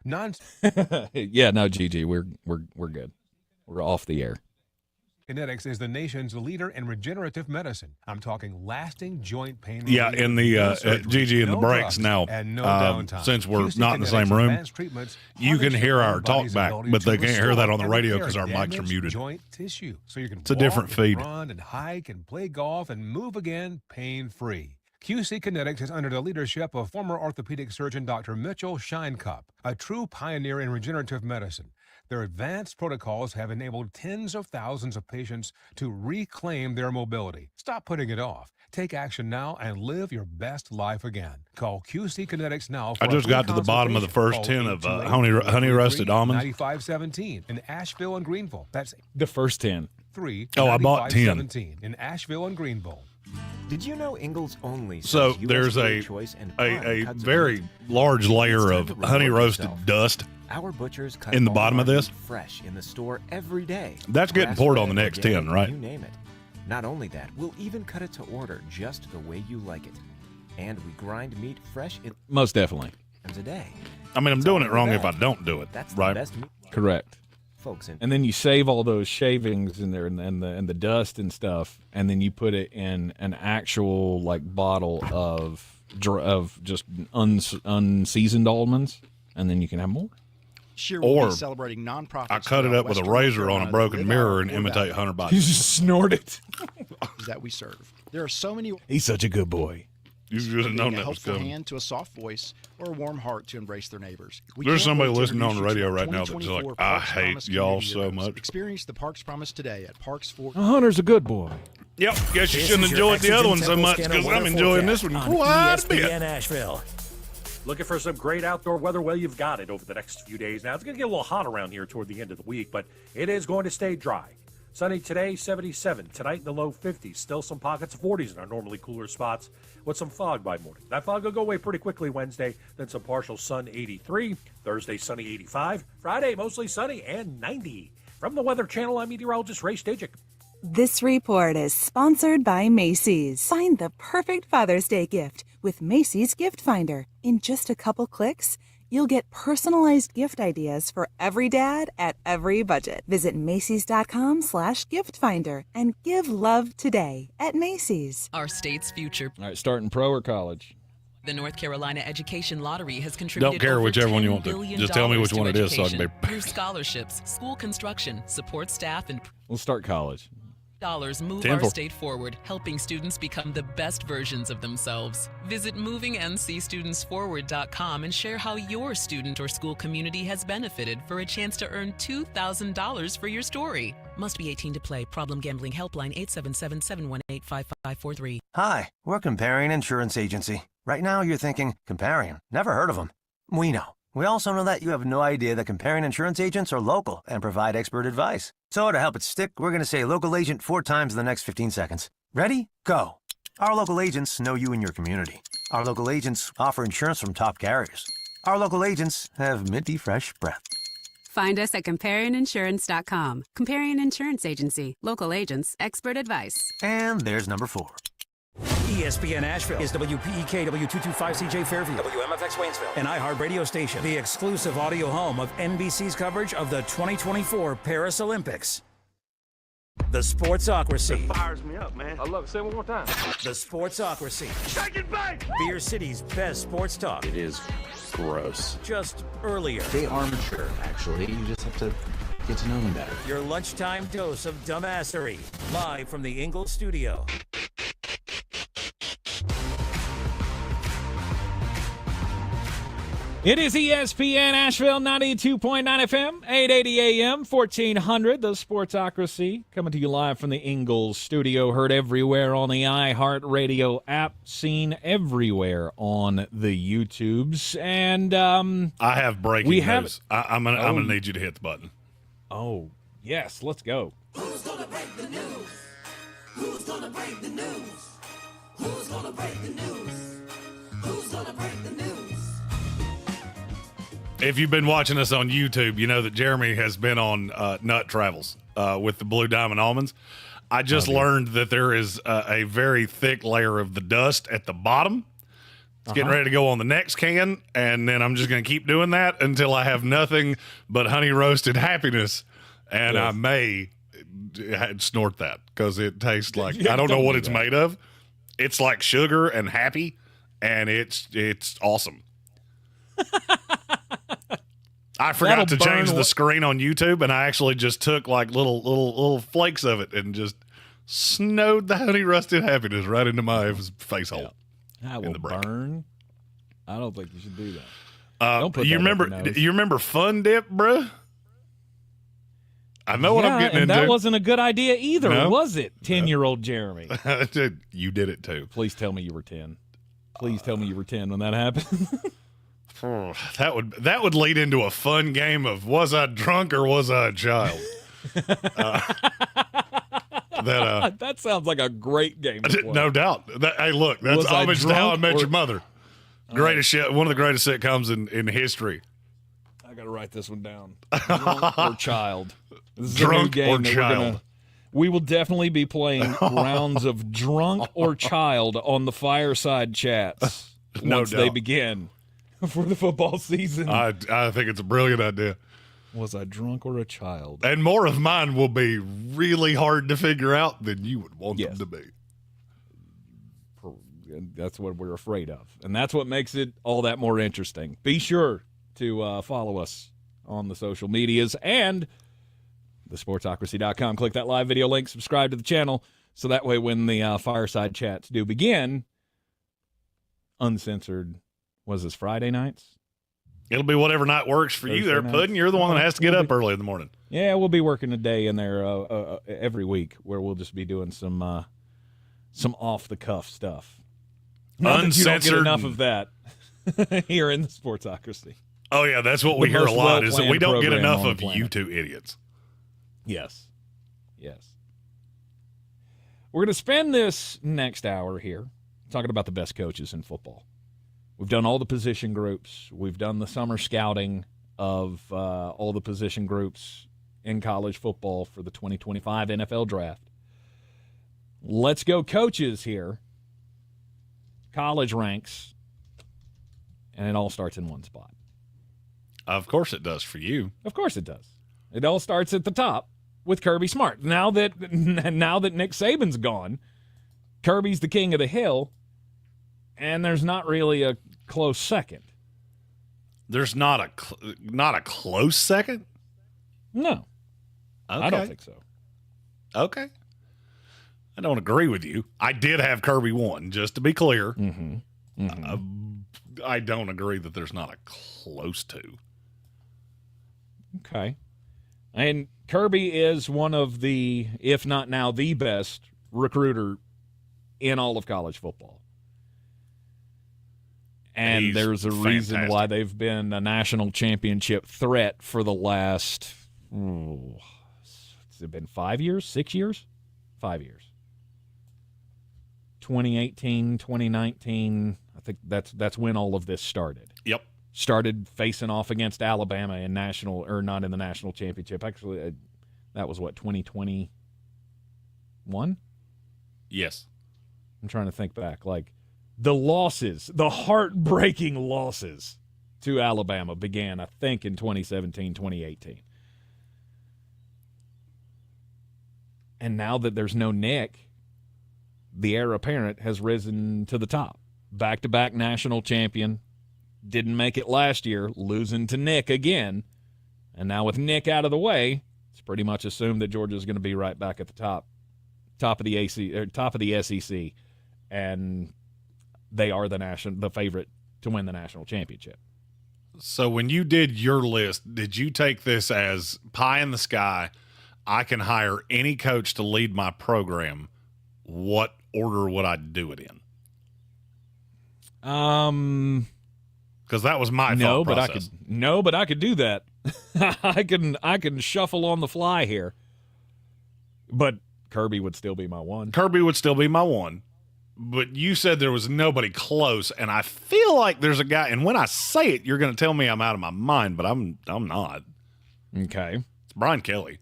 Yeah, no, Gigi, we're good. We're off the air. Kinetics is the nation's leader in regenerative medicine. I'm talking lasting joint pain. Yeah, in the Gigi in the breaks now, since we're not in the same room, you can hear our talk back, but they can't hear that on the radio because our mics are muted. Joint tissue, so you can it's a different feed. Run and hike and play golf and move again pain-free. QC Kinetics is under the leadership of former orthopedic surgeon Dr. Mitchell Shinecup, a true pioneer in regenerative medicine. Their advanced protocols have enabled tens of thousands of patients to reclaim their mobility. Stop putting it off. Take action now and live your best life again. Call QC Kinetics now. I just got to the bottom of the first 10 of honey roasted almonds. 9517 in Asheville and Greenville. That's the first 10. I bought 10 in Asheville and Greenville. Did you know Ingles only? So there's a very large layer of honey roasted dust Our butchers cut in the bottom of this. Fresh in the store every day. That's getting poured on the next 10, right? You name it. Not only that, we'll even cut it to order just the way you like it. And we grind meat fresh in most definitely a day. I mean, I'm doing it wrong if I don't do it, That's right? The best meat. Correct. folks in. And then you save all those shavings in there and the dust and stuff, and then you put it in an actual like bottle of just unseasoned almonds, and then you can have more. Or celebrating nonprofits. I cut it up with a razor on a broken mirror and imitate Hunter Biden. You just snort it. That we serve. There are so many. He's such a good boy. You should have known a that was helpful coming. hand to a soft voice or a warm heart to embrace their neighbors. There's somebody listening on the radio right now that's like, I hate y'all so much. Experience the Parks Promise today at Parks Fort. Hunter's a good boy. Yep, guess you shouldn't have enjoyed the other one so much because I'm enjoying this one quite a bit. ESPN Asheville. Looking for some great outdoor weather? Well, you've got it over the next few days. Now, it's going to get a little hot around here toward the end of the week, but it is going to stay dry. Sunny today, 77. Tonight in the low 50s. Still some pockets of 40s in our normally cooler spots with some fog by morning. That fog will go away pretty quickly Wednesday, then some partial sun, 83. Thursday, sunny, 85. Friday, mostly sunny and 90. From the Weather Channel, I'm meteorologist Ray Stajic. This report is sponsored by Macy's. Find the perfect Father's Day gift with Macy's Gift Finder. In just a couple clicks, you'll get personalized gift ideas for every dad at every budget. Visit Macy's.com/gift finder and give love today at Macy's. Our state's future. All right, starting pro or college? The North Carolina Education Lottery has contributed Don't care over whichever one you $10 want to. billion Just tell me which one it is so I can be. through scholarships, school construction, support staff, and We'll start college. dollars move 10 our for- state forward, helping students become the best versions of themselves. Visit movingncstudentsforward.com and share how your student or school community has benefited for a chance to earn $2,000 for your story. Must be 18 to play. Problem gambling helpline 877-718-5543. Hi, we're Comparion Insurance Agency. Right now you're thinking, Comparion, never heard of them. We know. We also know that you have no idea that Comparion Insurance agents are local and provide expert advice. So to help it stick, we're going to say local agent 4 times in the next 15 seconds. Ready? Go. Our local agents know you and your community. Our local agents offer insurance from top carriers. Our local agents have minty fresh breath. Find us at ComparionInsurance.com. Comparion Insurance Agency. Local agents, expert advice. And there's number 4. ESPN Asheville is WPEK W225CJ Fairview, WMFX Waynesville, an iHeart radio station, the exclusive audio home of NBC's coverage of the 2024 Paris Olympics. The Sportsocracy. It fires me up, man. I love it. Say it one more time. The Sportsocracy. Shake it back! Beer City's best sports talk. It is gross. Just earlier. They are mature, actually. You just have to get to know them better. Your lunchtime dose of dumbassery. Live from the Ingalls studio. It is ESPN Asheville 92.9 FM, 880 AM, 1400, the Sportsocracy, coming to you live from the Ingalls studio, heard everywhere on the iHeartRadio app, seen everywhere on the YouTubes. And I have breaking news. I'm gonna need you to hit the button. Oh, yes, let's go. Who's gonna break the news? Who's gonna break the news? Who's gonna break the news? Who's gonna break the news? If you've been watching us on YouTube, you know that Jeremy has been on Nut Travels with the Blue Diamond Almonds. I just learned that there is a very thick layer of the dust at the bottom. It's getting ready to go on the next can, and then I'm just going to keep doing that until I have nothing but honey roasted happiness, and I may snort that because it tastes like I don't know what it's made of. It's like sugar and happy, and it's awesome. I forgot to change the screen on YouTube, and I actually just took like little flakes of it and just snowed the honey roasted happiness right into my face hole. That will burn. I don't think you should do that. Don't put you remember Fun Dip, bruh? I know what I'm getting into. That wasn't a good idea either, was it? 10-year-old Jeremy. You did it too. Please tell me you were 10. Please tell me you were 10 when that happened. That would lead into a fun game of was I drunk or was I a child? That sounds like a great game. No doubt. Hey, look, that's homage to How I Met Your Mother. Greatest shit, one of the greatest sitcoms in history. I got to write this one down. Drunk or child. This is drunk a new game or child. We will definitely be playing rounds of drunk or child on the fireside chats once they begin for the football season. I think it's a brilliant idea. Was I drunk or a child? And more of mine will be really hard to figure out than you would want them to be. And that's what we're afraid of. And that's what makes it all that more interesting. Be sure to follow us on the social medias and thesportsocracy.com. Click that live video link, subscribe to the channel, so that way when the fireside chats do begin, uncensored, was this Friday nights? It'll be whatever night works for you there, Puddin'. You're the one that has to get up early in the morning. Yeah, we'll be working a day in there every week where we'll just be doing some off-the-cuff stuff. Not that you don't get enough of that here in the Sportsocracy. Oh, yeah, that's what we hear a lot, is that we don't get enough of you two idiots. Yes. We're going to spend this next hour here talking about the best coaches in football. We've done all the position groups. We've done the summer scouting of all the position groups in college football for the 2025 NFL Draft. Let's go coaches here. College ranks. And it all starts in one spot. Of course it does for you. Of course it does. It all starts at the top with Kirby Smart. Now that Nick Saban's gone, Kirby's the king of the hill, and there's not really a close second. There's not a close second? No. Okay. I don't think so. Okay. I don't agree with you. I did have Kirby 1, just to be clear. I don't agree that there's not a close to. Okay. And Kirby is one of the, if not now the best recruiter in all of college football. And there's a reason why they've been a national championship threat for the last, has it been 5 years, 6 years? 5 years. 2018, 2019, I think that's when all of this started. Yep. Started facing off against Alabama in national, or not in the national championship. Actually, that was what, 2021? Yes. I'm trying to think back. Like, the losses, the heartbreaking losses to Alabama began, I think, in 2017, 2018. And now that there's no Nick, the heir apparent has risen to the top. Back-to-back national champion. Didn't make it last year, losing to Nick again. And now with Nick out of the way, it's pretty much assumed that Georgia's going to be right back at the top of the SEC. And they are the favorite to win the national championship. So when you did your list, did you take this as pie in the sky? I can hire any coach to lead my program. What order would I do it in? Because that was my thought process. But I could do that. I can shuffle on the fly here. But Kirby would still be my one. But you said there was nobody close, and I feel like there's a guy. And when I say it, you're going to tell me I'm out of my mind, but I'm not. Okay, it's Brian Kelly.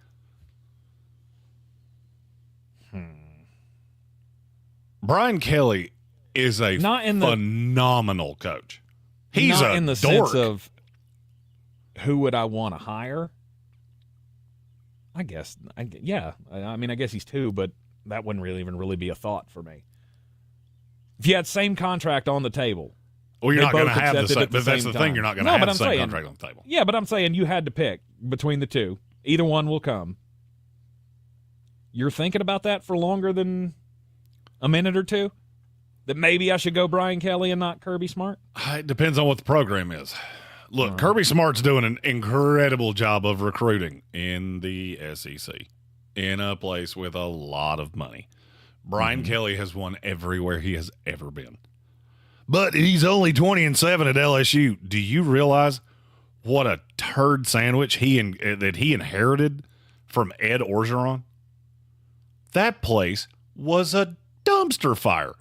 Brian Kelly is a phenomenal coach. He's not a in the dork. sense of who would I want to hire. I guess, yeah. I mean, I guess he's two, but that wouldn't really be a thought for me. If you had same contract on the table, well, you're not going to have the same. But that's the thing. You're not going to have the same contract on the table. Yeah, but I'm saying you had to pick between the two. Either one will come. You're thinking about that for longer than a minute or two? That maybe I should go Brian Kelly and not Kirby Smart? It depends on what the program is. Look, Kirby Smart's doing an incredible job of recruiting in the SEC in a place with a lot of money. Brian Kelly has won everywhere he has ever been. But he's only 20-7 at LSU. Do you realize what a turd sandwich that he inherited from Ed Orgeron? That place was a dumpster fire.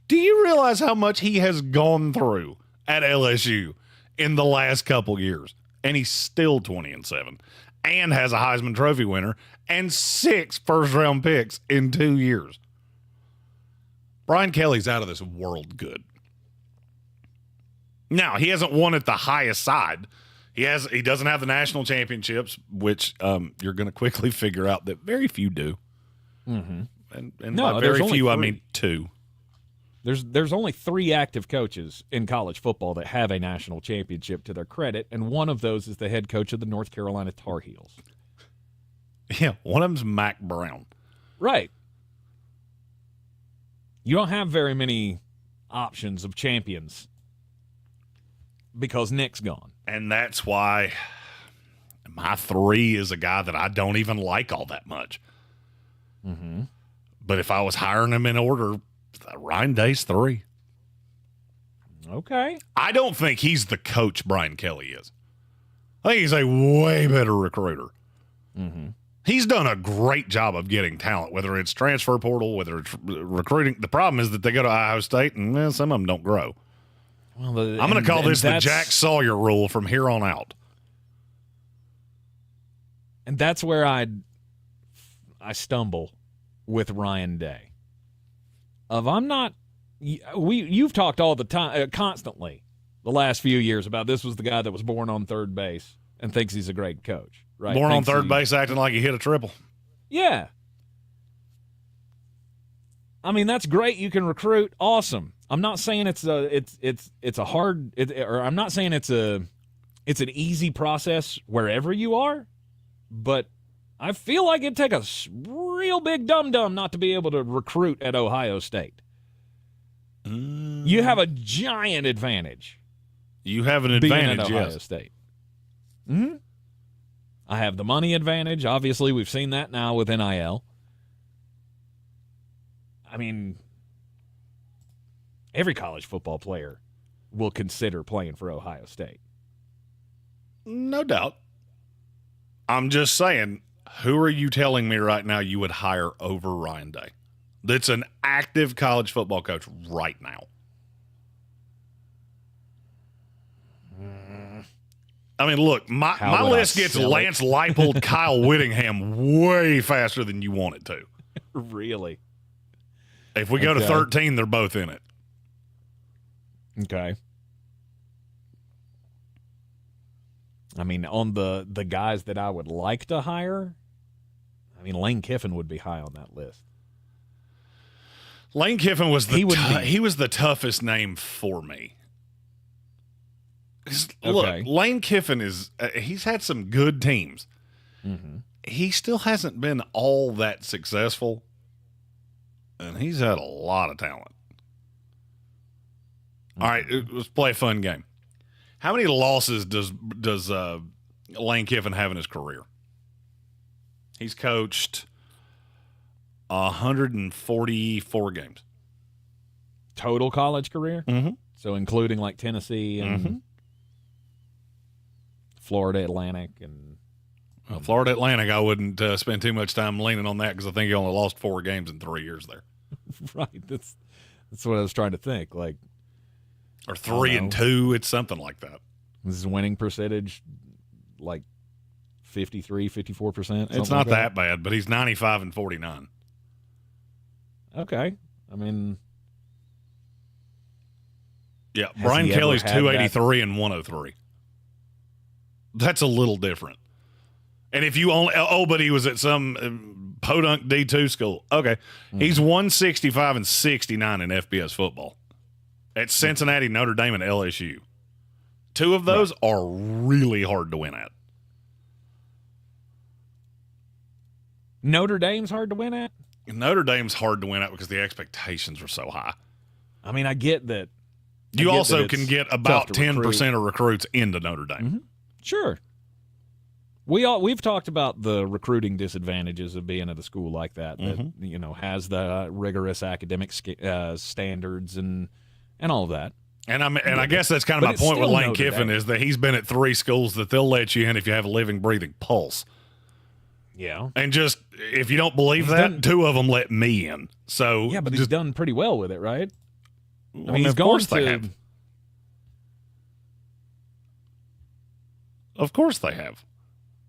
Do you realize how much he has gone through at LSU in the last couple years? And he's still 20-7 and has a Heisman Trophy winner and 6 first-round picks in 2 years. Brian Kelly's out of this world good. Now, he hasn't won at the highest side. He doesn't have the national championships, which you're going to quickly figure out that very few do. Mm-hmm. And by very few, I mean 2. There's only 3 active coaches in college football that have a national championship to their credit, and one of those is the head coach of the North Carolina Tar Heels. Yeah, one of them's Mac Brown. Right. You don't have very many options of champions because Nick's gone. And that's why my 3 is a guy that I don't even like all that much. Mm-hmm. But if I was hiring him in order, Ryan Day's 3. Okay. I don't think he's the coach Brian Kelly is. I think he's a way better recruiter. Mm-hmm. He's done a great job of getting talent, whether it's transfer portal, whether it's recruiting. The problem is that they go to Ohio State, and some of them don't grow. Well, I'm going to call this the Jack Sawyer rule from here on out. And that's where I stumble with Ryan Day. You've talked all the time, constantly, the last few years about this was the guy that was born on third base and thinks he's a great coach, right? Born on third base, acting like he hit a triple. Yeah. I mean, that's great. You can recruit. Awesome. I'm not saying it's a hard, or I'm not saying it's an easy process wherever you are, but I feel like it'd take a real big dum-dum not to be able to recruit at Ohio State. You have a giant advantage. You have an advantage, being at Ohio yes. State. Mm-hmm. I have the money advantage. Obviously, we've seen that now with NIL. I mean, every college football player will consider playing for Ohio State. No doubt. I'm just saying, who are you telling me right now you would hire over Ryan Day? That's an active college football coach right now. I mean, look, my list gets Lance Leipold, Kyle Whittingham way faster than you want it to. Really? If we go to 13, they're both in it. Okay. I mean, on the guys that I would like to hire, I mean, Lane Kiffin would be high on that list. Lane Kiffin was he was the toughest name for me. Look, Lane Kiffin is he's had some good teams. Mm-hmm. He still hasn't been all that successful, and he's had a lot of talent. Mm-hmm. All right, let's play a fun game. How many losses does Lane Kiffin have in his career? He's coached 144 games. Total college career? Mm-hmm. So including like Tennessee and Florida Atlantic and Florida Atlantic, I wouldn't spend too much time leaning on that because I think he only lost 4 games in 3 years there. Right. That's what I was trying to think. Like, or 3-2, it's something like that. This is winning percentage like 53, 54%. It's not that bad, but he's 95-49. Okay. I mean, yeah, Brian Kelly's 283 and 103. That's a little different. And if you only but he was at some podunk D2 school. Okay. He's 165 and 69 in FBS football. At Cincinnati, Notre Dame, and LSU. 2 of those are really hard to win at. Notre Dame's hard to win at? Notre Dame's hard to win at because the expectations are so high. I mean, I get that. You also can get about 10% of recruits into Notre Dame. Mm-hmm. Sure. We've talked about the recruiting disadvantages of being at a school like that has the rigorous academic standards and all of that. And I guess that's kind of my point with Lane Kiffin is that he's been at 3 schools that they'll let you in if you have a living, breathing pulse. Yeah. And just if you don't believe 2 of them let me in. So yeah, but he's done pretty well with it, right? I mean, of course they have. Of course they have.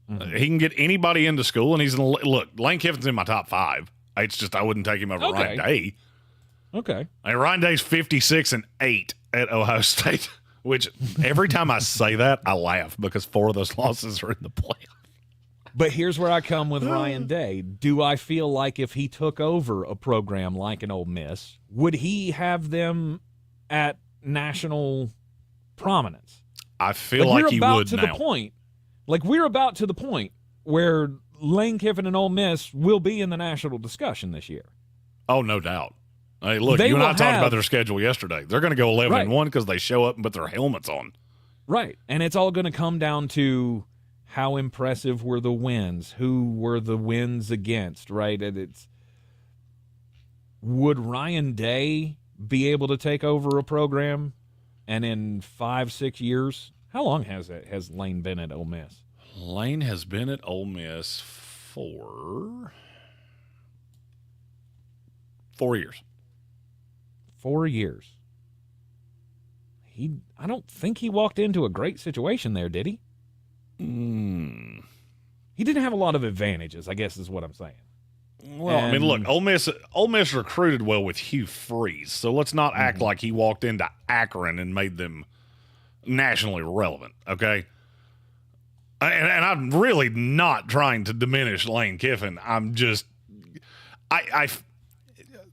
Mm-hmm. He can get anybody into school, and he's look. Lane Kiffin's in my top 5. It's just I wouldn't take him over Ryan Day. Okay. I mean, Ryan Day's 56-8 at Ohio State Which every time I say that, I laugh because 4 of those losses are in the playoff. But here's where I come with Ryan Day. Do I feel like if he took over a program like an Ole Miss, would he have them at national prominence? I feel like he would now. We're about to the point where Lane Kiffin and Ole Miss will be in the national discussion this year. Oh, no doubt. Hey, look, you and I talked about their schedule yesterday. They're going to go 11-1 because they show up and put their helmets on. Right, and it's all going to come down to how impressive were the wins, who were the wins against, right? Would Ryan Day be able to take over a program, and in 5-6 years, how long has Lane been at Ole Miss? Lane has been at Ole Miss for 4 years. 4 years. I don't think he walked into a great situation there, did he? He didn't have a lot of advantages, I guess is what I'm saying. Well, I mean, look, Ole Miss recruited well with Hugh Freeze, so let's not act like he walked into Akron and made them nationally relevant, okay? And I'm really not trying to diminish Lane Kiffin. I'm just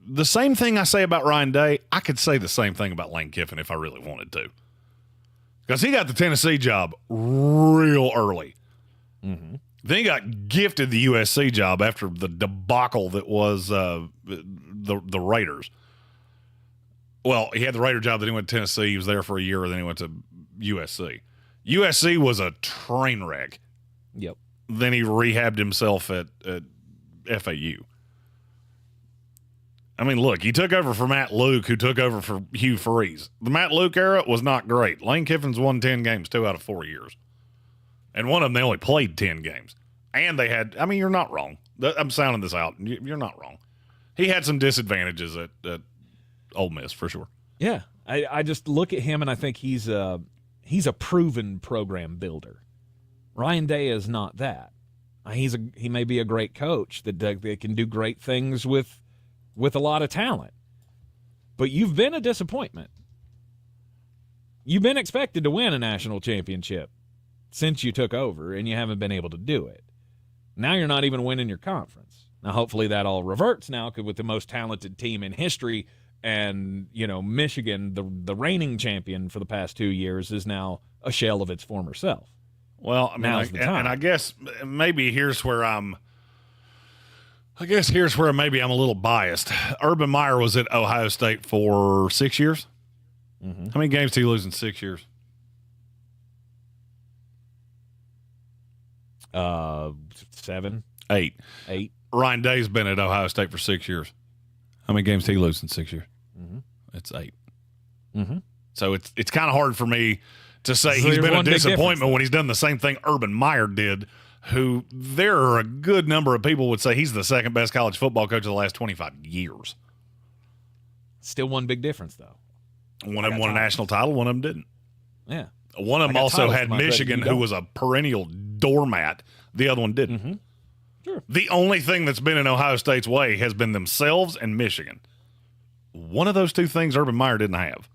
the same thing I say about Ryan Day, I could say the same thing about Lane Kiffin if I really wanted to. Because he got the Tennessee job real early. Mm-hmm. Then he got gifted the USC job after the debacle that was the Raiders. Well, he had the Raider job, then he went to Tennessee. He was there for a year, and then he went to USC. USC was a train wreck. Yep. Then he rehabbed himself at FAU. I mean, look, he took over for Matt Luke, who took over for Hugh Freeze. The Matt Luke era was not great. Lane Kiffin's won 10 games 2 out of 4 years. And one of them, they only played 10 games. And they had, I mean, you're not wrong. I'm sounding this out. You're not wrong. He had some disadvantages at Ole Miss, for sure. Yeah. I just look at him, and I think he's a proven program builder. Ryan Day is not that. He may be a great coach that can do great things with a lot of talent. But you've been a disappointment. You've been expected to win a national championship since you took over, and you haven't been able to do it. Now you're not even winning your conference. Now, hopefully that all reverts now, because with the most talented team in history, and, Michigan, the reigning champion for the past 2 years, is now a shell of its former self. Well, I mean, and I guess maybe here's where maybe I'm a little biased. Urban Meyer was at Ohio State for 6 years. Mm-hmm. How many games did he lose in 6 years? 7. 8. 8. Ryan Day's been at Ohio State for 6 years. How many games did he lose in 6 years? Mm-hmm. It's 8. Mm-hmm. So it's kind of hard for me to say he's been a disappointment when he's done the same thing Urban Meyer did, who there are a good number of people would say he's the second best college football coach of the last 25 years. Still one big difference, though. One of them won a national title, one of them didn't. Yeah. One of them also had Michigan, who was a perennial doormat. The other one didn't. Mm-hmm. Sure. The only thing that's been in Ohio State's way has been themselves and Michigan. One of those two things Urban Meyer didn't have.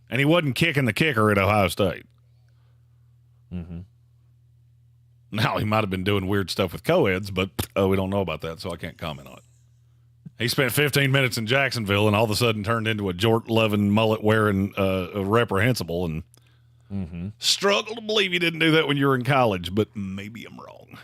And he wasn't kicking the kicker at Ohio State. Mm-hmm. Now, he might have been doing weird stuff with co-eds, but we don't know about that, so I can't comment on it. He spent 15 minutes in Jacksonville and all of a sudden turned into a jort-loving, mullet-wearing reprehensible, and struggle to believe you didn't do that when you were in college, but maybe I'm wrong.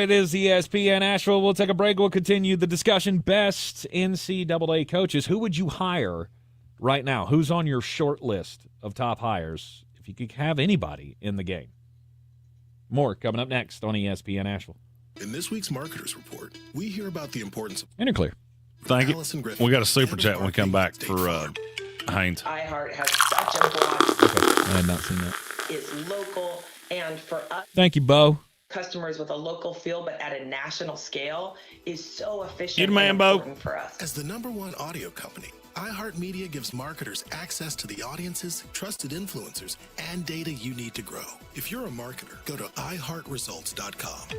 It is ESPN Asheville. We'll take a break. We'll continue the discussion. Best NCAA coaches. Who would you hire right now? Who's on your short list of top hires if you could have anybody in the game? More coming up next on ESPN Asheville. In this week's Marketers Report, we hear about the importance of Interclear. Thank you. We got a super chat when we come back for Haynes. iHeart has such a broad. Okay, I had not seen that. It's local, and for us, Thank you, Bo. customers with a local feel but at a national scale is so efficient You the man, and Bo. important for us. As the #1 audio company, iHeartMedia gives marketers access to the audiences, trusted influencers, and data you need to grow. If you're a marketer, go to iHeartResults.com.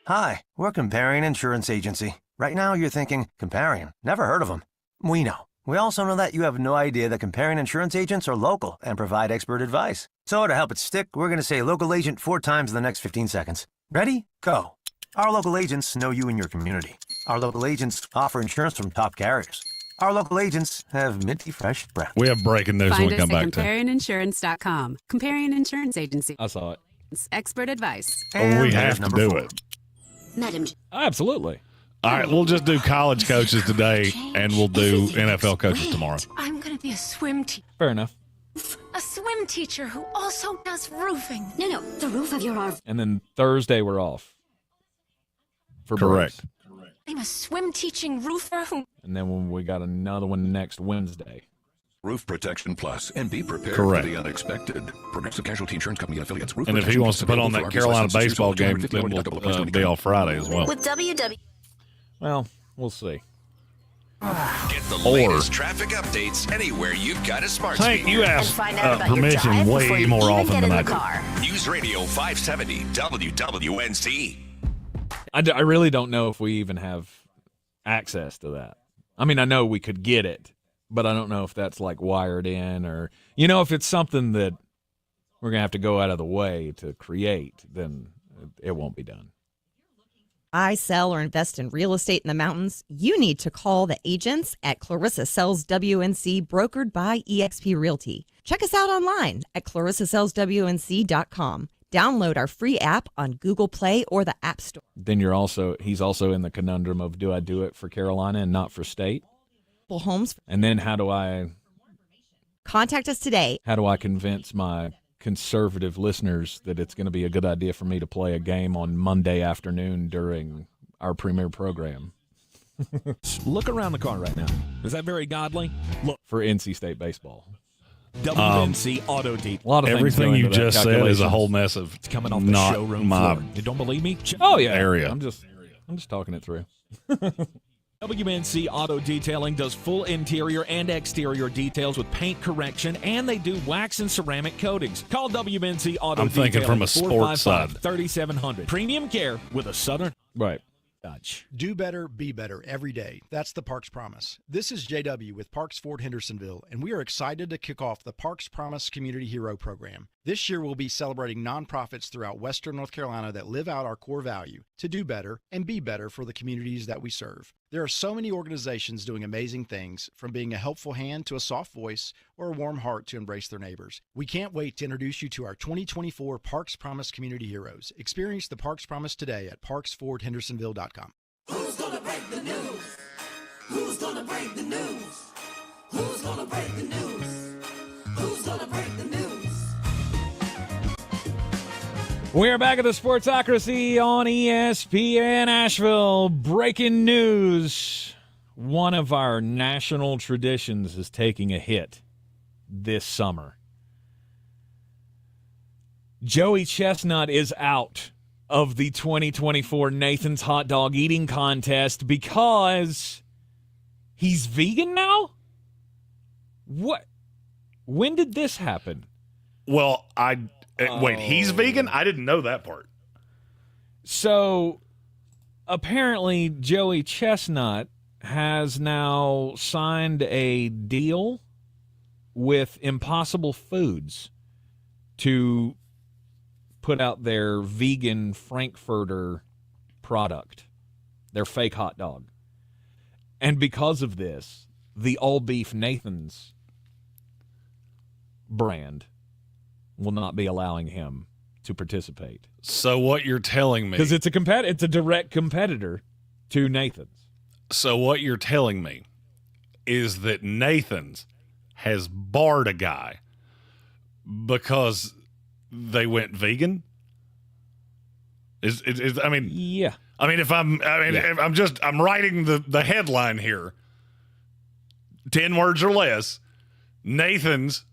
Hi, we're Comparion Insurance Agency. Right now you're thinking, Comparion? Never heard of them. We know. We also know that you have no idea that comparing insurance agents are local and provide expert advice. So to help it stick, we're going to say local agent 4 times in the next 15 seconds. Ready? Go. Our local agents know you and your community. Our local agents offer insurance from top carriers. Our local agents have minty fresh breath. We have breaking news when we come back to ComparianInsurance.com. Comparion Insurance Agency. I saw it. It's expert advice. we have to do it. Madam. Absolutely. All right, we'll just do college coaches today, and we'll do NFL coaches tomorrow. I'm going to be a swim teacher. Fair enough. A swim teacher who also does roofing. No, the roof of your RV. And then Thursday we're off. For Correct. breaks. I'm a swim teaching roofer who... And then we got another one next Wednesday. Roof Protection Plus, and be prepared Correct. for the unexpected. Progressive Casualty Insurance Company and affiliates. Roof And if he Protection wants to Plus put on available that for RV Carolina licenses, baseball game, $250 then we'll deductible be off Friday as well. With WW... Well, we'll see. Get the latest traffic updates anywhere you've got a smart Hey, speaker. you ask permission way more often than I do. News Radio 570 WWNC. I really don't know if we even have access to that. I mean, I know we could get it, but I don't know if that's like wired in or, if it's something that we're going to have to go out of the way to create, then it won't be done. Buy, sell, or invest in real estate in the mountains, you need to call the agents at Clarissa Sells WNC, brokered by eXp Realty. Check us out online at clarissasellswnc.com. Download our free app on Google Play or the App Store. Then he's also in the conundrum of, do I do it for Carolina and not for state? Homes. And then how do I contact us today? How do I convince my conservative listeners that it's going to be a good idea for me to play a game on Monday afternoon during our premier program? Look around the car right now. Is that very godly? Look for NC State baseball. WNC Auto Deep. A lot of everything you just said is a whole mess of it's coming off the not showroom my floor. You don't believe me? Oh yeah, area. I'm just talking it through. WNC Auto Detailing does full interior and exterior details with paint correction, and they do wax and ceramic coatings. Call WNC Auto I'm Detailing. thinking from a sports side. 3700. Premium care with a Southern right. touch. Do better, be better every day. That's the Parks Promise. This is JW with Parks Ford Hendersonville, and we are excited to kick off the Parks Promise Community Hero Program. This year, we'll be celebrating nonprofits throughout Western North Carolina that live out our core value to do better and be better for the communities that we serve. There are so many organizations doing amazing things, from being a helpful hand to a soft voice or a warm heart to embrace their neighbors. We can't wait to introduce you to our 2024 Parks Promise Community Heroes. Experience the Parks Promise today at parksfordhendersonville.com. Who's gonna break the news? Who's gonna break the news? Who's gonna break the news? Who's gonna break the news? We're back at the Sportsocracy on ESPN Asheville. Breaking news. One of our national traditions is taking a hit this summer. Joey Chestnut is out of the 2024 Nathan's Hot Dog Eating Contest because he's vegan now? What? When did this happen? Well, wait, he's vegan? I didn't know that part. So, apparently, Joey Chestnut has now signed a deal with Impossible Foods to put out their vegan Frankfurter product, their fake hot dog. And because of this, the all-beef Nathan's brand will not be allowing him to participate. So what you're telling me... Because it's a direct competitor to Nathan's. So what you're telling me is that Nathan's has barred a guy because they went vegan? I mean, yeah. I mean, if I'm writing the headline here, 10 words or less, Nathan's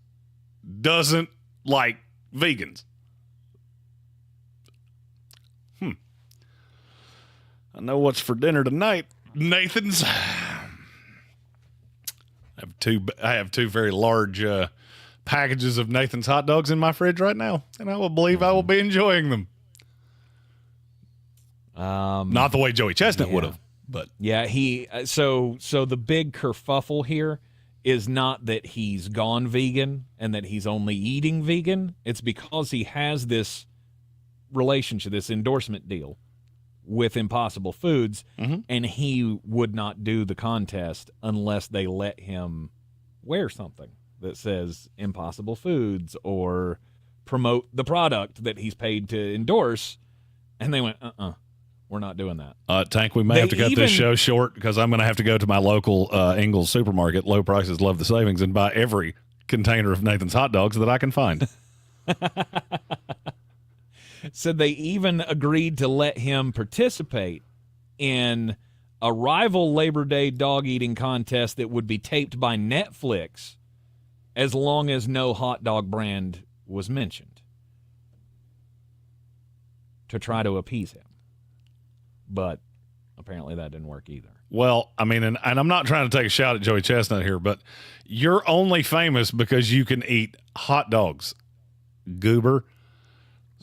doesn't like vegans. I know what's for dinner tonight, Nathan's. I have two very large packages of Nathan's hot dogs in my fridge right now, and I will believe I will be enjoying them. Not the way Joey Chestnut would have, but yeah, so the big kerfuffle here is not that he's gone vegan and that he's only eating vegan. It's because he has this relationship, this endorsement deal with Impossible Foods, and he would not do the contest unless they let him wear something that says Impossible Foods or promote the product that he's paid to endorse. And they went, we're not doing that. Tank, we may have to cut this show short because I'm going to have to go to my local Ingles supermarket, low prices, love the savings, and buy every container of Nathan's hot dogs that I can find. Said they even agreed to let him participate in a rival Labor Day dog eating contest that would be taped by Netflix as long as no hot dog brand was mentioned to try to appease him. But apparently that didn't work either. Well, I mean, and I'm not trying to take a shot at Joey Chestnut here, but you're only famous because you can eat hot dogs, goober.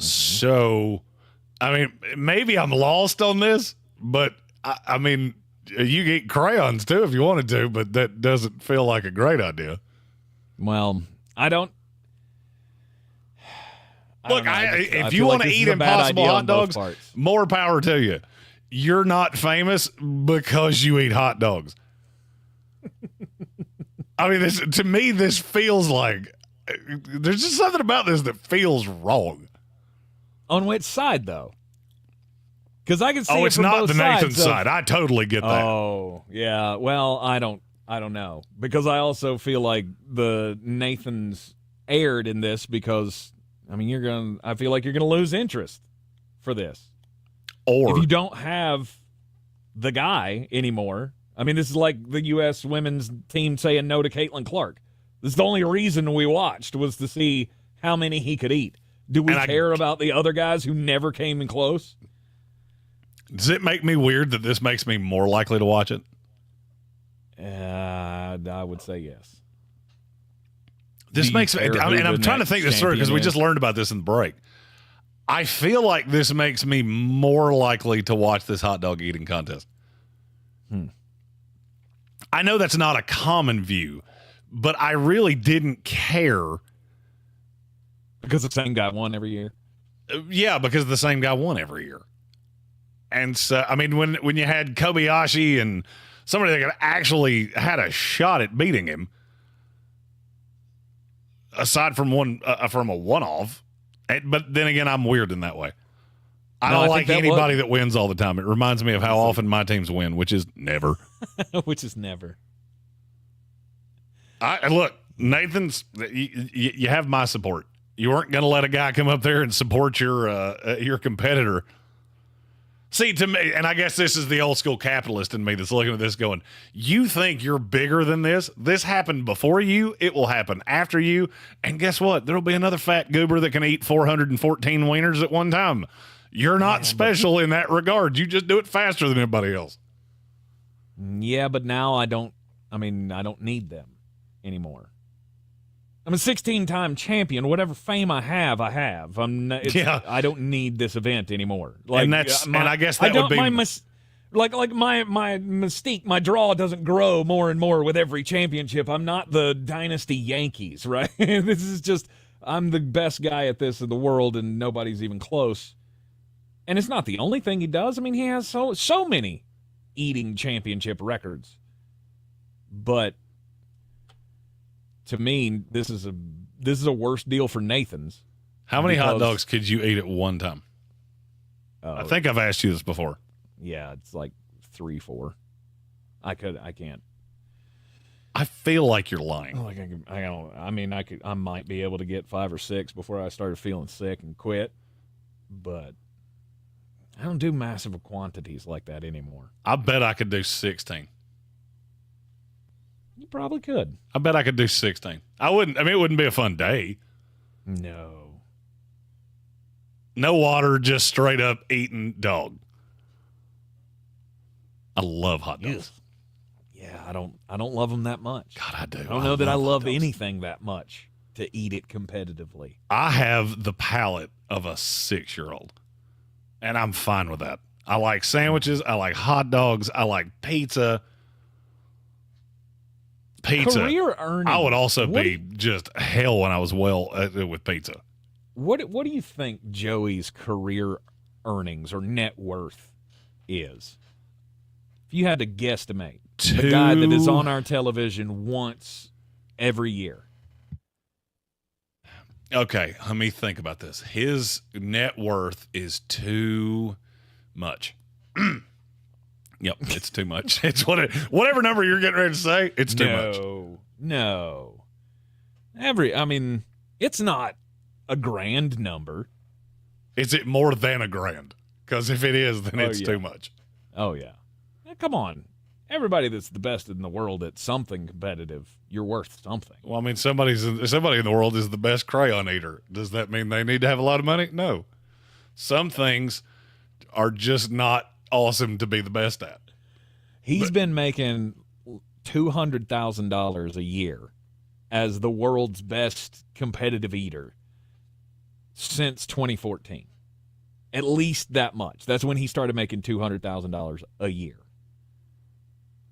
So, I mean, maybe I'm lost on this, but I mean, you can eat crayons too if you wanted to, but that doesn't feel like a great idea. Well, I don't. Look, if you want to eat Impossible hot dogs, more power to you. You're not famous because you eat hot dogs. I mean, to me, this feels like there's just something about this that feels wrong. On which side, though? Because I can see it's not the Nathan side. I totally get that. Oh, yeah. Well, I don't know. Because I also feel like the Nathans erred in this because, I mean, I feel like you're going to lose interest for this. Or if you don't have the guy anymore. I mean, this is like the U.S. women's team saying no to Caitlin Clark. This is the only reason we watched was to see how many he could eat. Do we care about the other guys who never came in close? Does it make me weird that this makes me more likely to watch it? I would say yes. This makes me, I'm trying to think this through because we just learned about this in the break. I feel like this makes me more likely to watch this hot dog eating contest. I know that's not a common view, but I really didn't care. Because the same guy won every year? Yeah, because the same guy won every year. And so, I mean, when you had Kobayashi and somebody that actually had a shot at beating him, aside from from a one-off, but then again, I'm weird in that way. I don't like anybody that wins all the time. It reminds me of how often my teams win, which is never. Which is never. Look, Nathan's, you have my support. You weren't going to let a guy come up there and support your competitor. See, to me, and I guess this is the old school capitalist in me that's looking at this going, you think you're bigger than this? This happened before you. It will happen after you. And guess what? There'll be another fat goober that can eat 414 wieners at one time. You're not special in that regard. You just do it faster than anybody else. Yeah, but now I don't need them anymore. I'm a 16-time champion. Whatever fame I have. I don't need this event anymore. Like, and I guess that would be my mystique, my draw doesn't grow more and more with every championship. I'm not the dynasty Yankees, right? This is just I'm the best guy at this in the world, and nobody's even close. And it's not the only thing he does. I mean, he has so many eating championship records, but. To me, this is a worse deal for Nathan's. How many hot dogs could you eat at one time? I think I've asked you this before. Yeah, it's like 3, 4. I can't. I feel like you're lying. I might be able to get 5 or 6 before I started feeling sick and quit, but I don't do massive quantities like that anymore. I bet I could do 16. You probably could. I bet I could do 16. I wouldn't. I mean, it wouldn't be a fun day. No. No water, just straight up eating dog. I love hot dogs. Yeah, I don't love them that much. God, I do. I don't know that I love anything that much to eat it competitively. I have the palate of a 6-year-old, and I'm fine with that. I like sandwiches. I like hot dogs. I like pizza. pizza. Career earnings. I would also be just hell when I was with pizza. What do you think Joey's career earnings or net worth is? If you had to guesstimate, the guy that is on our television once every year. Okay, let me think about this. His net worth is too much. Yep, it's too much. It's whatever number you're getting ready to say, it's too much. No. It's not a grand number. Is it more than a grand? Because if it is, then it's too much. Oh, yeah. Come on. Everybody that's the best in the world at something competitive, you're worth something. Well, I mean, somebody in the world is the best crayon eater. Does that mean they need to have a lot of money? No. Some things are just not awesome to be the best at. He's been making $200,000 a year as the world's best competitive eater since 2014. At least that much. That's when he started making $200,000 a year.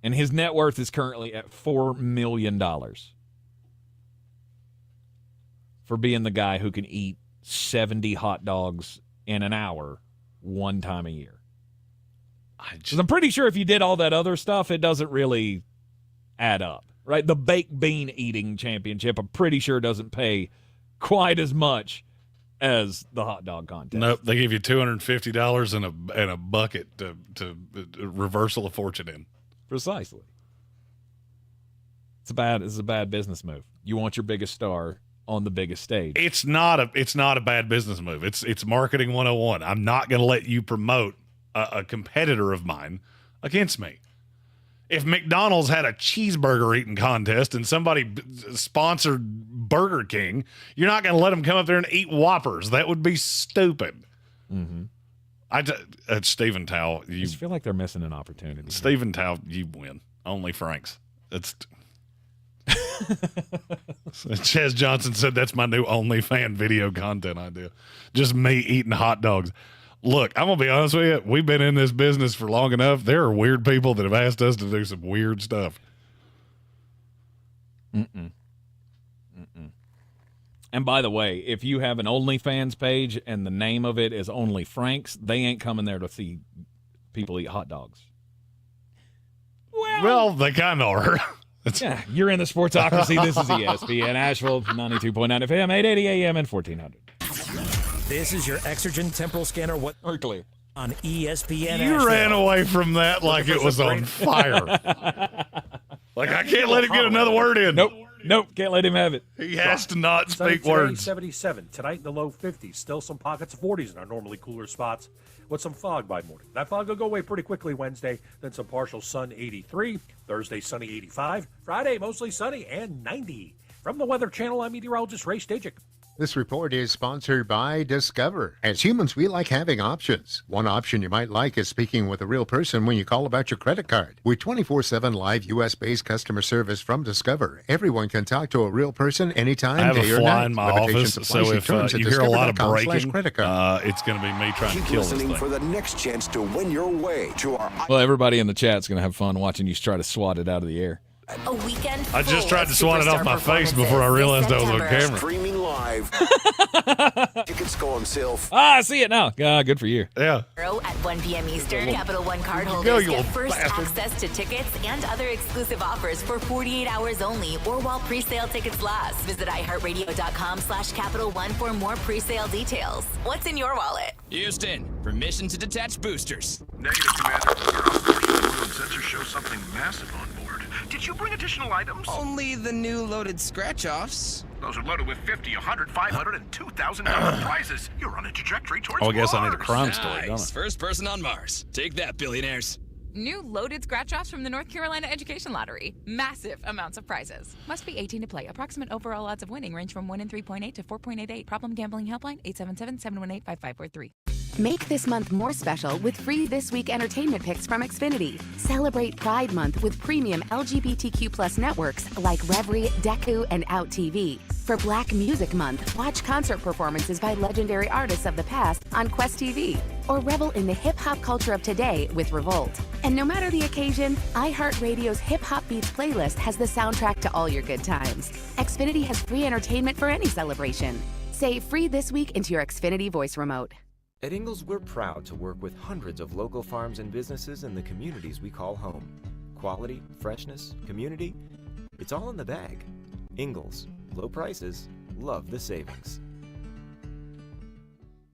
And his net worth is currently at $4 million for being the guy who can eat 70 hot dogs in an hour one time a year. I'm pretty sure if you did all that other stuff, it doesn't really add up, right? The baked bean eating championship, I'm pretty sure doesn't pay quite as much as the hot dog contest. Nope, they give you $250 and a bucket to reversal of fortune in. Precisely. It's a bad business move. You want your biggest star on the biggest stage. It's not a bad business move. It's marketing 101. I'm not going to let you promote a competitor of mine against me. If McDonald's had a cheeseburger eating contest and somebody sponsored Burger King, you're not going to let them come up there and eat Whoppers. That would be stupid. Mm-hmm. Stephen Tao. I just feel like they're missing an opportunity. Stephen Tao, you win. Only Frank's. Chaz Johnson said that's my new OnlyFans video content idea. Just me eating hot dogs. Look, I'm going to be honest with you. We've been in this business for long enough. There are weird people that have asked us to do some weird stuff. And by the way, if you have an OnlyFans page and the name of it is Only Frank's, they ain't coming there to see people eat hot dogs. Well, they kind of are. Yeah, you're in the Sportsocracy. This is ESPN Asheville, 92.9 FM, 880 AM, and 1400. This is your Exergen temporal scanner. What? Clear. On ESPN You Asheville. ran away from that like it was on fire. Like, I can't let him get another word in. Nope, can't let him have it. He has to not speak Today, words. 77. Tonight in the low 50s. Still some pockets of 40s in our normally cooler spots with some fog by morning. That fog will go away pretty quickly Wednesday. Then some partial sun, 83. Thursday, sunny, 85. Friday, mostly sunny and 90. From the Weather Channel, I'm meteorologist Ray Stajic. This report is sponsored by Discover. As humans, we like having options. One option you might like is speaking with a real person when you call about your credit card. With 24/7 live U.S.-based customer service from Discover, everyone can talk to a real person anytime, I have day a or fly night. in my Limitations office, apply. so See if terms at you hear a lot of breaking, discover.com/credit card. it's going to be me trying to Keep kill this listening thing. for the next chance to win your way to our... Well, everybody in the chat's going to have fun watching you try to swat it out of the air. A weekend I just full tried of to swat it off superstar my face before I performances realized I this was on September. camera. Streaming live. Tickets go on sale. I see it now. Good for you. Yeah. At 1 p.m. Eastern, Capital One Go, cardholders you get little first bastard. access to tickets and other exclusive offers for 48 hours only or while pre-sale tickets last. Visit iHeartRadio.com/Capital One for more pre-sale details. What's in your wallet? Houston, permission to detach boosters. Negative, Commander. Our operation sensors show something massive on board. Did you bring additional items? Only the new loaded scratch-offs. Those are loaded with 50, 100, 500, and $2,000 prizes. You're on a trajectory towards Oh, I guess I need a Mars. crime story, don't Nice. I? First person on Mars. Take that, billionaires. New loaded scratch-offs from the North Carolina Education Lottery. Massive amounts of prizes. Must be 18 to play. Approximate overall odds of winning range from 1 in 3.8 to 4.88. Problem gambling helpline 877-718-5543. Make this month more special with free This Week entertainment picks from Xfinity. Celebrate Pride Month with premium LGBTQ+ networks like Reverie, Deku, and Out TV. For Black Music Month, watch concert performances by legendary artists of the past on Quest TV. Or revel in the hip-hop culture of today with Revolt. And no matter the occasion, iHeartRadio's Hip Hop Beats playlist has the soundtrack to all your good times. Xfinity has free entertainment for any celebration. Say free this week into your Xfinity voice remote. At Ingles, we're proud to work with hundreds of local farms and businesses in the communities we call home. Quality, freshness, community, it's all in the bag. Ingles, low prices, love the savings.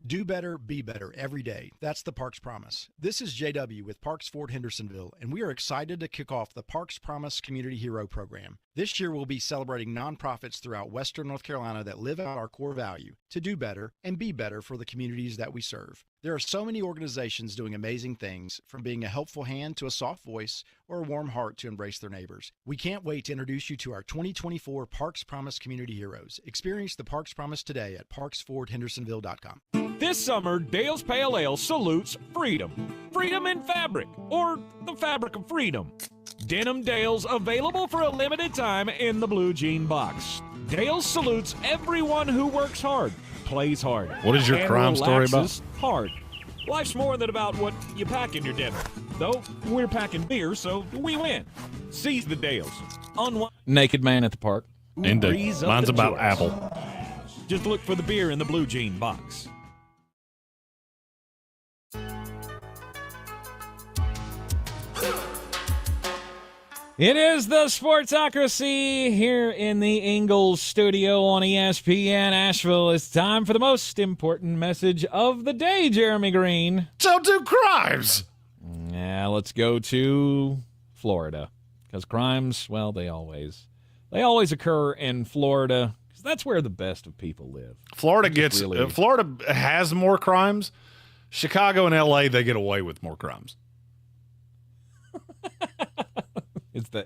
Do better, be better every day. That's the Parks Promise. This is JW with Parks Ford Hendersonville, and we are excited to kick off the Parks Promise Community Hero Program. This year, we'll be celebrating nonprofits throughout Western North Carolina that live out our core value to do better and be better for the communities that we serve. There are so many organizations doing amazing things, from being a helpful hand to a soft voice or a warm heart to embrace their neighbors. We can't wait to introduce you to our 2024 Parks Promise Community Heroes. Experience the Parks Promise today at parksfordhendersonville.com. This summer, Dale's Pale Ale salutes freedom. Freedom in fabric, or the fabric of freedom. Denim Dale's available for a limited time in the blue jean box. Dale's salutes everyone who works hard, plays hard. What is your and crime story about? Hard. Life's more than about what you pack in your denim. Though we're packing beer, so we win. Seize the Dales. Naked man at the park. Indeed. Mine's about Apple. Just look for the beer in the blue jean box. It is the Sportsocracy here in the Ingles studio on ESPN Asheville. It's time for the most important message of the day, Jeremy Greene. Don't do crimes! Yeah, let's go to Florida. Because crimes, well, they always occur in Florida. Because that's where the best of people live. Florida has more crimes. Chicago and LA, they get away with more crimes.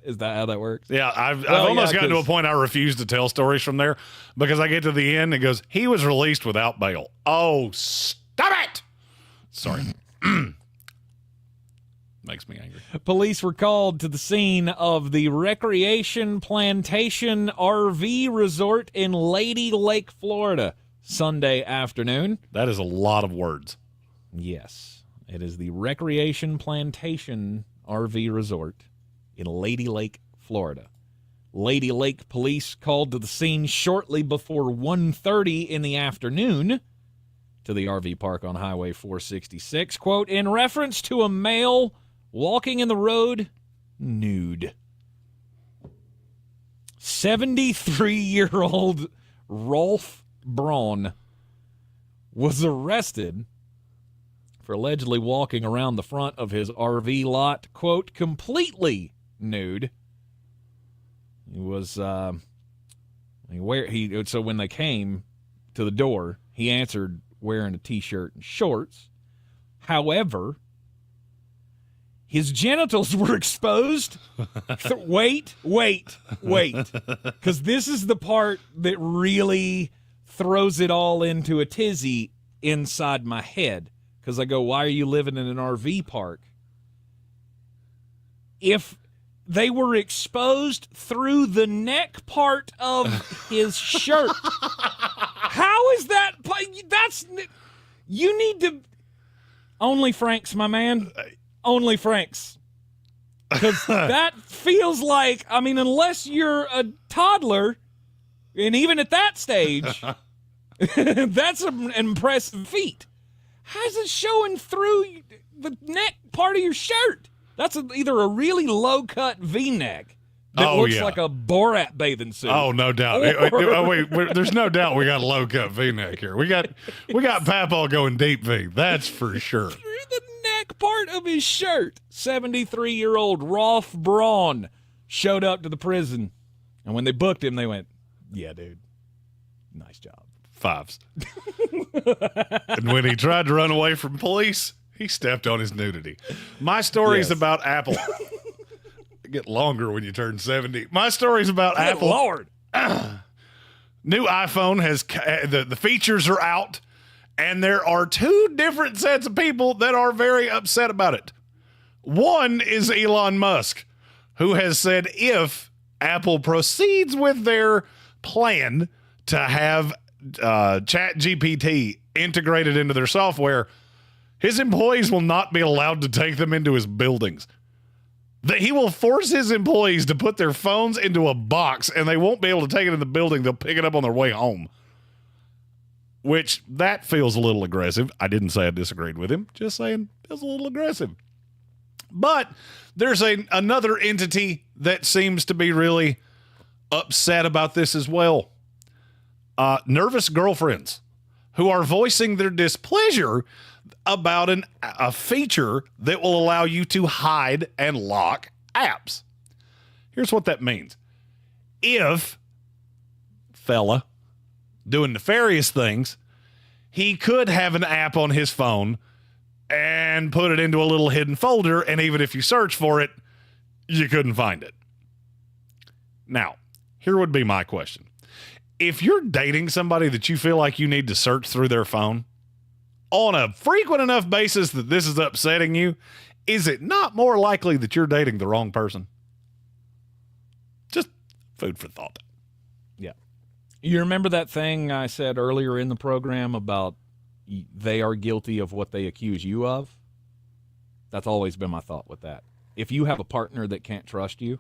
Is that how that works? Yeah, I've almost gotten to a point I refuse to tell stories from there because I get to the end and it goes, he was released without bail. Oh, stop it! Sorry. Makes me angry. Police were called to the scene of the Recreation Plantation RV Resort in Lady Lake, Florida, Sunday afternoon. That is a lot of words. Yes, it is the Recreation Plantation RV Resort in Lady Lake, Florida. Lady Lake police called to the scene shortly before 1:30 in the afternoon to the RV park on Highway 466, quote, in reference to a male walking in the road nude. 73-year-old Rolf Braun was arrested for allegedly walking around the front of his RV lot, quote, completely nude. He was so when they came to the door, he answered wearing a t-shirt and shorts. However, his genitals were exposed. Wait, because this is the part that really throws it all into a tizzy inside my head. Because I go, why are you living in an RV park? If they were exposed through the neck part of his shirt. How is that? You need to. Only Franks, my man. Only Franks. Because that feels like, I mean, unless you're a toddler, and even at that stage, that's an impressive feat. How's it showing through the neck part of your shirt? That's either a really low-cut V-neck that looks like a Borat bathing suit. Oh, no doubt. Wait, there's no doubt we got a low-cut V-neck here. We got Papaw going deep V. That's for sure. Through the neck part of his shirt, 73-year-old Rolf Braun showed up to the prison, and when they booked him, they went, "Yeah, dude, nice job." 5s. And when he tried to run away from police, he stepped on his nudity. My story is about Apple. Get longer when you turn 70. My story's about Apple. Lord. New iPhone has the features are out, And there are two different sets of people that are very upset about it. One is Elon Musk, who has said if Apple proceeds with their plan to have ChatGPT integrated into their software, his employees will not be allowed to take them into his buildings. That he will force his employees to put their phones into a box and they won't be able to take it in the building. They'll pick it up on their way home. Which, that feels a little aggressive. I didn't say I disagreed with him. Just saying, it feels a little aggressive. But there's another entity that seems to be really upset about this as well. Nervous girlfriends who are voicing their displeasure about a feature that will allow you to hide and lock apps. Here's what that means. If fella doing nefarious things, he could have an app on his phone and put it into a little hidden folder, and even if you search for it, you couldn't find it. Now, here would be my question. If you're dating somebody that you feel like you need to search through their phone on a frequent enough basis that this is upsetting you, is it not more likely that you're dating the wrong person? Just food for thought. Yeah. You remember that thing I said earlier in the program about they are guilty of what they accuse you of? That's always been my thought with that. If you have a partner that can't trust you,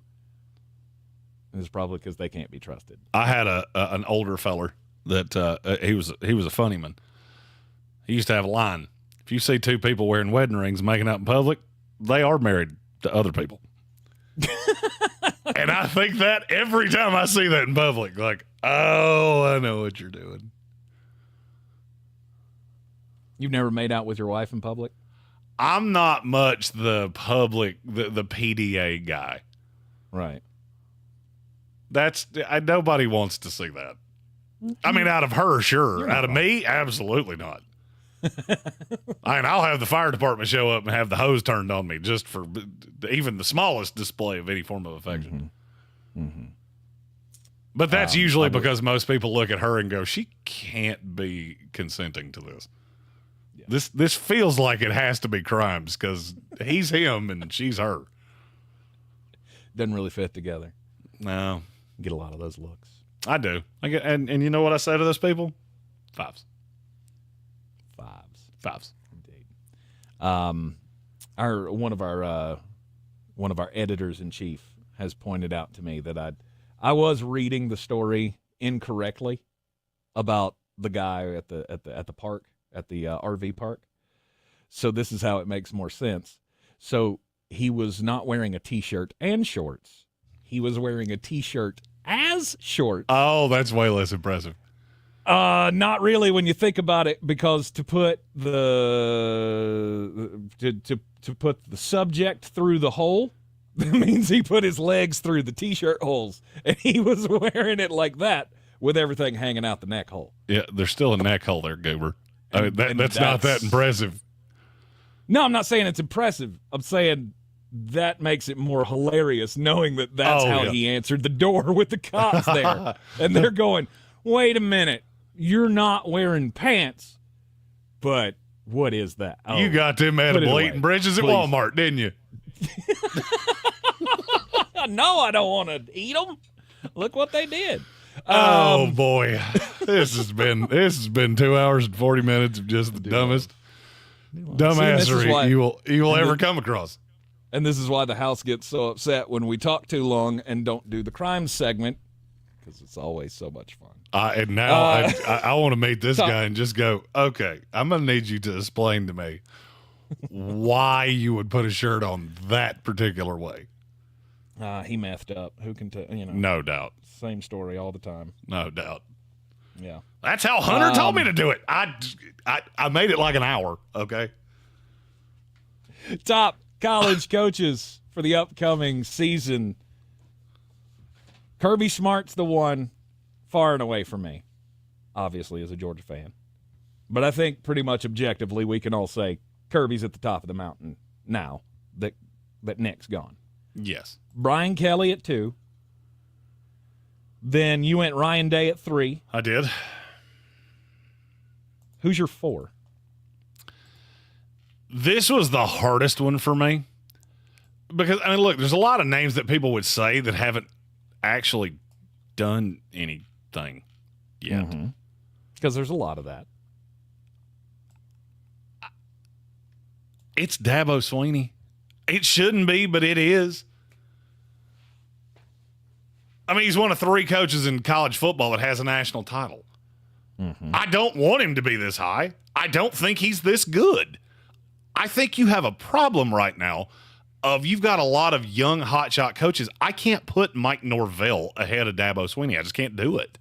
it's probably because they can't be trusted. I had an older feller that he was a funny man. He used to have a line. If you see two people wearing wedding rings making out in public, they are married to other people. And I think that every time I see that in public, like, oh, I know what you're doing. You've never made out with your wife in public? I'm not much the public, the PDA guy. Right. Nobody wants to see that. I mean, out of her, sure. Out of me, absolutely not. I mean, I'll have the fire department show up and have the hose turned on me just for even the smallest display of any form of affection. Mm-hmm. Mm-hmm. But that's usually because most people look at her and go, she can't be consenting to this. Yeah. This feels like it has to be crimes because he's him and she's her. Doesn't really fit together. No. Get a lot of those looks. I do. I get, and you know what I say to those people? Fives. Indeed. One of our editors in chief has pointed out to me that I was reading the story incorrectly about the guy at the park, at the RV park. So this is how it makes more sense. So he was not wearing a T-shirt and shorts. He was wearing a T-shirt as shorts. Oh, that's way less impressive. Not really when you think about it, because to put the subject through the hole, that means he put his legs through the T-shirt holes, and he was wearing it like that with everything hanging out the neck hole. Yeah, there's still a neck hole there, Goober. I mean, that's not that impressive. No, I'm not saying it's impressive. I'm saying that makes it more hilarious knowing that that's how he answered the door with the cops there. And they're going, wait a minute, you're not wearing pants, but what is that? Oh, you got them edible eating bridges at Walmart, didn't you? No, I don't want to eat them. Look what they did. Oh boy, this has been 2 hours and 40 minutes of just the dumbest dumbassery you will ever come across. And this is why the house gets so upset when we talk too long and don't do the crime segment, because it's always so much fun. And now I want to meet this guy and just go, okay, I'm going to need you to explain to me why you would put a shirt on that particular way. He methed up. Who can tell? No doubt. Same story all the time. No doubt. Yeah. That's how Hunter told me to do it. I made it like an hour. Okay. Top college coaches for the upcoming season. Kirby Smart's the one far and away from me, obviously, as a Georgia fan. But I think pretty much objectively we can all say Kirby's at the top of the mountain now that Nick's gone. Yes. Brian Kelly at 2. Then you went Ryan Day at 3. I did. Who's your 4? This was the hardest one for me because, I mean, look, there's a lot of names that people would say that haven't actually done anything yet. Because there's a lot of that. It's Dabo Swinney. It shouldn't be, but it is. I mean, he's one of 3 coaches in college football that has a national title. I don't want him to be this high. I don't think he's this good. I think you have a problem right now of you've got a lot of young hotshot coaches. I can't put Mike Norvell ahead of Dabo Swinney. I just can't do it.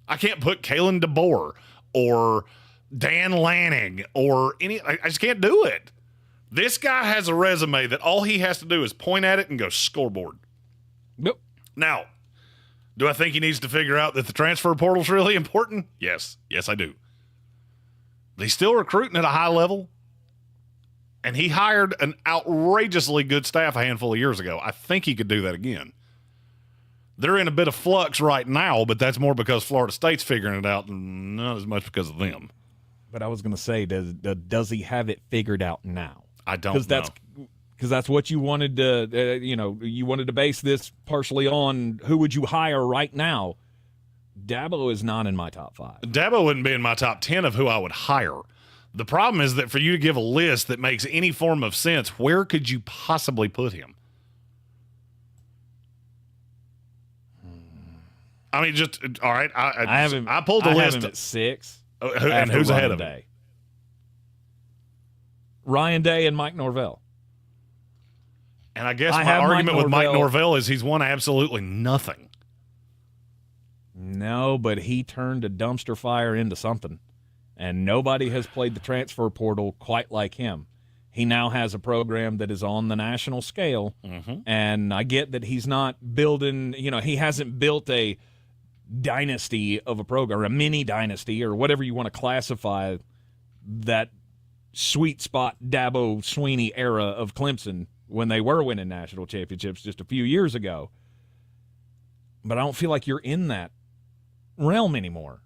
I can't put Kalen DeBoer or Dan Lanning or I just can't do it. This guy has a resume that all he has to do is point at it and go scoreboard. Yep. Now, do I think he needs to figure out that the transfer portal is really important? Yes. Yes, I do. But he's still recruiting at a high level. And he hired an outrageously good staff a handful of years ago. I think he could do that again. They're in a bit of flux right now, but that's more because Florida State's figuring it out and not as much because of them. But I was going to say, does he have it figured out now? I don't know. Because that's what you wanted to, you wanted to base this partially on who would you hire right now. Dabo is not in my top 5. Dabo wouldn't be in my top 10 of who I would hire. The problem is that for you to give a list that makes any form of sense, where could you possibly put him? I mean, just all right. I pulled the list. I have him at 6. And who's ahead of him? Ryan Day and Mike Norvell. And I guess my argument with Mike Norvell is he's won absolutely nothing. No, but he turned a dumpster fire into something. And nobody has played the transfer portal quite like him. He now has a program that is on the national scale. And I get that he's not building, he hasn't built a dynasty of a program, a mini dynasty, or whatever you want to classify that sweet spot Dabo Swinney era of Clemson when they were winning national championships just a few years ago. But I don't feel like you're in that realm anymore.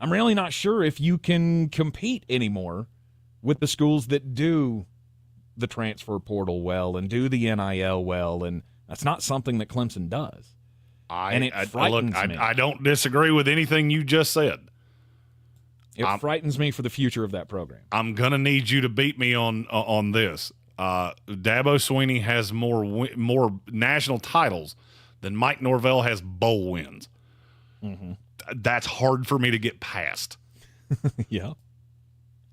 I'm really not sure if you can compete anymore with the schools that do the transfer portal well and do the NIL well, and that's not something that Clemson does. It frightens me. I don't disagree with anything you just said. It frightens me for the future of that program. I'm going to need you to beat me on this. Dabo Swinney has more national titles than Mike Norvell has bowl wins. That's hard for me to get past. Yeah.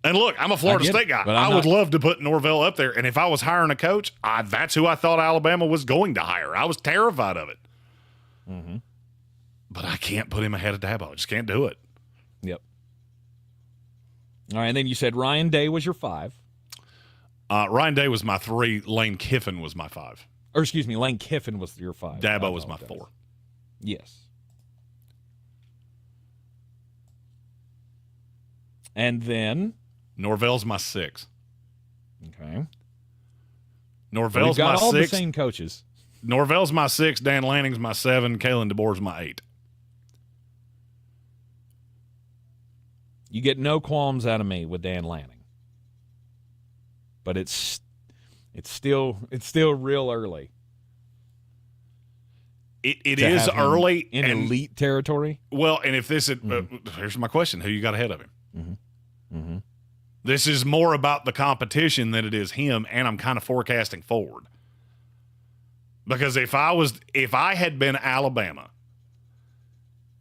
And look, I'm a Florida State guy. I would love to put Norvell up there. And if I was hiring a coach, that's who I thought Alabama was going to hire. I was terrified of it. But I can't put him ahead of Dabo. I just can't do it. Yep. All right, and then you said Ryan Day was your 5. Ryan Day was my 3. Lane Kiffin was my 5. Or excuse me, Lane Kiffin was your 5. Dabo was my 4. Yes. And then Norvell's my 6. Okay. Norvell's got my all 6. The same coaches. Norvell's my 6. Dan Lanning's my 7. Kalen DeBoer's my 8. You get no qualms out of me with Dan Lanning, but it's still real early. It is early in elite territory. Well, and if this is here's my question: who you got ahead of him? This is more about the competition than it is him, and I'm kind of forecasting forward. Because if I had been Alabama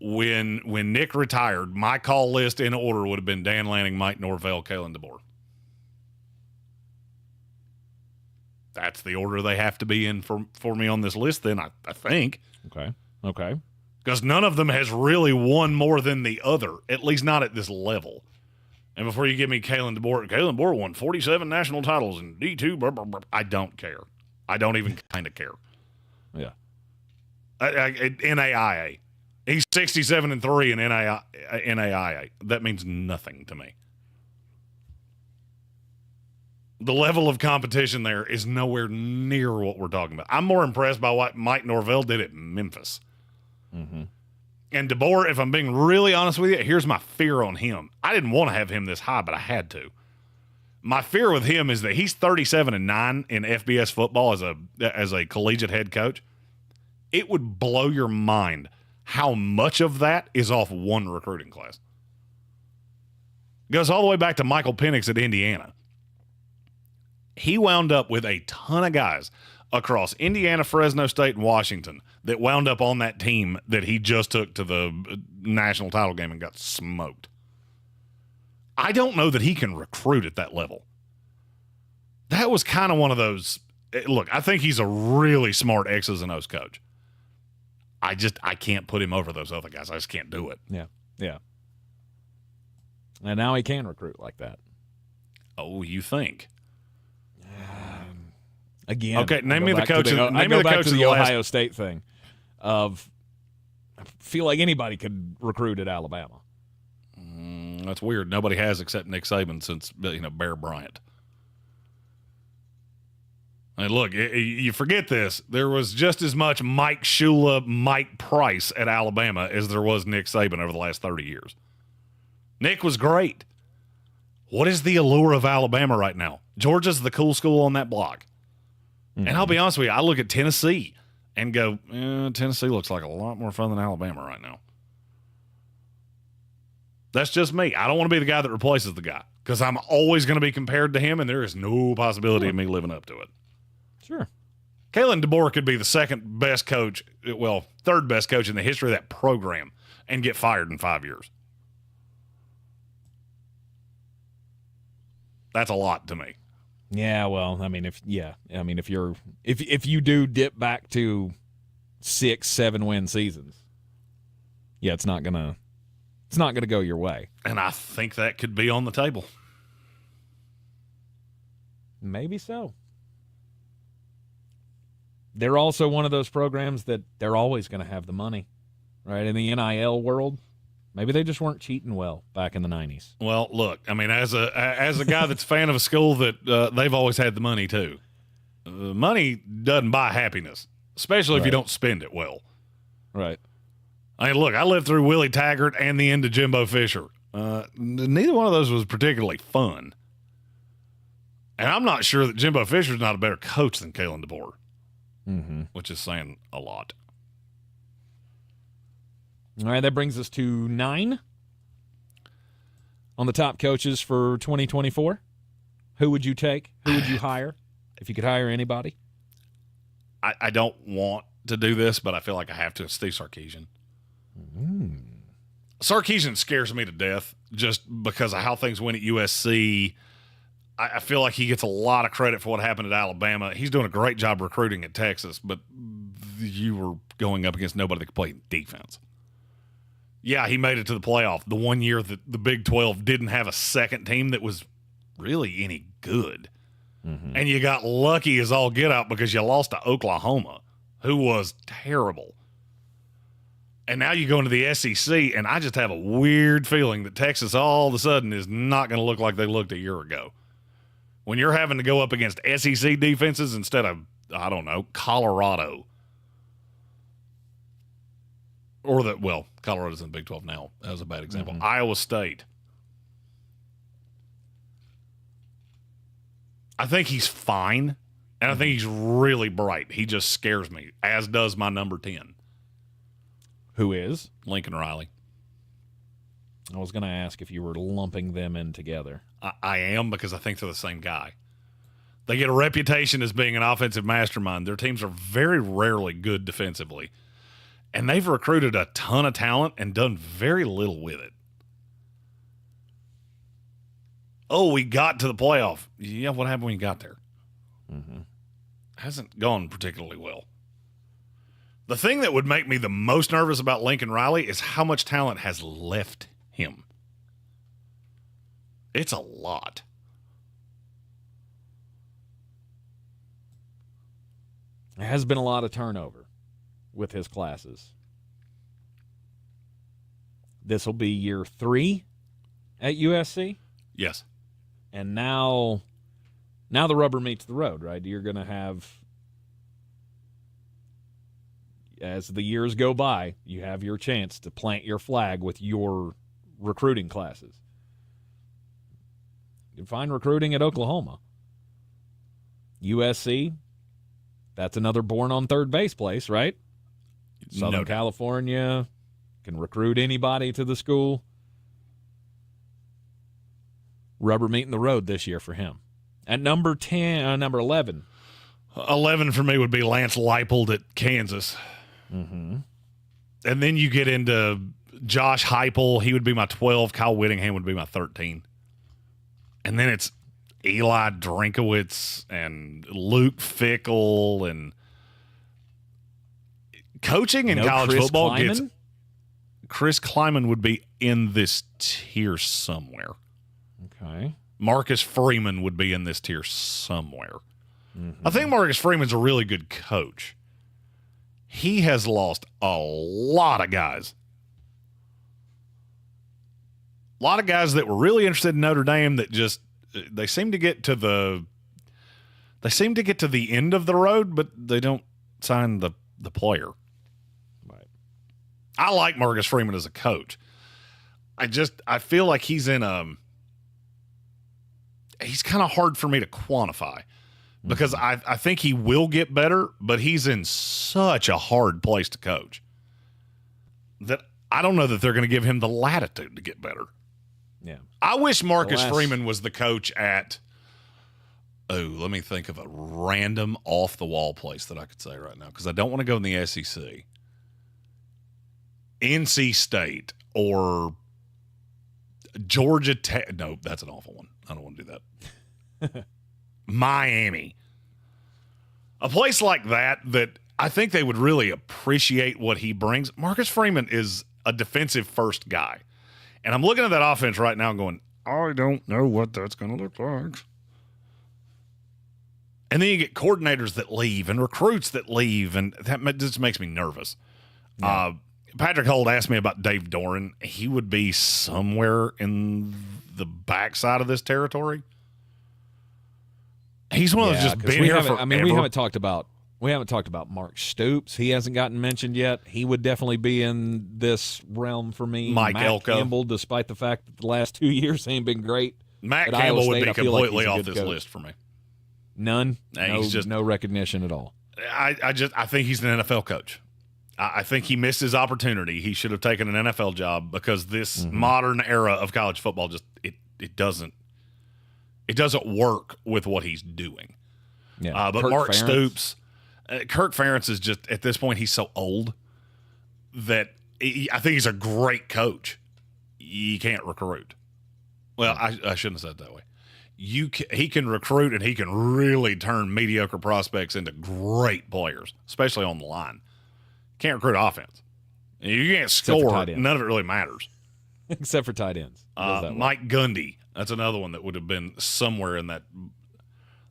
when Nick retired, my call list in order would have been Dan Lanning, Mike Norvell, Kalen DeBoer. That's the order they have to be in for me on this list then, I think. Okay. Because none of them has really won more than the other, at least not at this level. And before you give me Kalen DeBoer won 47 national titles in D2. Blah, blah, blah. I don't care. I don't even kind of care. Yeah. NAIA. He's 67-3 in NAIA. That means nothing to me. The level of competition there is nowhere near what we're talking about. I'm more impressed by what Mike Norvell did at Memphis. And And DeBoer, if I'm being really honest with you, here's my fear on him. I didn't want to have him this high, but I had to. My fear with him is that he's 37-9 in FBS football as a collegiate head coach. It would blow your mind how much of that is off one recruiting class. Goes all the way back to Michael Penix at Indiana. He wound up with a ton of guys across Indiana, Fresno State, and Washington that wound up on that team that he just took to the national title game and got smoked. I don't know that he can recruit at that level. That was kind of one of those. Look, I think he's a really smart X's and O's coach. I can't put him over those other guys. I just can't do it. Yeah, yeah. And now he can recruit like that. Oh, you think? Again. Okay, name me the coach. I go back to the Ohio State thing. I feel like anybody could recruit at Alabama. That's weird. Nobody has except Nick Saban since Bear Bryant. And look, you forget this. There was just as much Mike Shula, Mike Price at Alabama as there was Nick Saban over the last 30 years. Nick was great. What is the allure of Alabama right now? Georgia's the cool school on that block. Mm-hmm. And I'll be honest with you, I look at Tennessee and go, Tennessee looks like a lot more fun than Alabama right now. That's just me. I don't want to be the guy that replaces the guy because I'm always going to be compared to him, and there is no possibility of me living up to it. Sure. Kalen DeBoer could be the second best coach, third best coach in the history of that program and get fired in 5 years. That's a lot to me. Yeah, well, if you do dip back to 6-7 win seasons, yeah, it's not gonna go your way. And I think that could be on the table. Maybe so. They're also one of those programs that they're always going to have the money, right? In the NIL world, maybe they just weren't cheating well back in the 90s. Well, look, as a guy that's a fan of a school that they've always had the money too. Money doesn't buy happiness, especially if you don't spend it well. Right. Look, I lived through Willie Taggart and the end of Jimbo Fisher. Neither one of those was particularly fun. And I'm not sure that Jimbo Fisher's not a better coach than Kalen DeBoer, which is saying a lot. All right, that brings us to 9 on the top coaches for 2024. Who would you take? Who would you hire if you could hire anybody? I don't want to do this, but I feel like I have to. It's Steve Sarkisian. Sarkisian scares me to death just because of how things went at USC. I feel like he gets a lot of credit for what happened at Alabama. He's doing a great job recruiting at Texas, but you were going up against nobody that could play defense. Yeah, he made it to the playoff the one year that the Big 12 didn't have a second team that was really any good. And you got lucky as all get out because you lost to Oklahoma, who was terrible. And now you go into the SEC, and I just have a weird feeling that Texas all of a sudden is not going to look like they looked a year ago. When you're having to go up against SEC defenses instead of, I don't know, Colorado. Colorado's in the Big 12 now. That was a bad example. Iowa State. I think he's fine, and I think he's really bright. He just scares me, as does my number 10. Who is? Lincoln Riley. I was going to ask if you were lumping them in together. I am, because I think they're the same guy. They get a reputation as being an offensive mastermind. Their teams are very rarely good defensively. And they've recruited a ton of talent and done very little with it. Oh, we got to the playoff. Yeah, what happened when you got there? Hasn't gone particularly well. The thing that would make me the most nervous about Lincoln Riley is how much talent has left him. It's a lot. There has been a lot of turnover with his classes. This will be year 3 at USC? Yes. And now the rubber meets the road, right? You're going to have as the years go by, you have your chance to plant your flag with your recruiting classes. You can find recruiting at Oklahoma. USC, that's another born on third base place, right? Southern California can recruit anybody to the school. Rubber meeting the road this year for him. At number 11. 11 for me would be Lance Leipold at Kansas. Mm-hmm. And then you get into Josh Heupel. He would be my 12. Kyle Whittingham would be my 13. And then it's Eli Drinkowitz and Luke Fickell, and coaching in college Chris football Kleiman? gets Chris Kleiman would be in this tier somewhere. Okay. Marcus Freeman would be in this tier somewhere. Mm-hmm. I think Marcus Freeman's a really good coach. He has lost a lot of guys. A lot of guys that were really interested in Notre Dame that just they seem to get to the end of the road, but they don't sign the player. Right. I like Marcus Freeman as a coach. I feel like he's in he's kind of hard for me to quantify because I think he will get better, but he's in such a hard place to coach that I don't know that they're going to give him the latitude to get better. Yeah. I wish Marcus Freeman was the coach at, let me think of a random off-the-wall place that I could say right now because I don't want to go in the SEC. NC State or Georgia Tech. No, that's an awful one. I don't want to do that. Miami. A place like that I think they would really appreciate what he brings. Marcus Freeman is a defensive-first guy. And I'm looking at that offense right now and going, I don't know what that's going to look like. And then you get coordinators that leave and recruits that leave, and that just makes me nervous. Yeah. Patrick Holt asked me about Dave Doran. He would be somewhere in the backside of this territory. He's one of those just been here forever. I mean, we haven't talked about Mark Stoops. He hasn't gotten mentioned yet. He would definitely be in this realm for me. Matt Elko. Campbell, despite the fact that the last 2 years ain't been great. Matt Campbell would be completely off this list for me. None. No recognition at all. I think he's an NFL coach. I think he missed his opportunity. He should have taken an NFL job because this modern era of college football it doesn't work with what he's doing. Yeah, but Mark Stoops, Kirk Ferentz is just at this point he's so old that I think he's a great coach. You can't recruit. Well, I shouldn't have said it that way. He can recruit and he can really turn mediocre prospects into great players, especially on the line. Can't recruit offense. You can't score. None of it really matters. Except for tight ends. Mike Gundy. That's another one that would have been somewhere in that.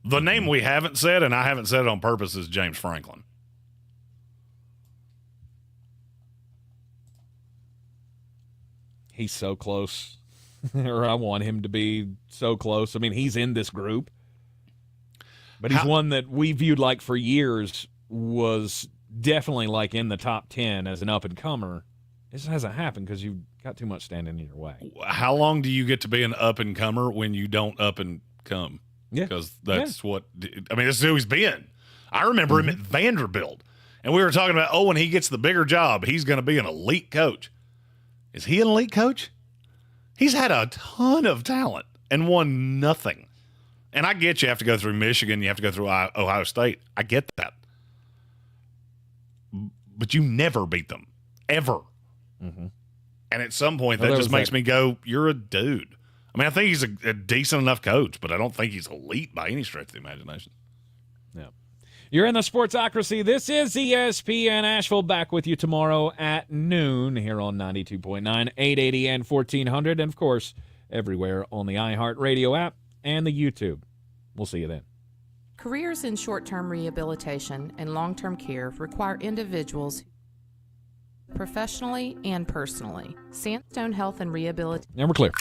The name we haven't said, and I haven't said it on purpose, is James Franklin. He's so close. Or I want him to be so close. I mean, he's in this group. But he's one that we viewed like for years was definitely like in the top 10 as an up-and-comer. This hasn't happened because you've got too much standing in your way. How long do you get to be an up-and-comer when you don't up-and-come? Yeah. Because that's what – I mean, this is who he's been. I remember him at Vanderbilt. And we were talking about, when he gets the bigger job, he's going to be an elite coach. Is he an elite coach? He's had a ton of talent and won nothing. And I get you have to go through Michigan. You have to go through Ohio State. I get that. But you never beat them, ever. Mm-hmm. And at some point, that just makes me go, you're a dude. I mean, I think he's a decent enough coach, but I don't think he's elite by any stretch of the imagination. Yeah. You're in the Sportsocracy. This is ESPN Asheville. Back with you tomorrow at noon here on 92.9, 880 and 1400. And, of course, everywhere on the iHeartRadio app and the YouTube. We'll see you then. Careers in short-term rehabilitation and long-term care require individuals professionally and personally. Sandstone Health and Rehabilitation. And we're clear.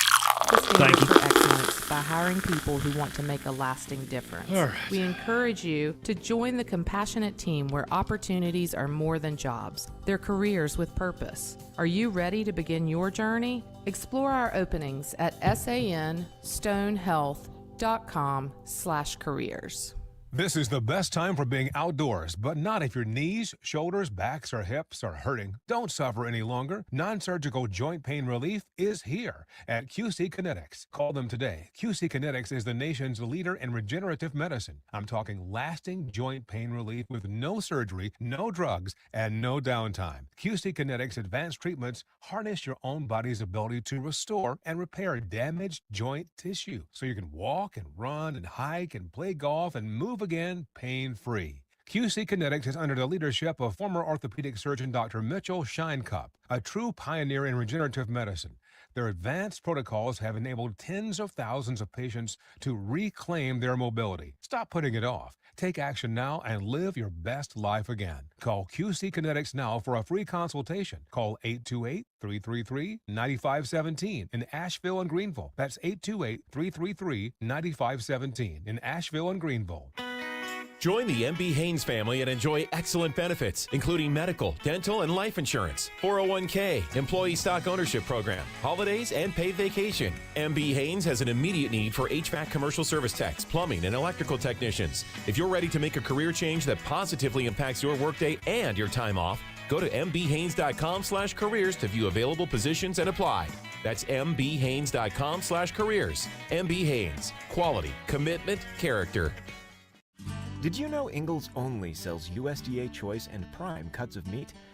the standard for excellence by hiring people who want to make a lasting difference. All right. We encourage you to join the compassionate team where opportunities are more than jobs. They're careers with purpose. Are you ready to begin your journey? Explore our openings at sanstonehealth.com/careers. This is the best time for being outdoors, but not if your knees, shoulders, backs, or hips are hurting. Don't suffer any longer. Non-surgical joint pain relief is here at QC Kinetics. Call them today. QC Kinetics is the nation's leader in regenerative medicine. I'm talking lasting joint pain relief with no surgery, no drugs, and no downtime. QC Kinetics advanced treatments harness your own body's ability to restore and repair damaged joint tissue so you can walk and run and hike and play golf and move again pain-free. QC Kinetics is under the leadership of former orthopedic surgeon Dr. Mitchell Shinecup, a true pioneer in regenerative medicine. Their advanced protocols have enabled tens of thousands of patients to reclaim their mobility. Stop putting it off. Take action now and live your best life again. Call QC Kinetics now for a free consultation. Call 828-333-9517 in Asheville and Greenville. That's 828-333-9517 in Asheville and Greenville. Join the MB Haynes family and enjoy excellent benefits, including medical, dental, and life insurance, 401k, employee stock ownership program, holidays, and paid vacation. MB Haynes has an immediate need for HVAC commercial service techs, plumbing, and electrical technicians. If you're ready to make a career change that positively impacts your workday and your time off, go to mbhaynes.com/careers to view available positions and apply. That's mbhaynes.com/careers. MB Haynes. Quality, commitment, character. Did you know Ingalls only sells USDA Choice and Prime cuts of meat?